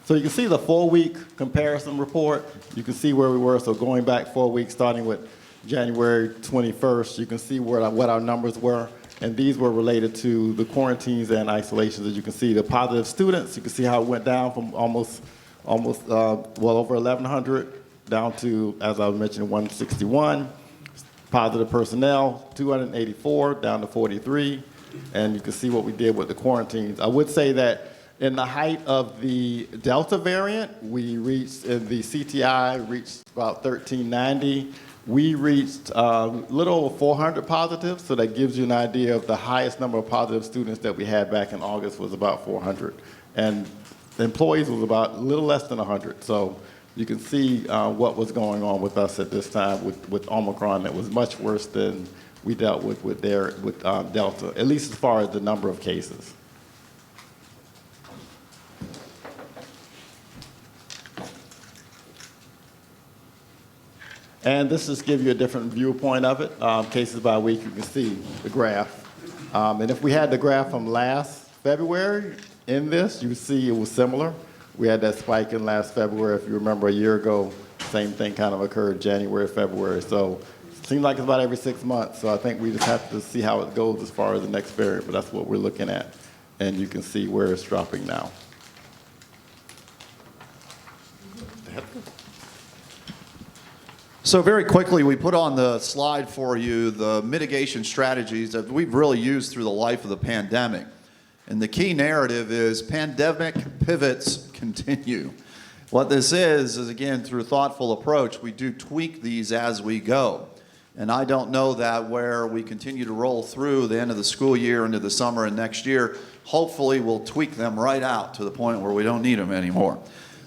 M: So you can see the 4-week comparison report. You can see where we were. So going back 4 weeks, starting with January 21st, you can see what our numbers were. And these were related to the quarantines and isolations. As you can see, the positive students, you can see how it went down from almost over 1,100 down to, as I mentioned, 161. Positive personnel, 284 down to 43. And you can see what we did with the quarantines. I would say that in the height of the Delta variant, we reached, in the CTI, reached about 1,390. We reached a little over 400 positives, so that gives you an idea of the highest number of positive students that we had back in August was about 400. And the employees was about a little less than 100. So you can see what was going on with us at this time with Omicron. That was much worse than we dealt with Delta, at least as far as the number of cases. And this just gives you a different viewpoint of it. Cases by week, you can see the graph. And if we had the graph from last February in this, you see it was similar. We had that spike in last February. If you remember a year ago, same thing kind of occurred January, February. So it seems like it's about every 6 months. So I think we just have to see how it goes as far as the next variant, but that's what we're looking at. And you can see where it's dropping now.
C: So very quickly, we put on the slide for you the mitigation strategies that we've really used through the life of the pandemic. And the key narrative is pandemic pivots continue. What this is again, through a thoughtful approach, we do tweak these as we go. And I don't know that where we continue to roll through the end of the school year into the summer and next year, hopefully we'll tweak them right out to the point where we don't need them anymore.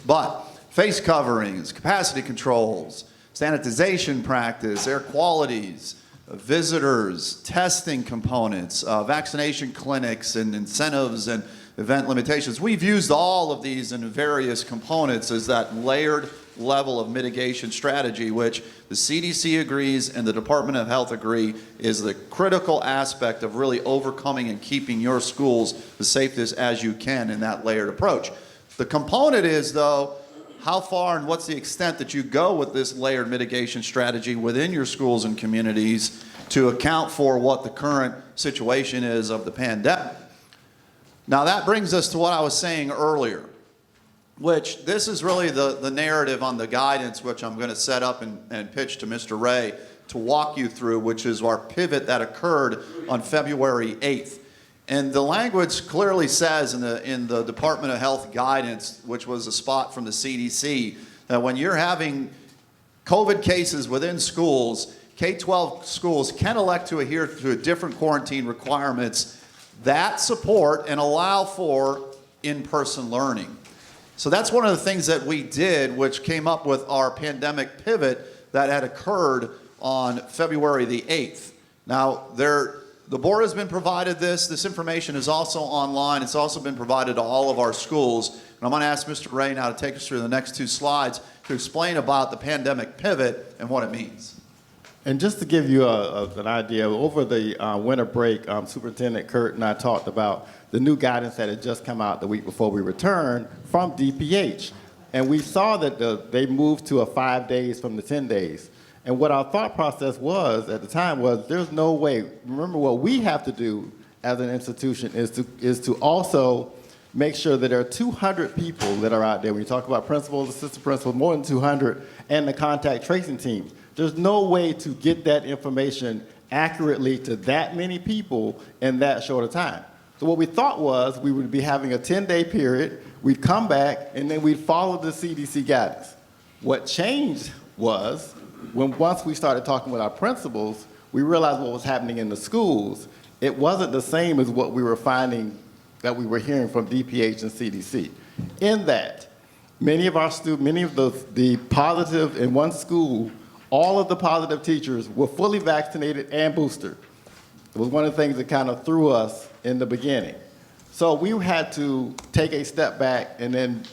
C: But face coverings, capacity controls, sanitization practice, air qualities, visitors, testing components, vaccination clinics and incentives and event limitations. We've used all of these in various components as that layered level of mitigation strategy, which the CDC agrees and the Department of Health agree is the critical aspect of really overcoming and keeping your schools the safest as you can in that layered approach. The component is, though, how far and what's the extent that you go with this layered mitigation strategy within your schools and communities to account for what the current situation is of the pandemic. Now that brings us to what I was saying earlier, which this is really the narrative on the guidance which I'm going to set up and pitch to Mr. Ray to walk you through, which is our pivot that occurred on February 8th. And the language clearly says in the Department of Health guidance, which was a spot from the CDC, that when you're having COVID cases within schools, K-12 schools can elect to adhere to different quarantine requirements that support and allow for in-person learning. So that's one of the things that we did, which came up with our pandemic pivot that had occurred on February the 8th. Now, the board has been provided this information is also online. It's also been provided to all of our schools. And I'm going to ask Mr. Ray now to take us through the next 2 slides to explain about the pandemic pivot and what it means.
M: And just to give you an idea, over the winter break, Superintendent Kurt and I talked about the new guidance that had just come out the week before we returned from DPH. And we saw that they moved to 5 days from the 10 days. And what our thought process was at the time was there's no way. Remember, what we have to do as an institution is to also make sure that there are 200 people that are out there. When you talk about principals, assistant principals, more than 200, and the contact tracing teams. There's no way to get that information accurately to that many people in that short a time. So what we thought was we would be having a 10-day period, we'd come back, and then we'd follow the CDC guidance. What changed was once we started talking with our principals, we realized what was happening in the schools. It wasn't the same as what we were finding that we were hearing from DPH and CDC. In that, many of the positive in one school, all of the positive teachers were fully vaccinated and boosted. It was one of the things that kind of threw us in the beginning. So we had to take a step back and then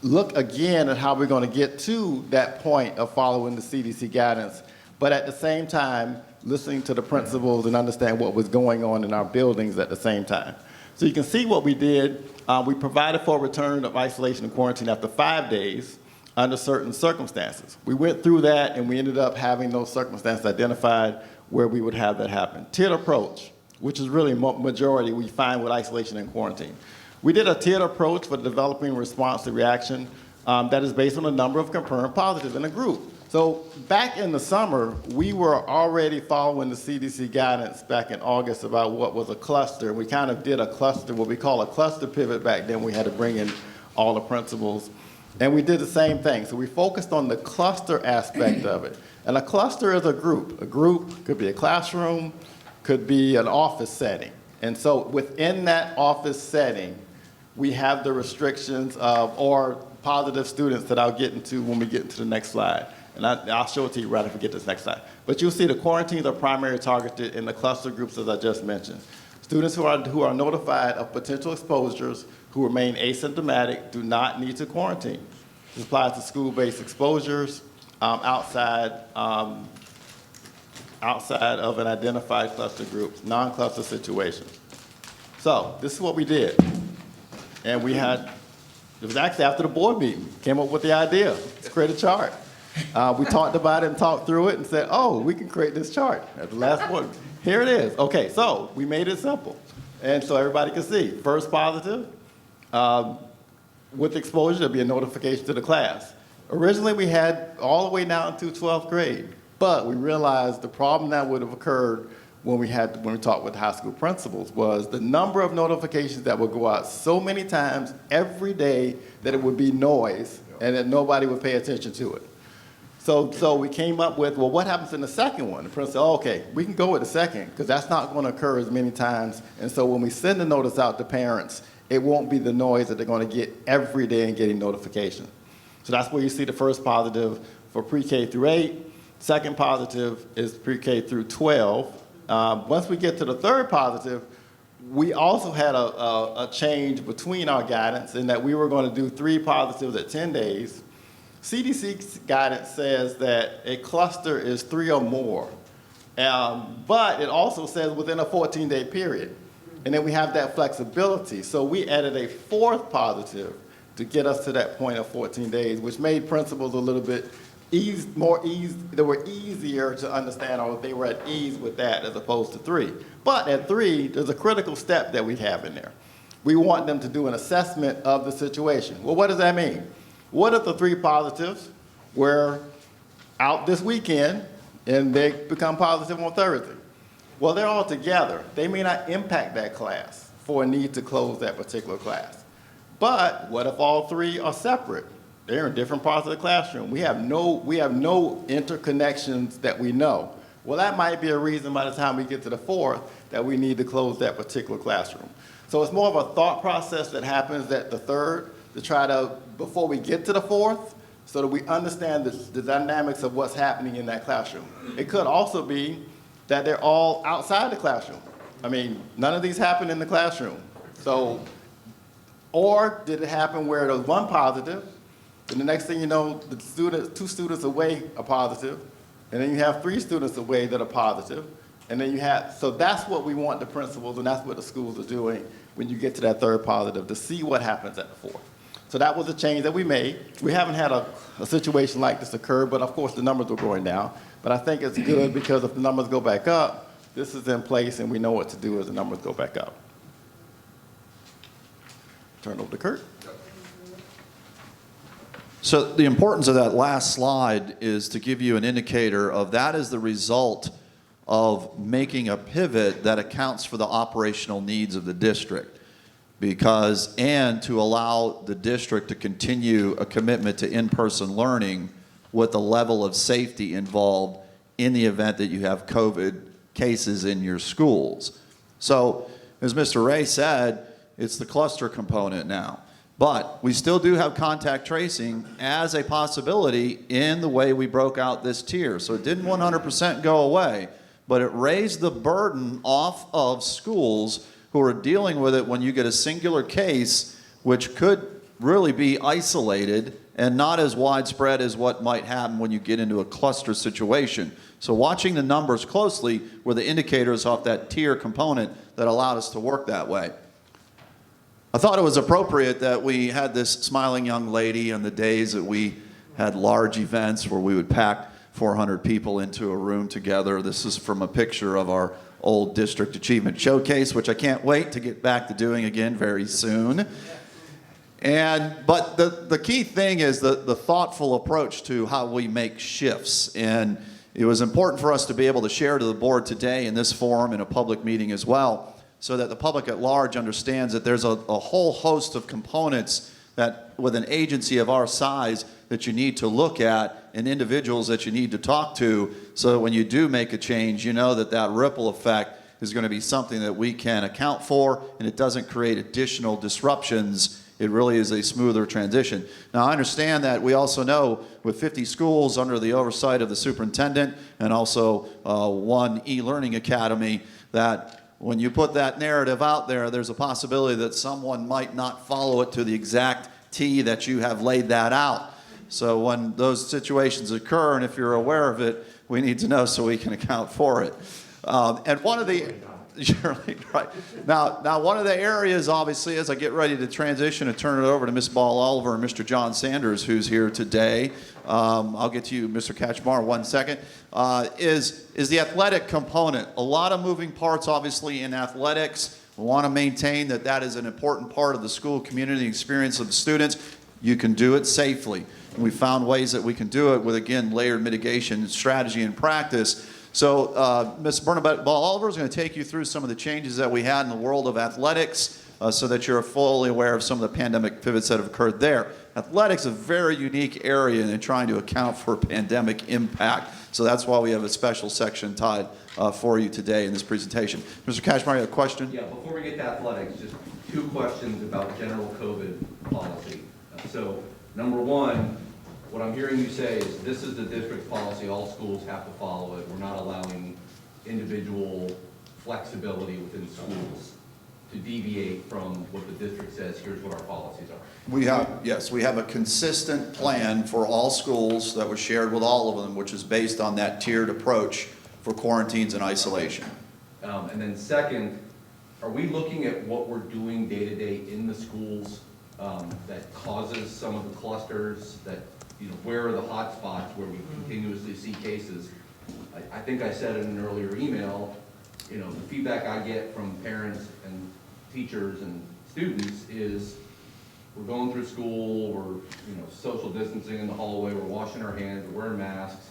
M: look again at how we're going to get to that point of following the CDC guidance, but at the same time, listening to the principals and understand what was going on in our buildings at the same time. So you can see what we did. We provided for a return of isolation and quarantine after 5 days under certain circumstances. We went through that and we ended up having those circumstances identified where we would have that happen. Tiered approach, which is really majority we find with isolation and quarantine. We did a tiered approach for developing response to reaction that is based on a number of confirmed positives in a group. So back in the summer, we were already following the CDC guidance back in August about what was a cluster. We kind of did a cluster, what we call a cluster pivot back then. We had to bring in all the principals. And we did the same thing. So we focused on the cluster aspect of it. And a cluster is a group. A group could be a classroom, could be an office setting. And so within that office setting, we have the restrictions of, or positive students that I'll get into when we get into the next slide. And I'll show it to you right if we get to this next slide. But you'll see the quarantines are primarily targeted in the cluster groups as I just mentioned. Students who are notified of potential exposures who remain asymptomatic do not need to quarantine. This applies to school-based exposures outside of an identified cluster group, non-cluster situations. So this is what we did. And we had, it was actually after the board meeting, came up with the idea, let's create a chart. We talked about it and talked through it and said, oh, we can create this chart at the last one. Here it is. Okay, so we made it simple. And so everybody can see. First positive, with exposure, there'll be a notification to the class. Originally, we had all the way down to 12th grade, but we realized the problem that would have occurred when we talked with high school principals was the number of notifications that would go out so many times every day that it would be noise and that nobody would pay attention to it. So we came up with, well, what happens in the second one? The principal said, oh, okay, we can go with the second because that's not going to occur as many times. And so when we send the notice out to parents, it won't be the noise that they're going to get every day and getting notification. So that's where you see the first positive for pre-K through 8. Second positive is pre-K through 12. Once we get to the third positive, we also had a change between our guidance in that we were going to do 3 positives at 10 days. CDC guidance says that a cluster is 3 or more, but it also says within a 14-day period. And then we have that flexibility. So we added a 4th positive to get us to that point of 14 days, which made principals a little bit they were easier to understand, or they were at ease with that as opposed to 3. But at 3, there's a critical step that we have in there. We want them to do an assessment of the situation. Well, what does that mean? What if the 3 positives were out this weekend and they become positive on Thursday? Well, they're all together. They may not impact that class for a need to close that particular class. But what if all 3 are separate? They're in different parts of the classroom. We have no interconnections that we know. Well, that might be a reason by the time we get to the 4th that we need to close that particular classroom. So it's more of a thought process that happens at the 3rd to try to, before we get to the 4th, so that we understand the dynamics of what's happening in that classroom. It could also be that they're all outside the classroom. I mean, none of these happen in the classroom. So, or did it happen where there was 1 positive, and the next thing you know, the 2 students away are positive, and then you have 3 students away that are positive, and then you have, so that's what we want the principals, and that's what the schools are doing when you get to that 3rd positive, to see what happens at the 4th. So that was a change that we made. We haven't had a situation like this occur, but of course the numbers were going down. But I think it's good because if the numbers go back up, this is in place and we know what to do as the numbers go back up. Turn over to Kurt.
C: So the importance of that last slide is to give you an indicator of that is the result of making a pivot that accounts for the operational needs of the district. And to allow the district to continue a commitment to in-person learning with the level of safety involved in the event that you have COVID cases in your schools. So, as Mr. Ray said, it's the cluster component now. But we still do have contact tracing as a possibility in the way we broke out this tier. So it didn't 100% go away, but it raised the burden off of schools who are dealing with it when you get a singular case, which could really be isolated and not as widespread as what might happen when you get into a cluster situation. So watching the numbers closely were the indicators off that tier component that allowed us to work that way. I thought it was appropriate that we had this smiling young lady on the days that we had large events where we would pack 400 people into a room together. This is from a picture of our old District Achievement Showcase, which I can't wait to get back to doing again very soon. But the key thing is the thoughtful approach to how we make shifts. And it was important for us to be able to share to the board today in this forum, in a public meeting as well, so that the public at large understands that there's a whole host of components that with an agency of our size that you need to look at and individuals that you need to talk to, so that when you do make a change, you know that that ripple effect is going to be something that we can account for, and it doesn't create additional disruptions. It really is a smoother transition. Now, I understand that we also know with 50 schools under the oversight of the superintendent and also one e-learning academy, that when you put that narrative out there, there's a possibility that someone might not follow it to the exact T that you have laid that out. So when those situations occur, and if you're aware of it, we need to know so we can account for it. And one of the, right. Now, one of the areas, obviously, as I get ready to transition and turn it over to Ms. Ball Oliver and Mr. John Sanders, who's here today, I'll get to you, Mr. Kachmar, 1 second, is the athletic component. A lot of moving parts, obviously, in athletics. We want to maintain that that is an important part of the school community experience of the students. You can do it safely. And we found ways that we can do it with, again, layered mitigation strategy and practice. So Ms. Bernadette Ball Oliver is going to take you through some of the changes that we had in the world of athletics so that you're fully aware of some of the pandemic pivots that have occurred there. Athletics is a very unique area in trying to account for pandemic impact. So that's why we have a special section tied for you today in this presentation. Mr. Kachmar, you have a question?
H: Yeah, before we get to athletics, just 2 questions about general COVID policy. So number 1, what I'm hearing you say is this is the district policy, all schools have to follow it. We're not allowing individual flexibility within schools to deviate from what the district says, here's what our policies are.
C: We have, yes, we have a consistent plan for all schools that was shared with all of them, which is based on that tiered approach for quarantines and isolation.
H: And then second, are we looking at what we're doing day to day in the schools that causes some of the clusters, that, you know, where are the hot spots where we continuously see cases? I think I said in an earlier email, you know, the feedback I get from parents and teachers and students is we're going through school, we're, you know, social distancing in the hallway, we're washing our hands, we're wearing masks,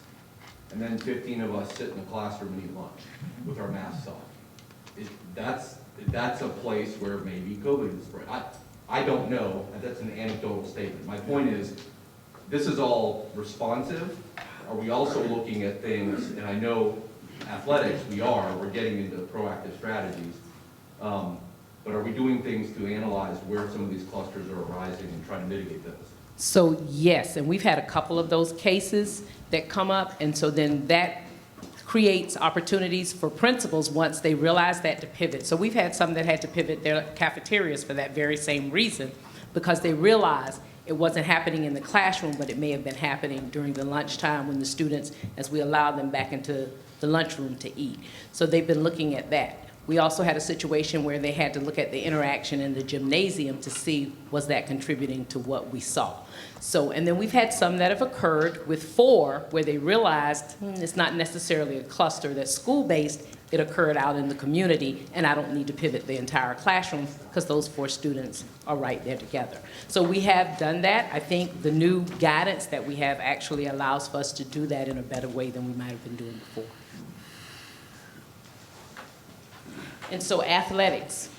H: and then 15 of us sit in the classroom and eat lunch with our masks on. That's a place where maybe COVID is spread. I don't know, that's an anecdotal statement. My point is, this is all responsive. Are we also looking at things, and I know athletics, we're getting into proactive strategies, but are we doing things to analyze where some of these clusters are arising and try to mitigate those?
O: So yes, and we've had a couple of those cases that come up, and so then that creates opportunities for principals once they realize that to pivot. So we've had some that had to pivot their cafeterias for that very same reason, because they realized it wasn't happening in the classroom, but it may have been happening during the lunchtime when the students, as we allowed them back into the lunchroom to eat. So they've been looking at that. We also had a situation where they had to look at the interaction in the gymnasium to see was that contributing to what we saw. So, and then we've had some that have occurred with 4 where they realized it's not necessarily a cluster that's school-based, it occurred out in the community, and I don't need to pivot the entire classroom because those 4 students are right there together. So we have done that. I think the new guidance that we have actually allows for us to do that in a better way than we might have been doing before. And so athletics.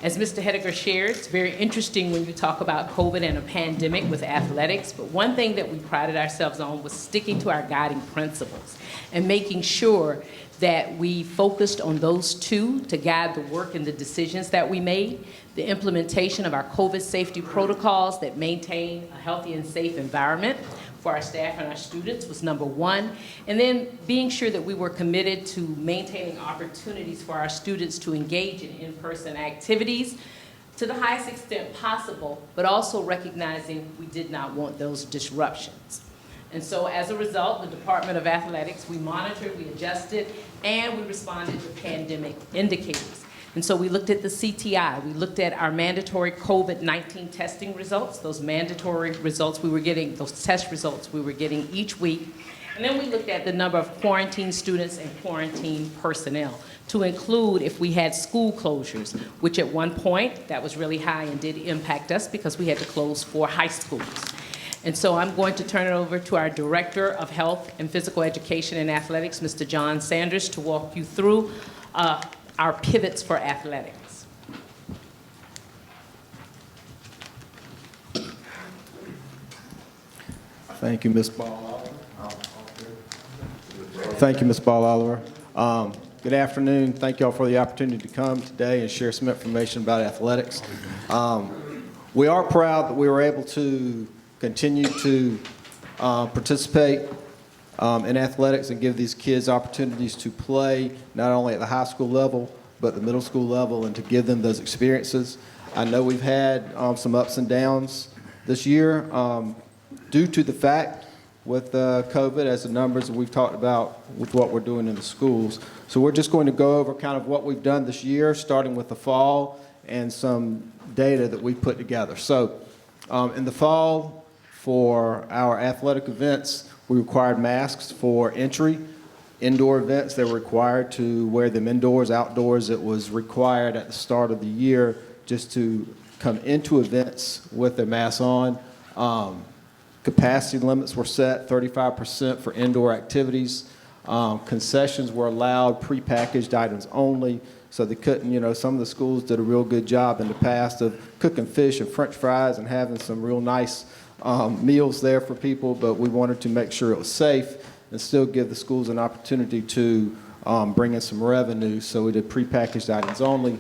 O: As Mr. Hediger shared, it's very interesting when you talk about COVID and a pandemic with athletics, but one thing that we prided ourselves on was sticking to our guiding principles and making sure that we focused on those 2 to guide the work and the decisions that we made. The implementation of our COVID safety protocols that maintain a healthy and safe environment for our staff and our students was number 1. And then being sure that we were committed to maintaining opportunities for our students to engage in in-person activities to the highest extent possible, but also recognizing we did not want those disruptions. And so as a result, the Department of Athletics, we monitored, we adjusted, and we responded to pandemic indicators. And so we looked at the CTI, we looked at our mandatory COVID-19 testing results, those mandatory results we were getting, those test results we were getting each week. And then we looked at the number of quarantine students and quarantine personnel to include if we had school closures, which at one point, that was really high and did impact us because we had to close 4 high schools. And so I'm going to turn it over to our Director of Health and Physical Education and Athletics, Mr. John Sanders, to walk you through our pivots for athletics.
P: Thank you, Ms. Ball Oliver. Thank you, Ms. Ball Oliver. Good afternoon. Thank you all for the opportunity to come today and share some information about athletics. We are proud that we were able to continue to participate in athletics and give these kids opportunities to play not only at the high school level, but the middle school level, and to give them those experiences. I know we've had some ups and downs this year due to the fact with COVID, as the numbers that we've talked about with what we're doing in the schools. So we're just going to go over kind of what we've done this year, starting with the fall and some data that we put together. So in the fall, for our athletic events, we required masks for entry. Indoor events, they were required to wear them indoors. Outdoors, it was required at the start of the year just to come into events with their mask on. Capacity limits were set, 35% for indoor activities. Concessions were allowed, prepackaged items only, so they couldn't, some of the schools did a real good job in the past of cooking fish and french fries and having some real nice meals there for people, but we wanted to make sure it was safe and still give the schools an opportunity to bring in some revenue, so we did prepackaged items only.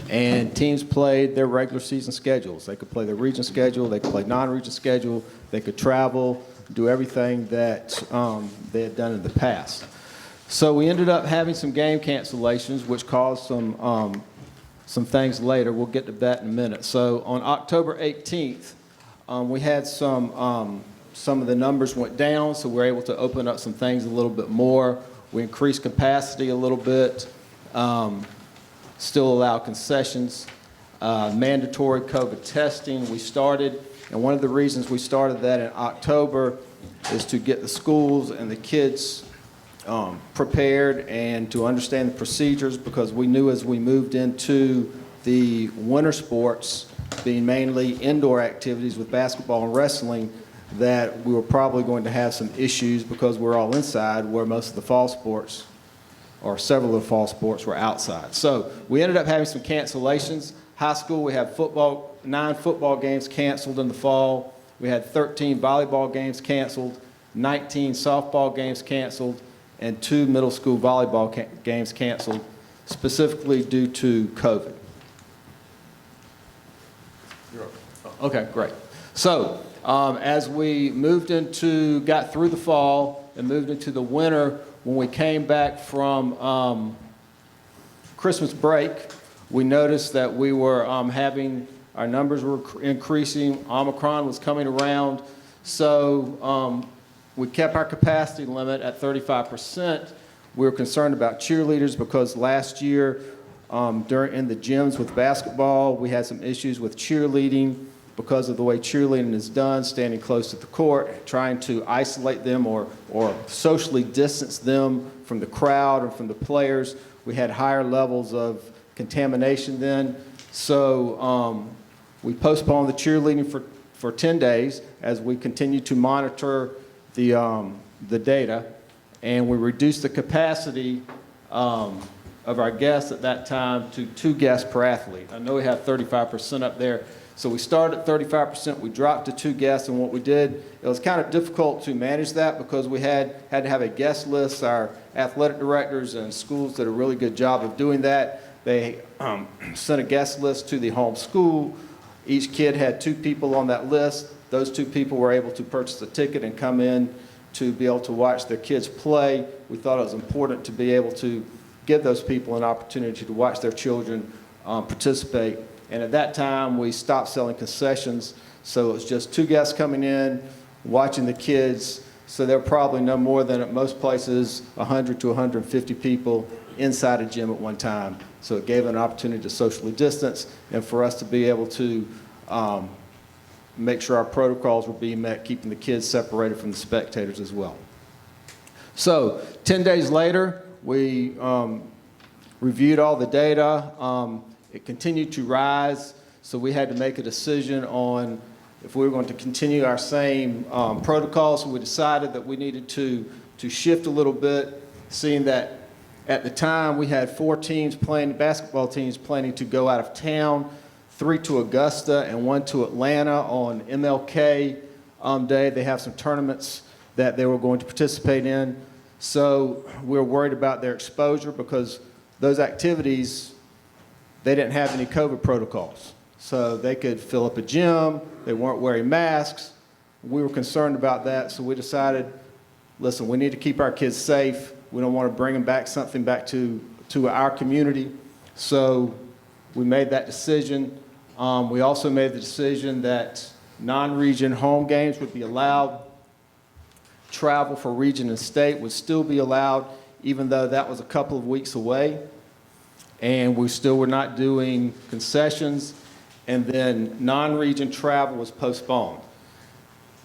P: And teams played their regular season schedules. They could play their region schedule, they could play non-region schedule, they could travel, do everything that they had done in the past. So we ended up having some game cancellations, which caused some things later. We'll get to that in a minute. So on October 18th, we had some of the numbers went down, so we were able to open up some things a little bit more. We increased capacity a little bit. Still allow concessions, mandatory COVID testing we started, and one of the reasons we started that in October is to get the schools and the kids prepared and to understand the procedures, because we knew as we moved into the winter sports, being mainly indoor activities with basketball and wrestling, that we were probably going to have some issues because we're all inside, where most of the fall sports or several of the fall sports were outside. So we ended up having some cancellations. High school, we had 9 football games canceled in the fall. We had 13 volleyball games canceled, 19 softball games canceled, and 2 middle school volleyball games canceled, specifically due to COVID. Okay, great. So as we got through the fall and moved into the winter, when we came back from Christmas break, we noticed that we were our numbers were increasing, Omicron was coming around, so we kept our capacity limit at 35%. We were concerned about cheerleaders because last year in the gyms with basketball, we had some issues with cheerleading because of the way cheerleading is done, standing close to the court, trying to isolate them or socially distance them from the crowd or from the players. We had higher levels of contamination then. So we postponed the cheerleading for 10 days as we continued to monitor the data, and we reduced the capacity of our guests at that time to 2 guests per athlete. I know we have 35% up there. So we started at 35%, we dropped to 2 guests, and what we did, it was kind of difficult to manage that because we had to have a guest list. Our athletic directors and schools did a really good job of doing that. They sent a guest list to the home school. Each kid had 2 people on that list. Those 2 people were able to purchase a ticket and come in to be able to watch their kids play. We thought it was important to be able to give those people an opportunity to watch their children participate. And at that time, we stopped selling concessions, so it was just 2 guests coming in, watching the kids. So there were probably no more than, at most places, 100 to 150 people inside a gym at one time. So it gave an opportunity to socially distance and for us to be able to make sure our protocols were being met, keeping the kids separated from the spectators as well. So 10 days later, we reviewed all the data. It continued to rise, so we had to make a decision on if we were going to continue our same protocols. So we decided that we needed to shift a little bit, seeing that at the time we had 4 teams playing, basketball teams planning to go out of town, 3 to Augusta and 1 to Atlanta on MLK Day. They have some tournaments that they were going to participate in. So we were worried about their exposure because those activities, they didn't have any COVID protocols. So they could fill up a gym, they weren't wearing masks. We were concerned about that, so we decided, listen, we need to keep our kids safe. We don't want to bring them back to our community. So we made that decision. We also made the decision that non-region home games would be allowed. Travel for region and state would still be allowed, even though that was a couple of weeks away. And we still were not doing concessions. And then non-region travel was postponed.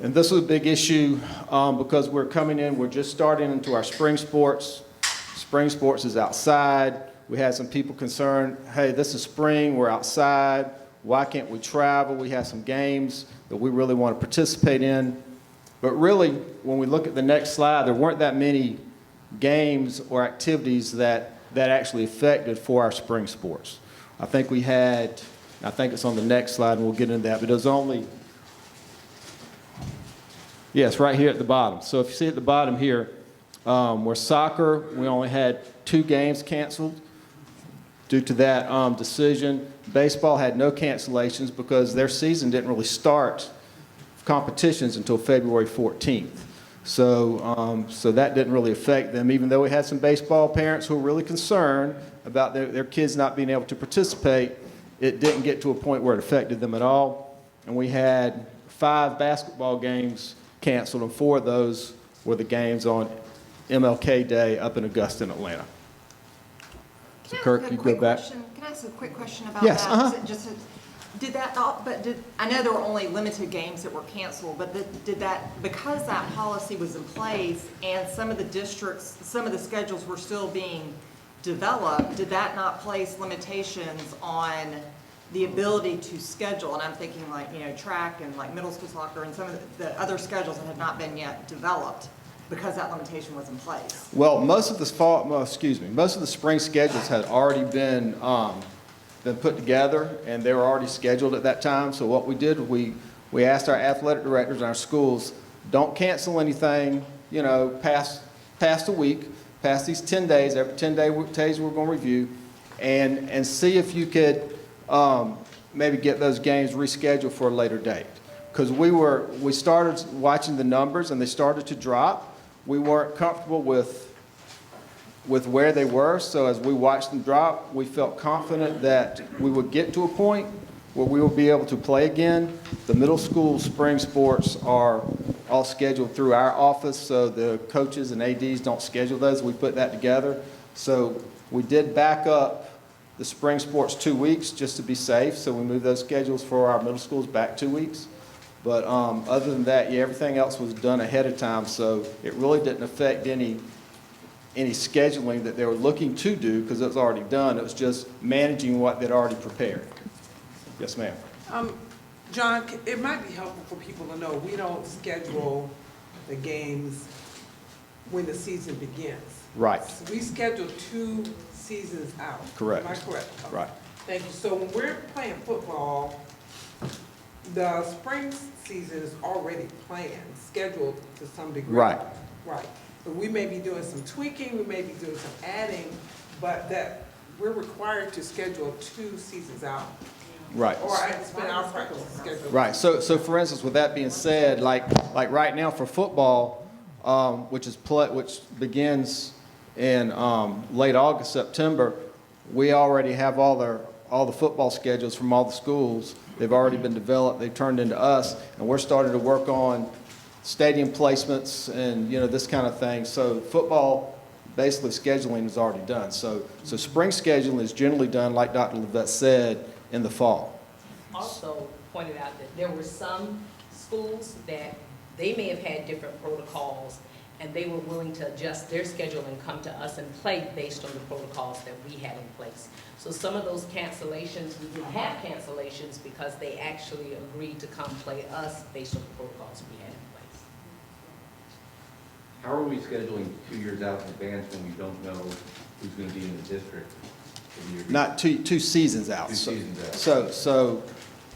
P: And this was a big issue because we're coming in, we're just starting into our spring sports. Spring sports is outside. We had some people concerned, hey, this is spring, we're outside. Why can't we travel? We have some games that we really want to participate in. But really, when we look at the next slide, there weren't that many games or activities that actually affected for our spring sports. I think we had, I think it's on the next slide, and we'll get into that, but it was only, yes, right here at the bottom. So if you see at the bottom here, where soccer, we only had 2 games canceled due to that decision. Baseball had no cancellations because their season didn't really start competitions until February 14th. So, so that didn't really affect them, even though we had some baseball parents who were really concerned about their kids not being able to participate. It didn't get to a point where it affected them at all. And we had 5 basketball games canceled, and 4 of those were the games on MLK Day up in Augusta and Atlanta. So Kirk, you go back.
L: Can I ask a quick question about
P: Yes,
L: that? Did that not, I know there were only limited games that were canceled, but did that, because that policy was in place and some of the districts, some of the schedules were still being developed, did that not place limitations on the ability to schedule? And I'm thinking like, you know, track and like middle school soccer and some of the other schedules that had not been yet developed because that limitation was in place.
P: Well, most of the spring schedules had already been put together, and they were already scheduled at that time. So what we did, we asked our athletic directors in our schools, don't cancel anything, you know, past a week, past these 10 days. Every 10 days we're going to review and see if you could maybe get those games rescheduled for a later date. Because we started watching the numbers and they started to drop. We weren't comfortable with where they were, so as we watched them drop, we felt confident that we would get to a point where we will be able to play again. The middle school spring sports are all scheduled through our office, so the coaches and ADs don't schedule those. We put that together. So we did back up the spring sports 2 weeks just to be safe, so we moved those schedules for our middle schools back 2 weeks. But other than that, yeah, everything else was done ahead of time, so it really didn't affect any scheduling that they were looking to do because it was already done. It was just managing what they'd already prepared. Yes, ma'am.
J: John, it might be helpful for people to know we don't schedule the games when the season begins.
P: Right.
J: So we schedule 2 seasons out.
P: Correct.
J: Am I correct? Okay.
P: Right.
J: Thank you. So when we're playing football, the spring season is already planned, scheduled to some degree.
P: Right.
J: Right. But we may be doing some tweaking, we may be doing some adding, but that we're required to schedule 2 seasons out.
P: Right.
J: Or it's been our practice to schedule.
P: Right. So for instance, with that being said, like right now for football, which begins in late August, September, we already have all the football schedules from all the schools. They've already been developed. They've turned into us, and we're starting to work on stadium placements and, you know, this kind of thing. So football basically scheduling is already done. So spring scheduling is generally done, like Dr. Levette said, in the fall.
O: Also pointed out that there were some schools that they may have had different protocols, and they were willing to adjust their schedule and come to us and play based on the protocols that we had in place. So some of those cancellations, we didn't have cancellations because they actually agreed to come play us based on the protocols we had in place.
H: How are we scheduling 2 years out in advance when we don't know who's going to be in the district? for the year?
P: Not two seasons out.
H: Two seasons out.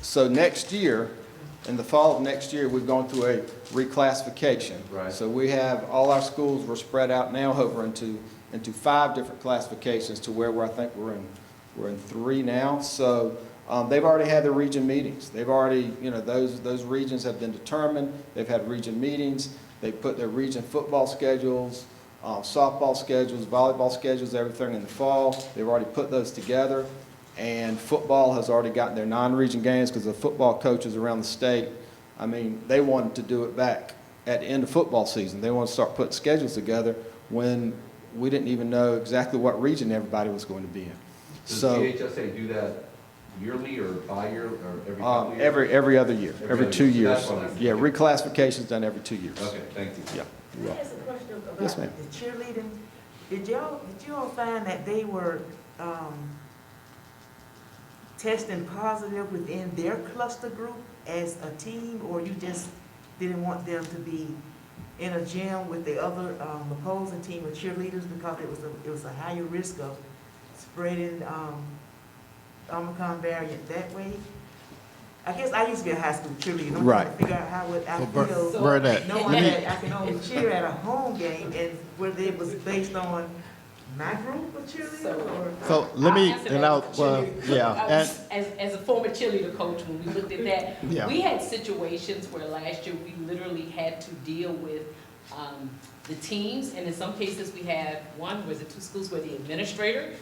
P: So next year, in the fall of next year, we've gone through a reclassification.
H: Right.
P: So we have, all our schools were spread out now over into 5 different classifications to where I think we're in 3 now. So they've already had their region meetings. They've already, those regions have been determined. They've had region meetings. They put their region football schedules, softball schedules, volleyball schedules, everything in the fall. They've already put those together. And football has already gotten their non-region games because the football coaches around the state, I mean, they wanted to do it back at the end of football season. They wanted to start putting schedules together when we didn't even know exactly what region everybody was going to be in.
H: Does
P: So
H: DHSA do that yearly or bi-year or every couple years?
P: every other year, every 2 years.
H: So that's what
P: Yeah, reclassification's done every 2 years.
H: Okay, thank you.
P: Yeah.
I: Can I ask a question about
P: Yes, ma'am.
I: the cheerleading? Did you all find that they were, testing positive within their cluster group as a team, or you just didn't want them to be in a gym with the other opposing team of cheerleaders because it was a higher risk of spreading Omicron variant that way? I guess I used to be a high school cheerleader. I'm
P: Right.
I: trying to figure out how would I
P: Well,
I: feel
P: Bernadette,
I: knowing that I can only cheer at a home game, and whether it was based on my group of cheerleaders or.
M: So let me,
O: I'll answer
M: and
O: that
M: I'll,
O: as a
M: well,
O: cheerleader.
M: yeah,
O: As a former cheerleader coach, when we looked at that,
M: Yeah.
O: we had situations where last year we literally had to deal with the teams, and in some cases we had 2 schools where the administrator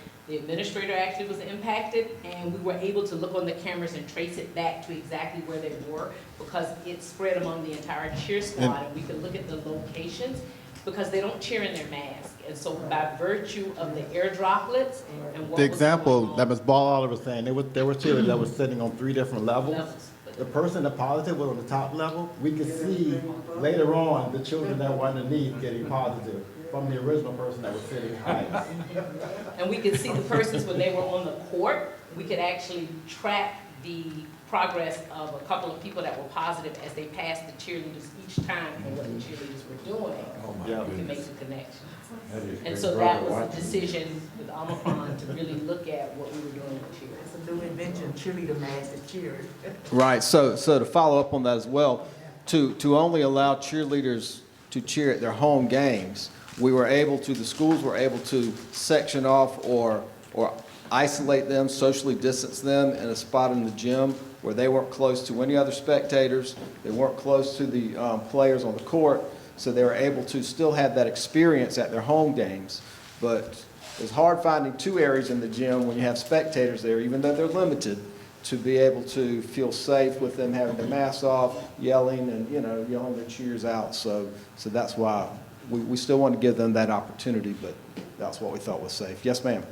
O: actually was impacted, and we were able to look on the cameras and trace it back to exactly where they were because it spread among the entire cheer squad, and we could look at the locations because they don't cheer in their mask. And so by virtue of the air droplets and what
M: the
O: was
M: example
O: going on-
M: that Ms. Ball Oliver was saying, there were cheerleaders that was sitting on 3 different levels. The person that positive was on the top level. We could see later on the children that were underneath getting positive from the original person that was sitting highest.
O: And we could see the persons when they were on the court. We could actually track the progress of a couple of people that were positive as they passed the cheerleaders each time for what the cheerleaders were doing.
M: Yeah.
O: We could make the connection. And so that was a decision with Omicron to really look at what we were doing with cheer.
I: It's a new invention, cheerleader mask that cheered.
P: Right, so to follow up on that as well, to only allow cheerleaders to cheer at their home games, the schools were able to section off or isolate them, socially distance them in a spot in the gym where they weren't close to any other spectators, they weren't close to the players on the court, so they were able to still have that experience at their home games. But it's hard finding 2 areas in the gym when you have spectators there, even though they're limited, to be able to feel safe with them having their masks off, yelling and, yelling their cheers out. So that's why we still want to give them that opportunity, but that's what we thought was safe. Yes, ma'am.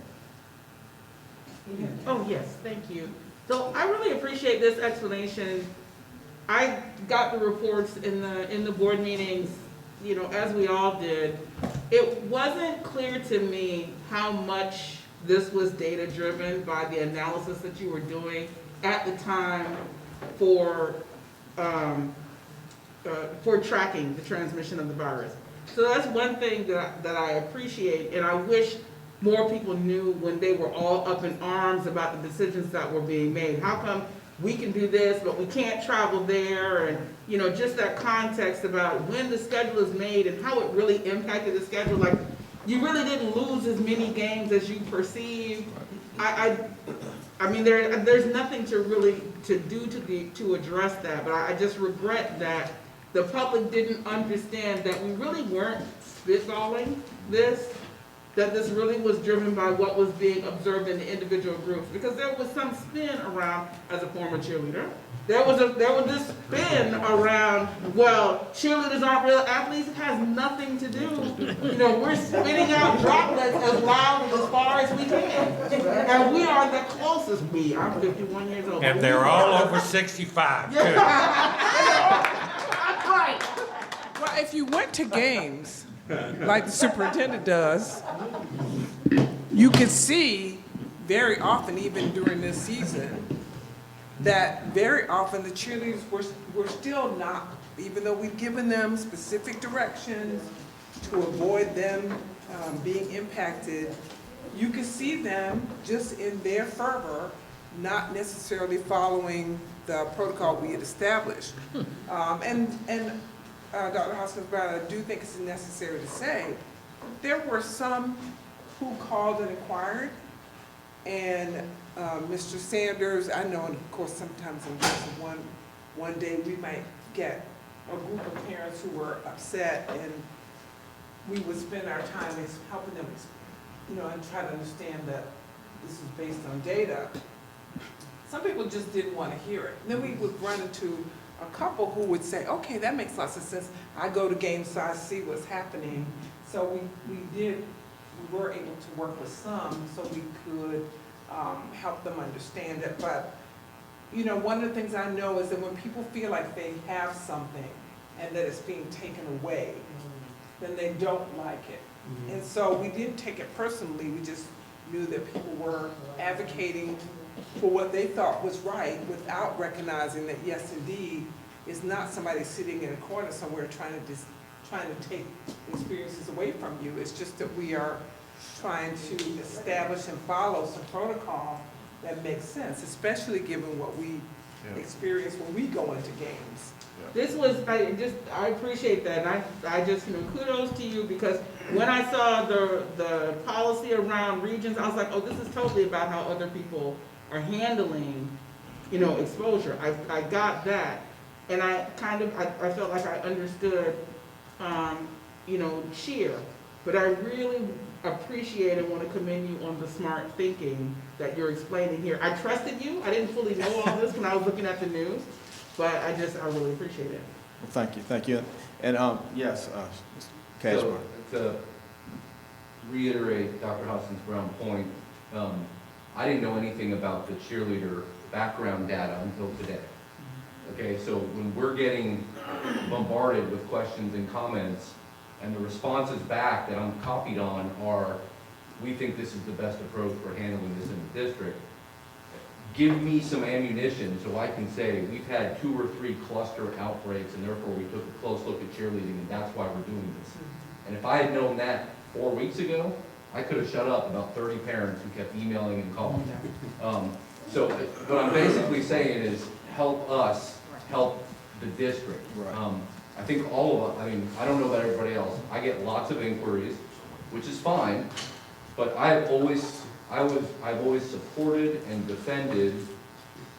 E: Oh, yes, thank you. So I really appreciate this explanation. I got the reports in the board meetings, as we all did. It wasn't clear to me how much this was data-driven by the analysis that you were doing at the time for tracking the transmission of the virus. So that's one thing that I appreciate, and I wish more people knew when they were all up in arms about the decisions that were being made. How come we can do this, but we can't travel there? And, just that context about when the schedule is made and how it really impacted the schedule. Like, you really didn't lose as many games as you perceived. I mean, there's nothing to address that, but I just regret that the public didn't understand that we really weren't spitballing this. that this really was driven by what was being observed in the individual groups, because there was some spin around, as a former cheerleader, there was this spin around, well, cheerleaders aren't real athletes. It has nothing to do. You know, we're spitting out droplets as loud and as far as we can. And we are the closest. I'm 51 years old.
B: And they're all over 65, too.
E: Right.
F: Well, if you went to games, like the superintendent does, you could see very often, even during this season, that very often the cheerleaders were still not, even though we've given them specific directions to avoid them being impacted, you could see them just in their fervor, not necessarily following the protocol we had established. Dr. Hoskins-Brown, I do think it's necessary to say, there were some who called and inquired, and Mr. Sanders, I know, and of course, sometimes in just one day we might get a group of parents who were upset, and we would spend our time helping them, you know, and try to understand that this is based on data. Some people just didn't want to hear it. And then we would run into a couple who would say, okay, that makes lots of sense. I go to games, so I see what's happening. So we were able to work with some so we could help them understand it. But, you know, one of the things I know is that when people feel like they have something and that it's being taken away, then they don't like it. And so we didn't take it personally. We just knew that people were advocating for what they thought was right without recognizing that, yes, indeed, it's not somebody sitting in a corner somewhere trying to take experiences away from you. It's just that we are trying to establish and follow some protocol that makes sense, especially given what we experience when we go into games.
E: This was, I appreciate that, and I just, you know, kudos to you, because when I saw the policy around regions, I was like, oh, this is totally about how other people are handling, you know, exposure. I got that, and I felt like I understood, you know, cheer, but I really appreciate and want to commend you on the smart thinking that you're explaining here. I trusted you. I didn't fully know all this when I was looking at the news, but I really appreciate it.
P: Well, thank you. And yes, Karazhak.
H: So, to reiterate Dr. Hoskins-Brown's point, I didn't know anything about the cheerleader background data until today. Okay, so when we're getting bombarded with questions and comments, and the responses back that I'm copied on are, we think this is the best approach for handling this in the district, give me some ammunition so I can say we've had 2 or 3 cluster outbreaks and therefore we took a close look at cheerleading and that's why we're doing this. And if I had known that 4 weeks ago, I could have shut up about 30 parents who kept emailing and calling. So what I'm basically saying is help us help the district. I think all of us, I mean, I don't know about everybody else, I get lots of inquiries, which is fine, but I've always supported and defended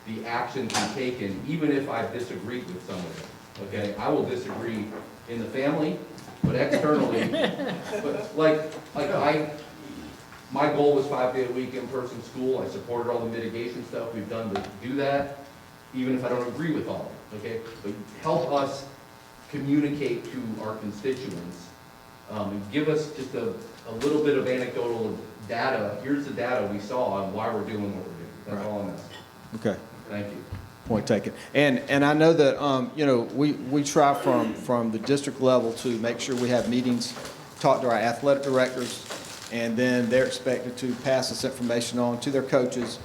H: the actions we've taken, even if I've disagreed with some of it, okay? I will disagree in the family, but externally, but my goal was 5-day-a-week in-person school. I supported all the mitigation stuff we've done to do that, even if I don't agree with all of it, okay? But help us communicate to our constituents, and give us just a little bit of anecdotal data. Here's the data we saw and why we're doing what we're doing. That's all I'm asking.
P: Okay.
H: Thank you.
P: Point taken. And I know that, you know, we try from the district level to make sure we have meetings, talk to our athletic directors, and then they're expected to pass this information on to their coaches,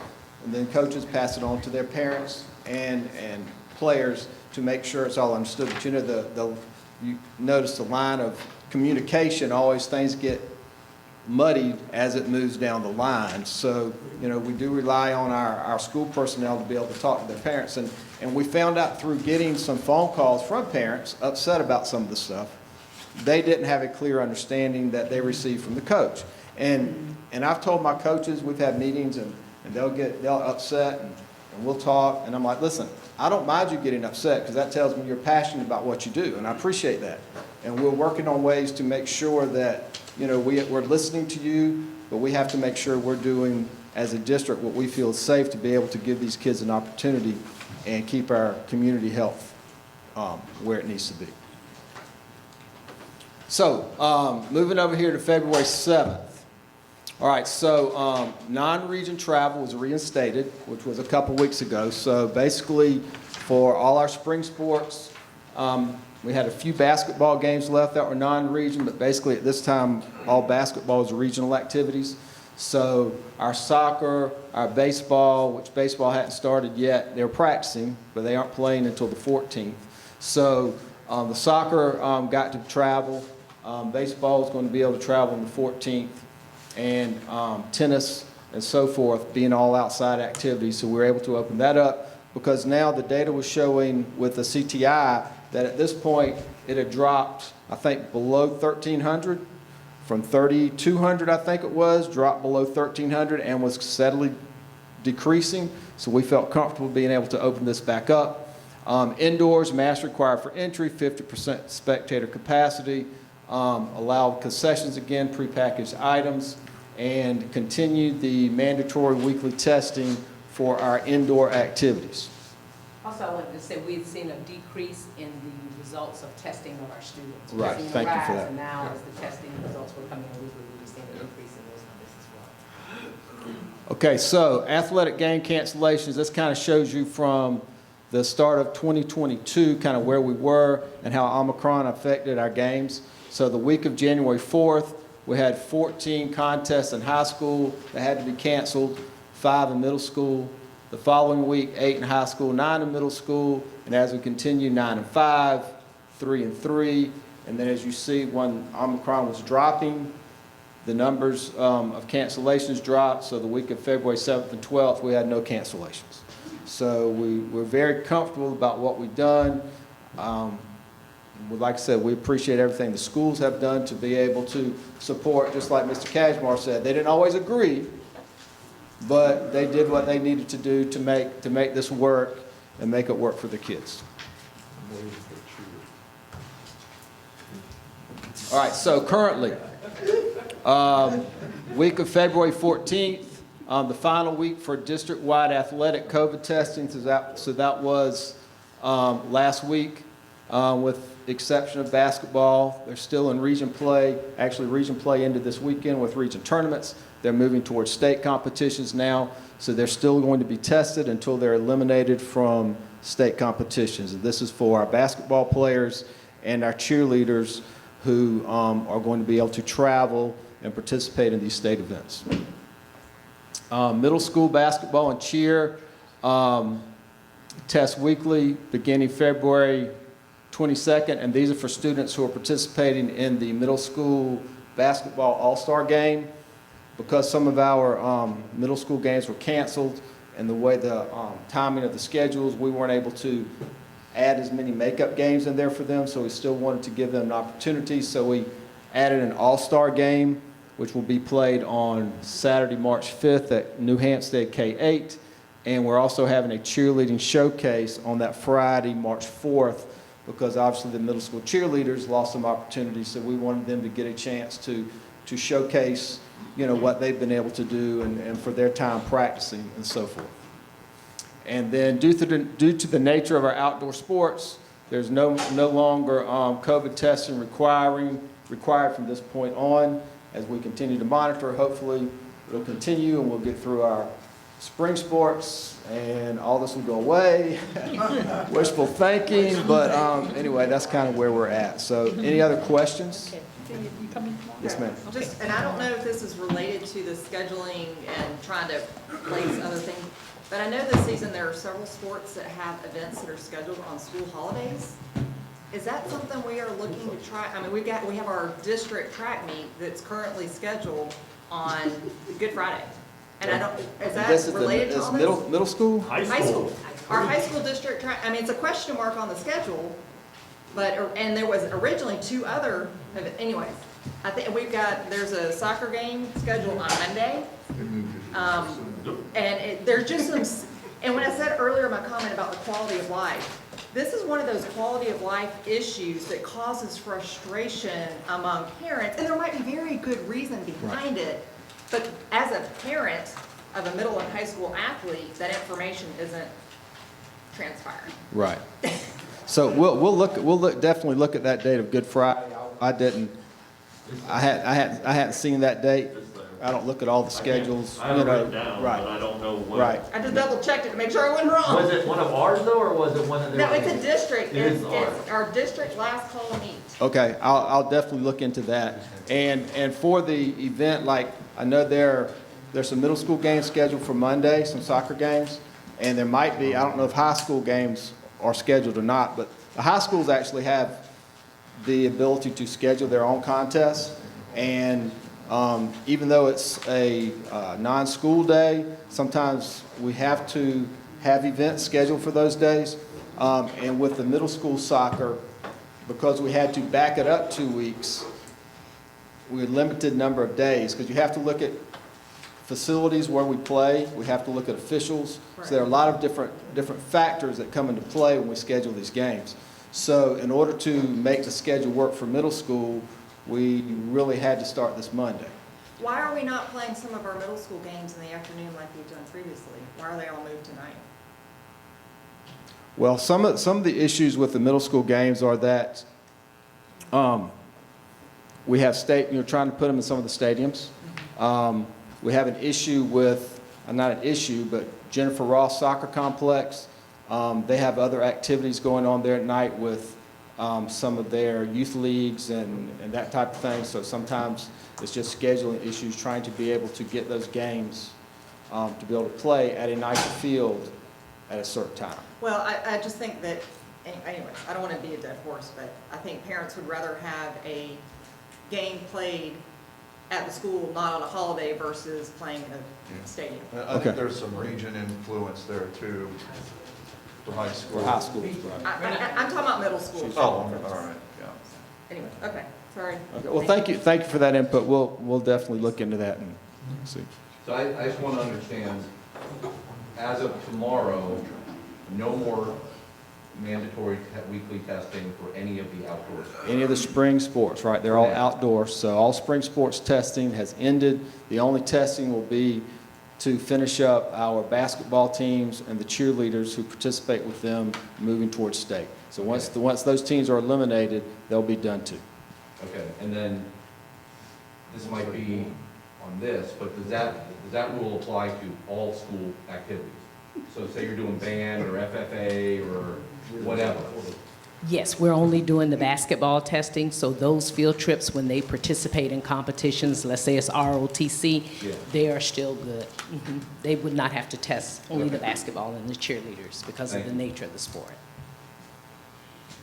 P: and then coaches pass it on to their parents and players to make sure it's all understood. But you know, you notice the line of communication, always things get muddied as it moves down the line. So, you know, we do rely on our school personnel to be able to talk to their parents. And we found out through getting some phone calls from parents upset about some of the stuff, they didn't have a clear understanding that they received from the coach. And I've told my coaches, we've had meetings and they'll upset and we'll talk. And I'm like, listen, I don't mind you getting upset because that tells me you're passionate about what you do. And I appreciate that. And we're working on ways to make sure that you know, we're listening to you, but we have to make sure we're doing, as a district, what we feel is safe to be able to give these kids an opportunity and keep our community health where it needs to be. So, moving over here to February 7th. All right, so non-region travel was reinstated, which was a couple weeks ago. So basically, for all our spring sports, we had a few basketball games left that were non-region, but basically at this time, all basketball is regional activities. So our soccer, our baseball, which baseball hadn't started yet, they're practicing, but they aren't playing until the 14th. So the soccer got to travel. Baseball is going to be able to travel on the 14th, and tennis and so forth being all outside activities. So we were able to open that up because now the data was showing with the CTI that at this point it had dropped, I think, below 1,300. From 3,200, I think it was, dropped below 1,300 and was steadily decreasing. So we felt comfortable being able to open this back up. Indoors, masks required for entry, 50% spectator capacity, allow concessions again, prepackaged items, and continue the mandatory weekly testing for our indoor activities.
O: Also, I wanted to say we had seen a decrease in the results of testing of our students.
P: Right,
O: We've seen a
P: thank you for
O: rise,
P: that.
O: And now as the testing results were coming in weekly, we've seen an increase in those numbers as well.
P: Okay, so athletic game cancellations, this kind of shows you from the start of 2022, kind of where we were and how Omicron affected our games. So the week of January 4th, we had 14 contests in high school that had to be canceled, 5 in middle school. The following week, 8 in high school, 9 in middle school, and as we continue, 9 and 5, 3 and 3, and then as you see, when Omicron was dropping, the numbers of cancellations dropped. So the week of February 7th and 12th, we had no cancellations. So we're very comfortable about what we've done. Like I said, we appreciate everything the schools have done to be able to support, just like Mr. Kajmar said. They didn't always agree, but they did what they needed to do to make this work and make it work for the kids. All right, so currently, week of February 14th, the final week for district-wide athletic COVID testing, so that was last week, with exception of basketball. They're still in region play. Actually, region play ended this weekend with region tournaments. They're moving towards state competitions now, so they're still going to be tested until they're eliminated from state competitions. And this is for our basketball players and our cheerleaders who are going to be able to travel and participate in these state events. Middle school basketball and cheer test weekly beginning February 22nd, and these are for students who are participating in the middle school basketball all-star game. Because some of our middle school games were canceled and the way the timing of the schedules, we weren't able to add as many makeup games in there for them, so we still wanted to give them an opportunity. So we added an all-star game, which will be played on Saturday, March 5th at New Hampstead K-8. And we're also having a cheerleading showcase on that Friday, March 4th, because obviously the middle school cheerleaders lost some opportunities, so we wanted them to get a chance to showcase, you know, what they've been able to do and for their time practicing and so forth. And then due to the nature of our outdoor sports, there's no longer COVID testing required from this point on. As we continue to monitor, hopefully it'll continue and we'll get through our spring sports and all this will go away. Wishful thinking, but anyway, that's kind of where we're at. So any other questions?
D: Okay, you coming tomorrow?
P: Yes, ma'am.
L: Just, and I don't know if this is related to the scheduling and trying to place other things, but I know this season there are several sports that have events that are scheduled on school holidays. Is that something we are looking to try? I mean, we have our district track meet that's currently scheduled on Good Friday. And I don't, is that related to all this?
P: Middle school?
L: High school. Our high school district track, I mean, it's a question mark on the schedule, but, and there was originally 2 other, anyways. I think there's a soccer game scheduled on Monday. And there's just some, and when I said earlier in my comment about the quality of life, This is one of those quality of life issues that causes frustration among parents, and there might be very good reason behind it, but as a parent of a middle and high school athlete, that information isn't transpiring.
P: Right. So definitely look at that date of Good Friday. I hadn't seen that date. I don't look at all the schedules,
K: I have it written down,
P: right.
K: but I don't know when.
P: Right.
L: I just double checked it to make sure I wasn't wrong.
K: Was it one of ours though, or was it one that they
L: No,
K: were?
L: it's a district.
K: It is
L: It's our district last call meet.
P: Okay, I'll definitely look into that. And for the event, like, I know there's some middle school games scheduled for Monday, some soccer games, and there might be, I don't know if high school games are scheduled or not, but the high schools actually have the ability to schedule their own contests. And even though it's a non-school day, sometimes we have to have events scheduled for those days. And with the middle school soccer, because we had to back it up 2 weeks, we had limited number of days, because you have to look at facilities where we play, we have to look at officials. So there are a lot of different factors that come into play when we schedule these games. So in order to make the schedule work for middle school, we really had to start this Monday.
L: Why are we not playing some of our middle school games in the afternoon like we've done previously? Why are they all moved tonight?
P: Well, some of the issues with the middle school games are that we have trying to put them in some of the stadiums. We have an issue with, not an issue, but Jennifer Ross Soccer Complex. They have other activities going on there at night with some of their youth leagues and that type of thing. So sometimes it's just scheduling issues, trying to be able to get those games to be able to play at a nicer field at a certain time.
L: Well, I just think that, anyways, I don't want to be a dead horse, but I think parents would rather have a game played at the school, not on a holiday, versus playing in a stadium.
C: I think there's some region influence there too, for high school.
P: For high school, right.
L: I'm talking about middle school.
C: Oh, okay, all right, yeah.
L: Anyway, okay, sorry.
P: Okay, well, thank you for that input. We'll definitely look into that and see.
H: So I just want to understand, as of tomorrow, no more mandatory weekly testing for any of the outdoor sports?
P: Any of the spring sports, right? They're all outdoors, so all spring sports testing has ended. The only testing will be to finish up our basketball teams and the cheerleaders who participate with them moving towards state. So once those teams are eliminated, they'll be done too.
H: Okay, and then this might be on this, but does that rule apply to all school activities? So say you're doing band or FFA or whatever.
O: Yes, we're only doing the basketball testing, so those field trips, when they participate in competitions, let's say it's ROTC, they are still good. They would not have to test only the basketball and the cheerleaders because of the nature of the sport.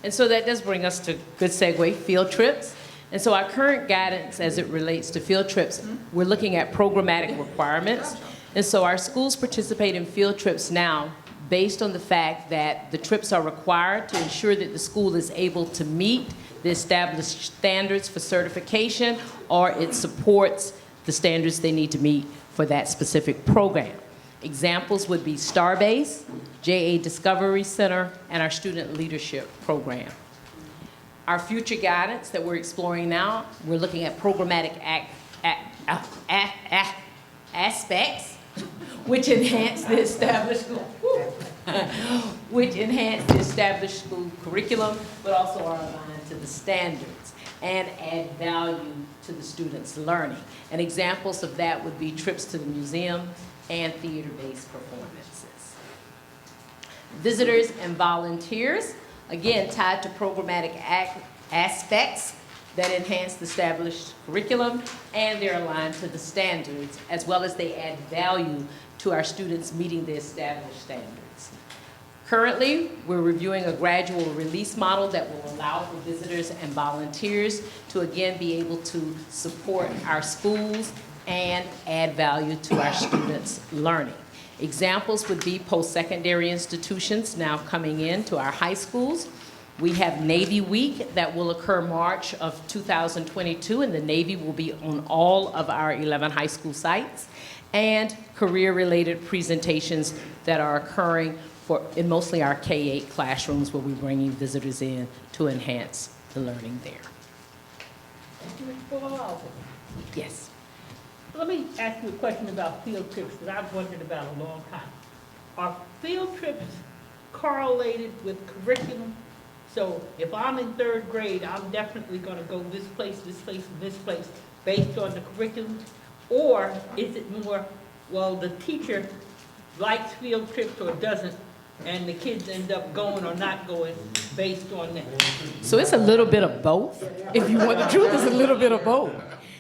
O: And so that does bring us to, good segue, field trips. And so our current guidance as it relates to field trips, we're looking at programmatic requirements. And so our schools participate in field trips now based on the fact that the trips are required to ensure that the school is able to meet the established standards for certification, or it supports the standards they need to meet for that specific program. Examples would be Starbase, JA Discovery Center, and our Student Leadership Program. Our future guidance that we're exploring now, we're looking at programmatic aspects which enhance the established school curriculum, but also are aligned to the standards and add value to the students' learning. And examples of that would be trips to the museum and theater-based performances. Visitors and volunteers, again, tied to programmatic aspects that enhance the established curriculum, and they're aligned to the standards, as well as they add value to our students meeting the established standards. Currently, we're reviewing a gradual release model that will allow for visitors and volunteers to again be able to support our schools and add value to our students' learning. Examples would be post-secondary institutions now coming into our high schools. We have Navy Week that will occur March of 2022, and the Navy will be on all of our 11 high school sites, and career-related presentations that are occurring in mostly our K-8 classrooms where we're bringing visitors in to enhance the learning there.
D: Thank you, Ms. Ball.
O: Yes.
D: Let me ask you a question about field trips that I've wondered about a long time. Are field trips correlated with curriculum? So if I'm in 3rd grade, I'm definitely gonna go this place, and this place, based on the curriculum? Or is it more, well, the teacher likes field trips or doesn't, and the kids end up going or not going based on that?
O: So it's a little bit of both. If you want the truth, it's a little bit of both.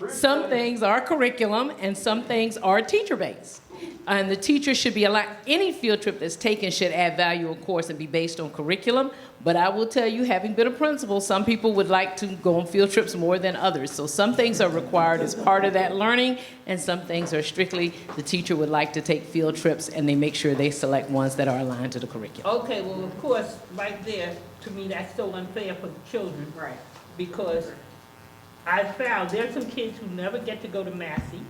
O: Some things are curriculum and some things are teacher-based. And the teacher should be allowed, any field trip that's taken should add value, of course, and be based on curriculum. But I will tell you, having been a principal, some people would like to go on field trips more than others. So some things are required as part of that learning, and some things are strictly the teacher would like to take field trips, and they make sure they select ones that are aligned to the curriculum.
D: Okay, well, of course, right there, to me, that's so unfair for the children.
E: Right.
D: Because I found there's some kids who never get to go to Massey.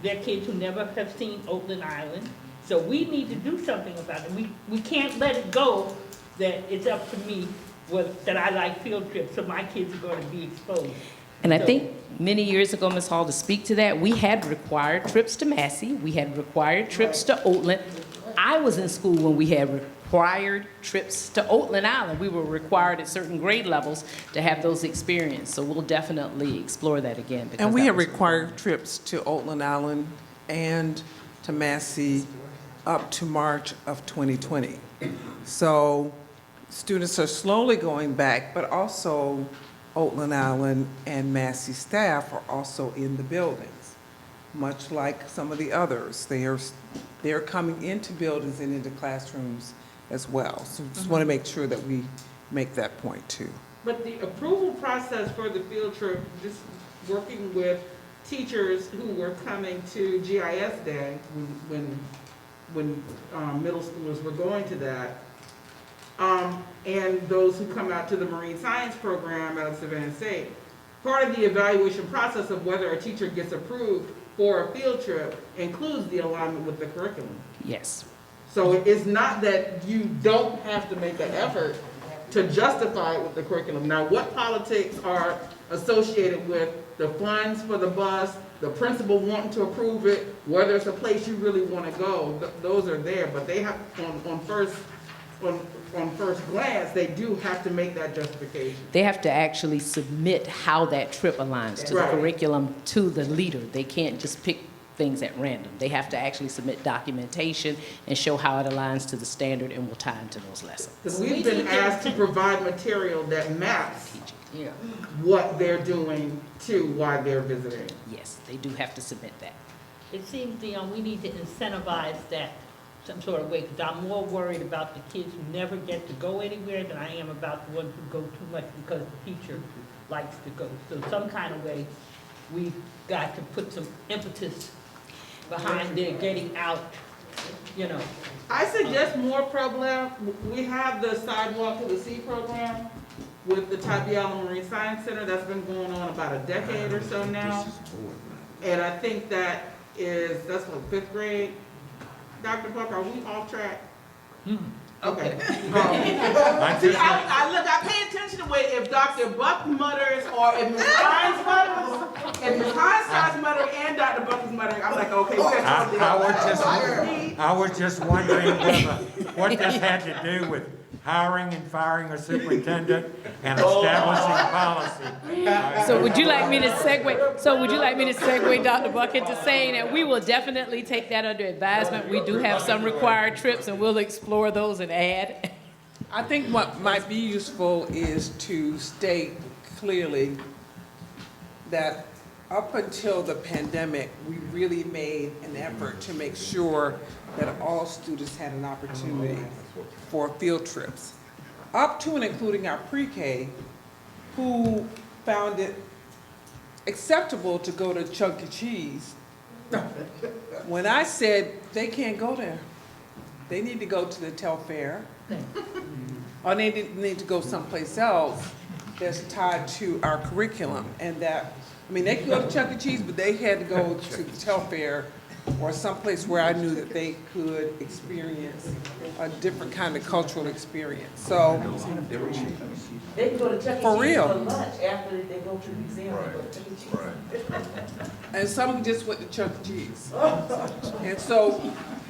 D: There are kids who never have seen Oakland Island. So we need to do something about it. We can't let it go that it's up to me that I like field trips, so my kids are going to be exposed.
O: And I think many years ago, Ms. Hall, to speak to that, we had required trips to Massey. We had required trips to Oakland. I was in school when we had required trips to Oakland Island. We were required at certain grade levels to have those experiences. So we'll definitely explore that again.
F: And we have required trips to Oakland Island and to Massey up to March of 2020. So students are slowly going back, but also Oakland Island and Massey staff are also in the buildings, much like some of the others. They're coming into buildings and into classrooms as well. So just want to make sure that we make that point too.
E: But the approval process for the field trip, just working with teachers who were coming to GIS Day when middle schoolers were going to that, and those who come out to the marine science program out of Savannah State, part of the evaluation process of whether a teacher gets approved for a field trip includes the alignment with the curriculum.
O: Yes.
E: So it's not that you don't have to make an effort to justify it with the curriculum. Now, what politics are associated with the funds for the bus, the principal wanting to approve it, whether it's a place you really want to go, those are there, but they have, on first glance, they do have to make that justification.
O: They have to actually submit how that trip aligns to the curriculum to the leader. They can't just pick things at random. They have to actually submit documentation and show how it aligns to the standard and will tie into those lessons.
E: Because we've been asked to provide material that maps what they're doing to why they're visiting.
O: Yes, they do have to submit that.
D: It seems, Dion, we need to incentivize that some sort of way, because I'm more worried about the kids who never get to go anywhere than I am about the ones who go too much because the teacher likes to go. So some kind of way, we've got to put some impetus behind their getting out, you know.
E: I suggest more program. We have the Sidewalk to the Sea program with the Tybee Island Marine Science Center. That's been going on about a decade or so now. And I think that's what, 5th grade? Dr. Buck, are we off track? Okay. See, I pay attention to if Dr. Buck mutters or if Ms. Hines mutters. If Ms. Hines starts muttering and Dr. Buck is muttering, I'm like, okay, we're
B: I was just wondering what this had to do with hiring and firing a superintendent and establishing policy.
O: So would you like me to segue, Dr. Buck, into saying that we will definitely take that under advisement. We do have some required trips and we'll explore those and add.
F: I think what might be useful is to state clearly that up until the pandemic, we really made an effort to make sure that all students had an opportunity for field trips, up to and including our pre-K, who found it acceptable to go to Chuck E. Cheese. When I said they can't go there, they need to go to the Telfair, or they need to go someplace else that's tied to our curriculum. And that, I mean, they could go to Chuck E. Cheese, but they had to go to the Telfair
J: or someplace where I knew that they could experience a different kind of cultural experience. So,
I: They can go to Chuck E.
J: For
I: Cheese
J: real.
I: for lunch after they go to the museum, they go to Chuck E. Cheese.
J: and some just went to Chuck E. Cheese. And so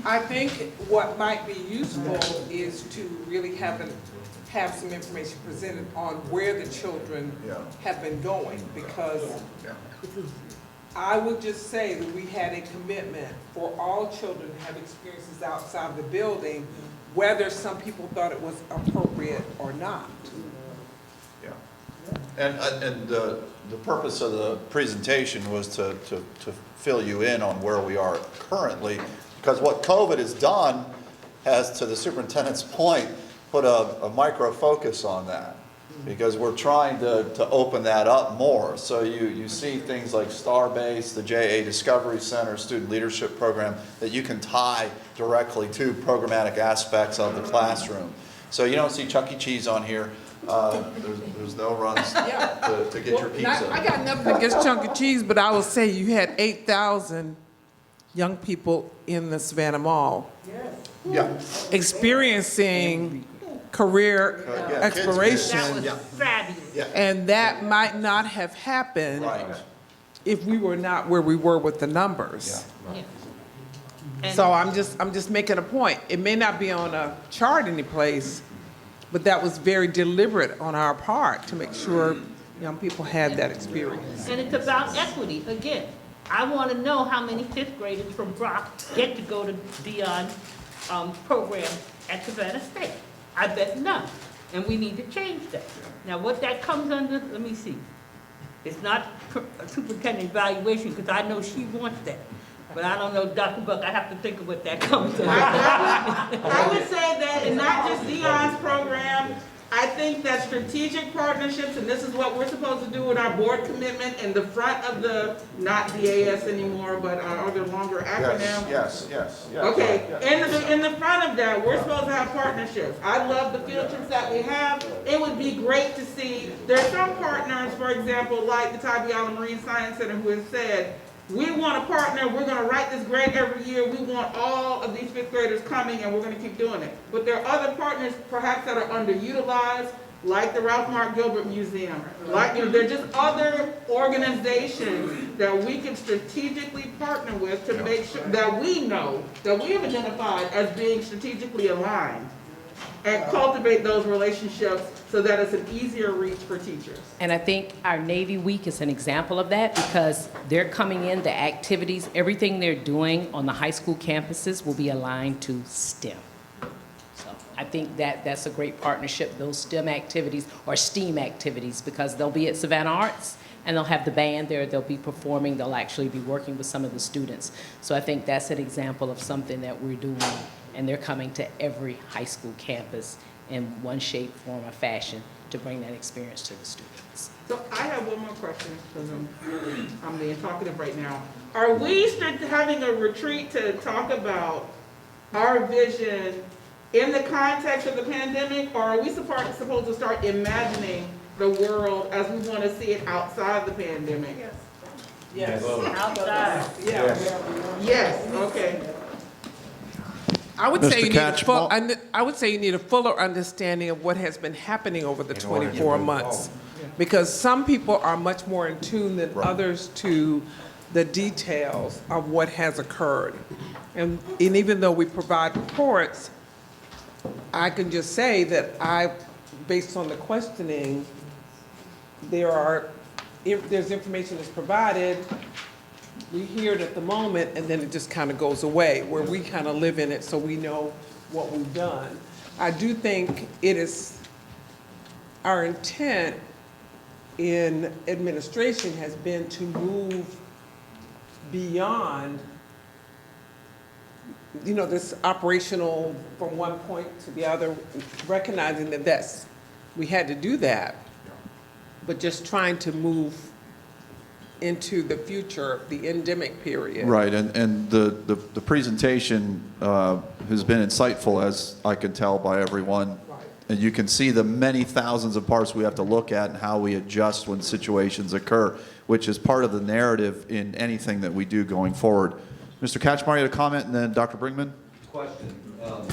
J: I think what might be useful is to really have some information presented on where the children have been going, because I would just say that we had a commitment for all children to have experiences outside the building, whether some people thought it was appropriate or not.
C: And the purpose of the presentation was to fill you in on where we are currently, because what COVID has done has, to the superintendent's point, put a micro focus on that, because we're trying to open that up more. So you see things like Starbase, the JA Discovery Center, Student Leadership Program, that you can tie directly to programmatic aspects of the classroom. So you don't see Chuck E. Cheese on here. There's no runs to get your pizza.
J: I got nothing against Chuck E. Cheese, but I will say you had 8,000 young people in the Savannah Mall experiencing career exploration.
D: That was fabulous.
J: And that might not have happened if we were not where we were with the numbers.
D: Yeah.
J: So I'm just making a point. It may not be on a chart anyplace, but that was very deliberate on our part to make sure young people had that experience.
D: And it's about equity, again. I want to know how many fifth graders from Brock get to go to Dion's program at Savannah State. I bet none, and we need to change that. Now, what that comes under, let me see. It's not a superintendent evaluation, because I know she wants that. But I don't know, Dr. Buck, I have to think of what that comes under.
E: I would say that, and not just Dion's program, I think that strategic partnerships, and this is what we're supposed to do with our board commitment in the front of the, not DAS anymore, but our other longer acronym.
C: Yes.
E: Okay, in the front of that, we're supposed to have partnerships. I love the field trips that we have. It would be great to see, there's some partners, for example, like the Tybee Island Marine Science Center, who has said, we want a partner, we're gonna write this grant every year, we want all of these fifth graders coming, and we're gonna keep doing it. But there are other partners perhaps that are underutilized, like the Ralph Mark Gilbert Museum. Like, there are just other organizations that we can strategically partner with to make sure that we know, that we have identified as being strategically aligned, and cultivate those relationships so that it's an easier reach for teachers.
O: And I think our Navy Week is an example of that, because they're coming in, the activities, everything they're doing on the high school campuses will be aligned to STEM. So I think that's a great partnership, those STEM activities, or STEAM activities, because they'll be at Savannah Arts and they'll have the band there, they'll be performing, they'll actually be working with some of the students. So I think that's an example of something that we're doing, and they're coming to every high school campus in one shape, form, or fashion to bring that experience to the students.
E: So I have one more question, because I'm being talkative right now. Are we having a retreat to talk about our vision in the context of the pandemic, or are we supposed to start imagining the world as we want to see it outside the pandemic?
J: Yes.
D: Outside.
E: Yes, okay.
J: I would say you need a full,
P: Catchball.
J: I would say you need a fuller understanding of what has been happening over the 24 months. Because some people are much more in tune than others to the details of what has occurred. And even though we provide reports, I can just say that based on the questioning, there's information that's provided, we hear it at the moment, and then it just kind of goes away, where we kind of live in it so we know what we've done. I do think it is our intent in administration has been to move beyond, this operational from one point to the other, recognizing that we had to do that, but just trying to move into the future, the endemic period.
C: Right, and the presentation has been insightful, as I can tell by everyone.
J: Right.
C: And you can see the many thousands of parts we have to look at and how we adjust when situations occur, which is part of the narrative in anything that we do going forward. Mr. Catchmar, you had a comment, and then Dr. Brinkman?
H: Question, so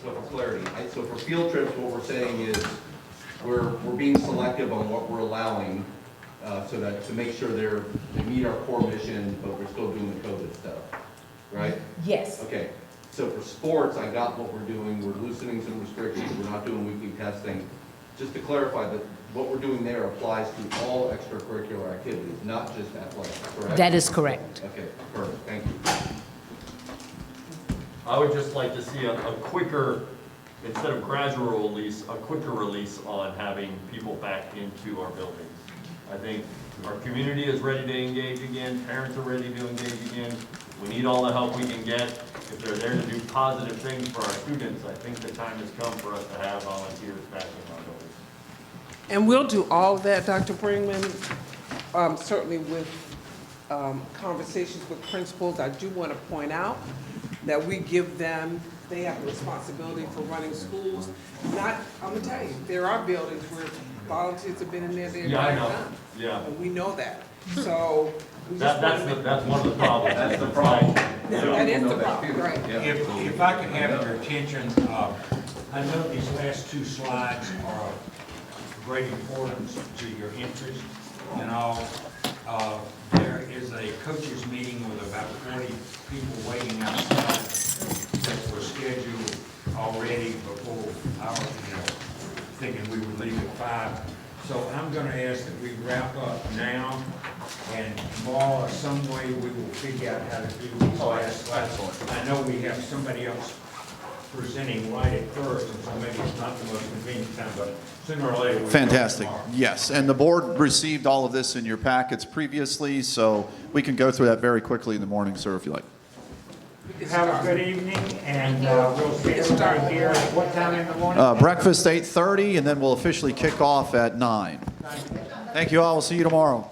H: for clarity, so for field trips, what we're saying is, we're being selective on what we're allowing, so that, to make sure they meet our core mission, but we're still doing the COVID stuff, right?
O: Yes.
H: Okay, so for sports, I got what we're doing, we're loosening some restrictions, we're not doing weekly testing. Just to clarify, that what we're doing there applies to all extracurricular activities, not just athletics, correct?
O: That is correct.
H: Okay, perfect, thank you.
K: I would just like to see a quicker, instead of gradual release, a quicker release on having people back into our buildings. I think our community is ready to engage again, parents are ready to engage again. We need all the help we can get. If they're there to do positive things for our students, I think the time has come for us to have volunteers back in our buildings.
F: And we'll do all of that, Dr. Brinkman, certainly with conversations with principals. I do want to point out that we give them, they have the responsibility for running schools. Not, I'm gonna tell you, there are buildings where volunteers have been in there the entire time.
K: Yeah.
F: And we know that, so. we just
K: That's
F: wanna make-
K: that's one of the problems.
H: That's the problem.
F: That is the problem, right.
B: If I could have your attention, I know these last two slides are of great importance to your interest and all. There is a coaches meeting with about 40 people waiting outside that was scheduled already before our, thinking we would leave at 5. So I'm gonna ask that we wrap up now, and tomorrow, some way, we will figure out how to do these last slides. I know we have somebody else presenting right at first, and so maybe it's not the most convenient time, but sooner or later. we'll
C: Fantastic.
B: go tomorrow.
C: Yes, and the board received all of this in your packets previously, so we can go through that very quickly in the morning, sir, if you like.
B: Have a good evening, and we'll see everybody here at what time in the morning?
C: Breakfast 8:30, and then we'll officially kick off at 9. Thank you all. We'll see you tomorrow.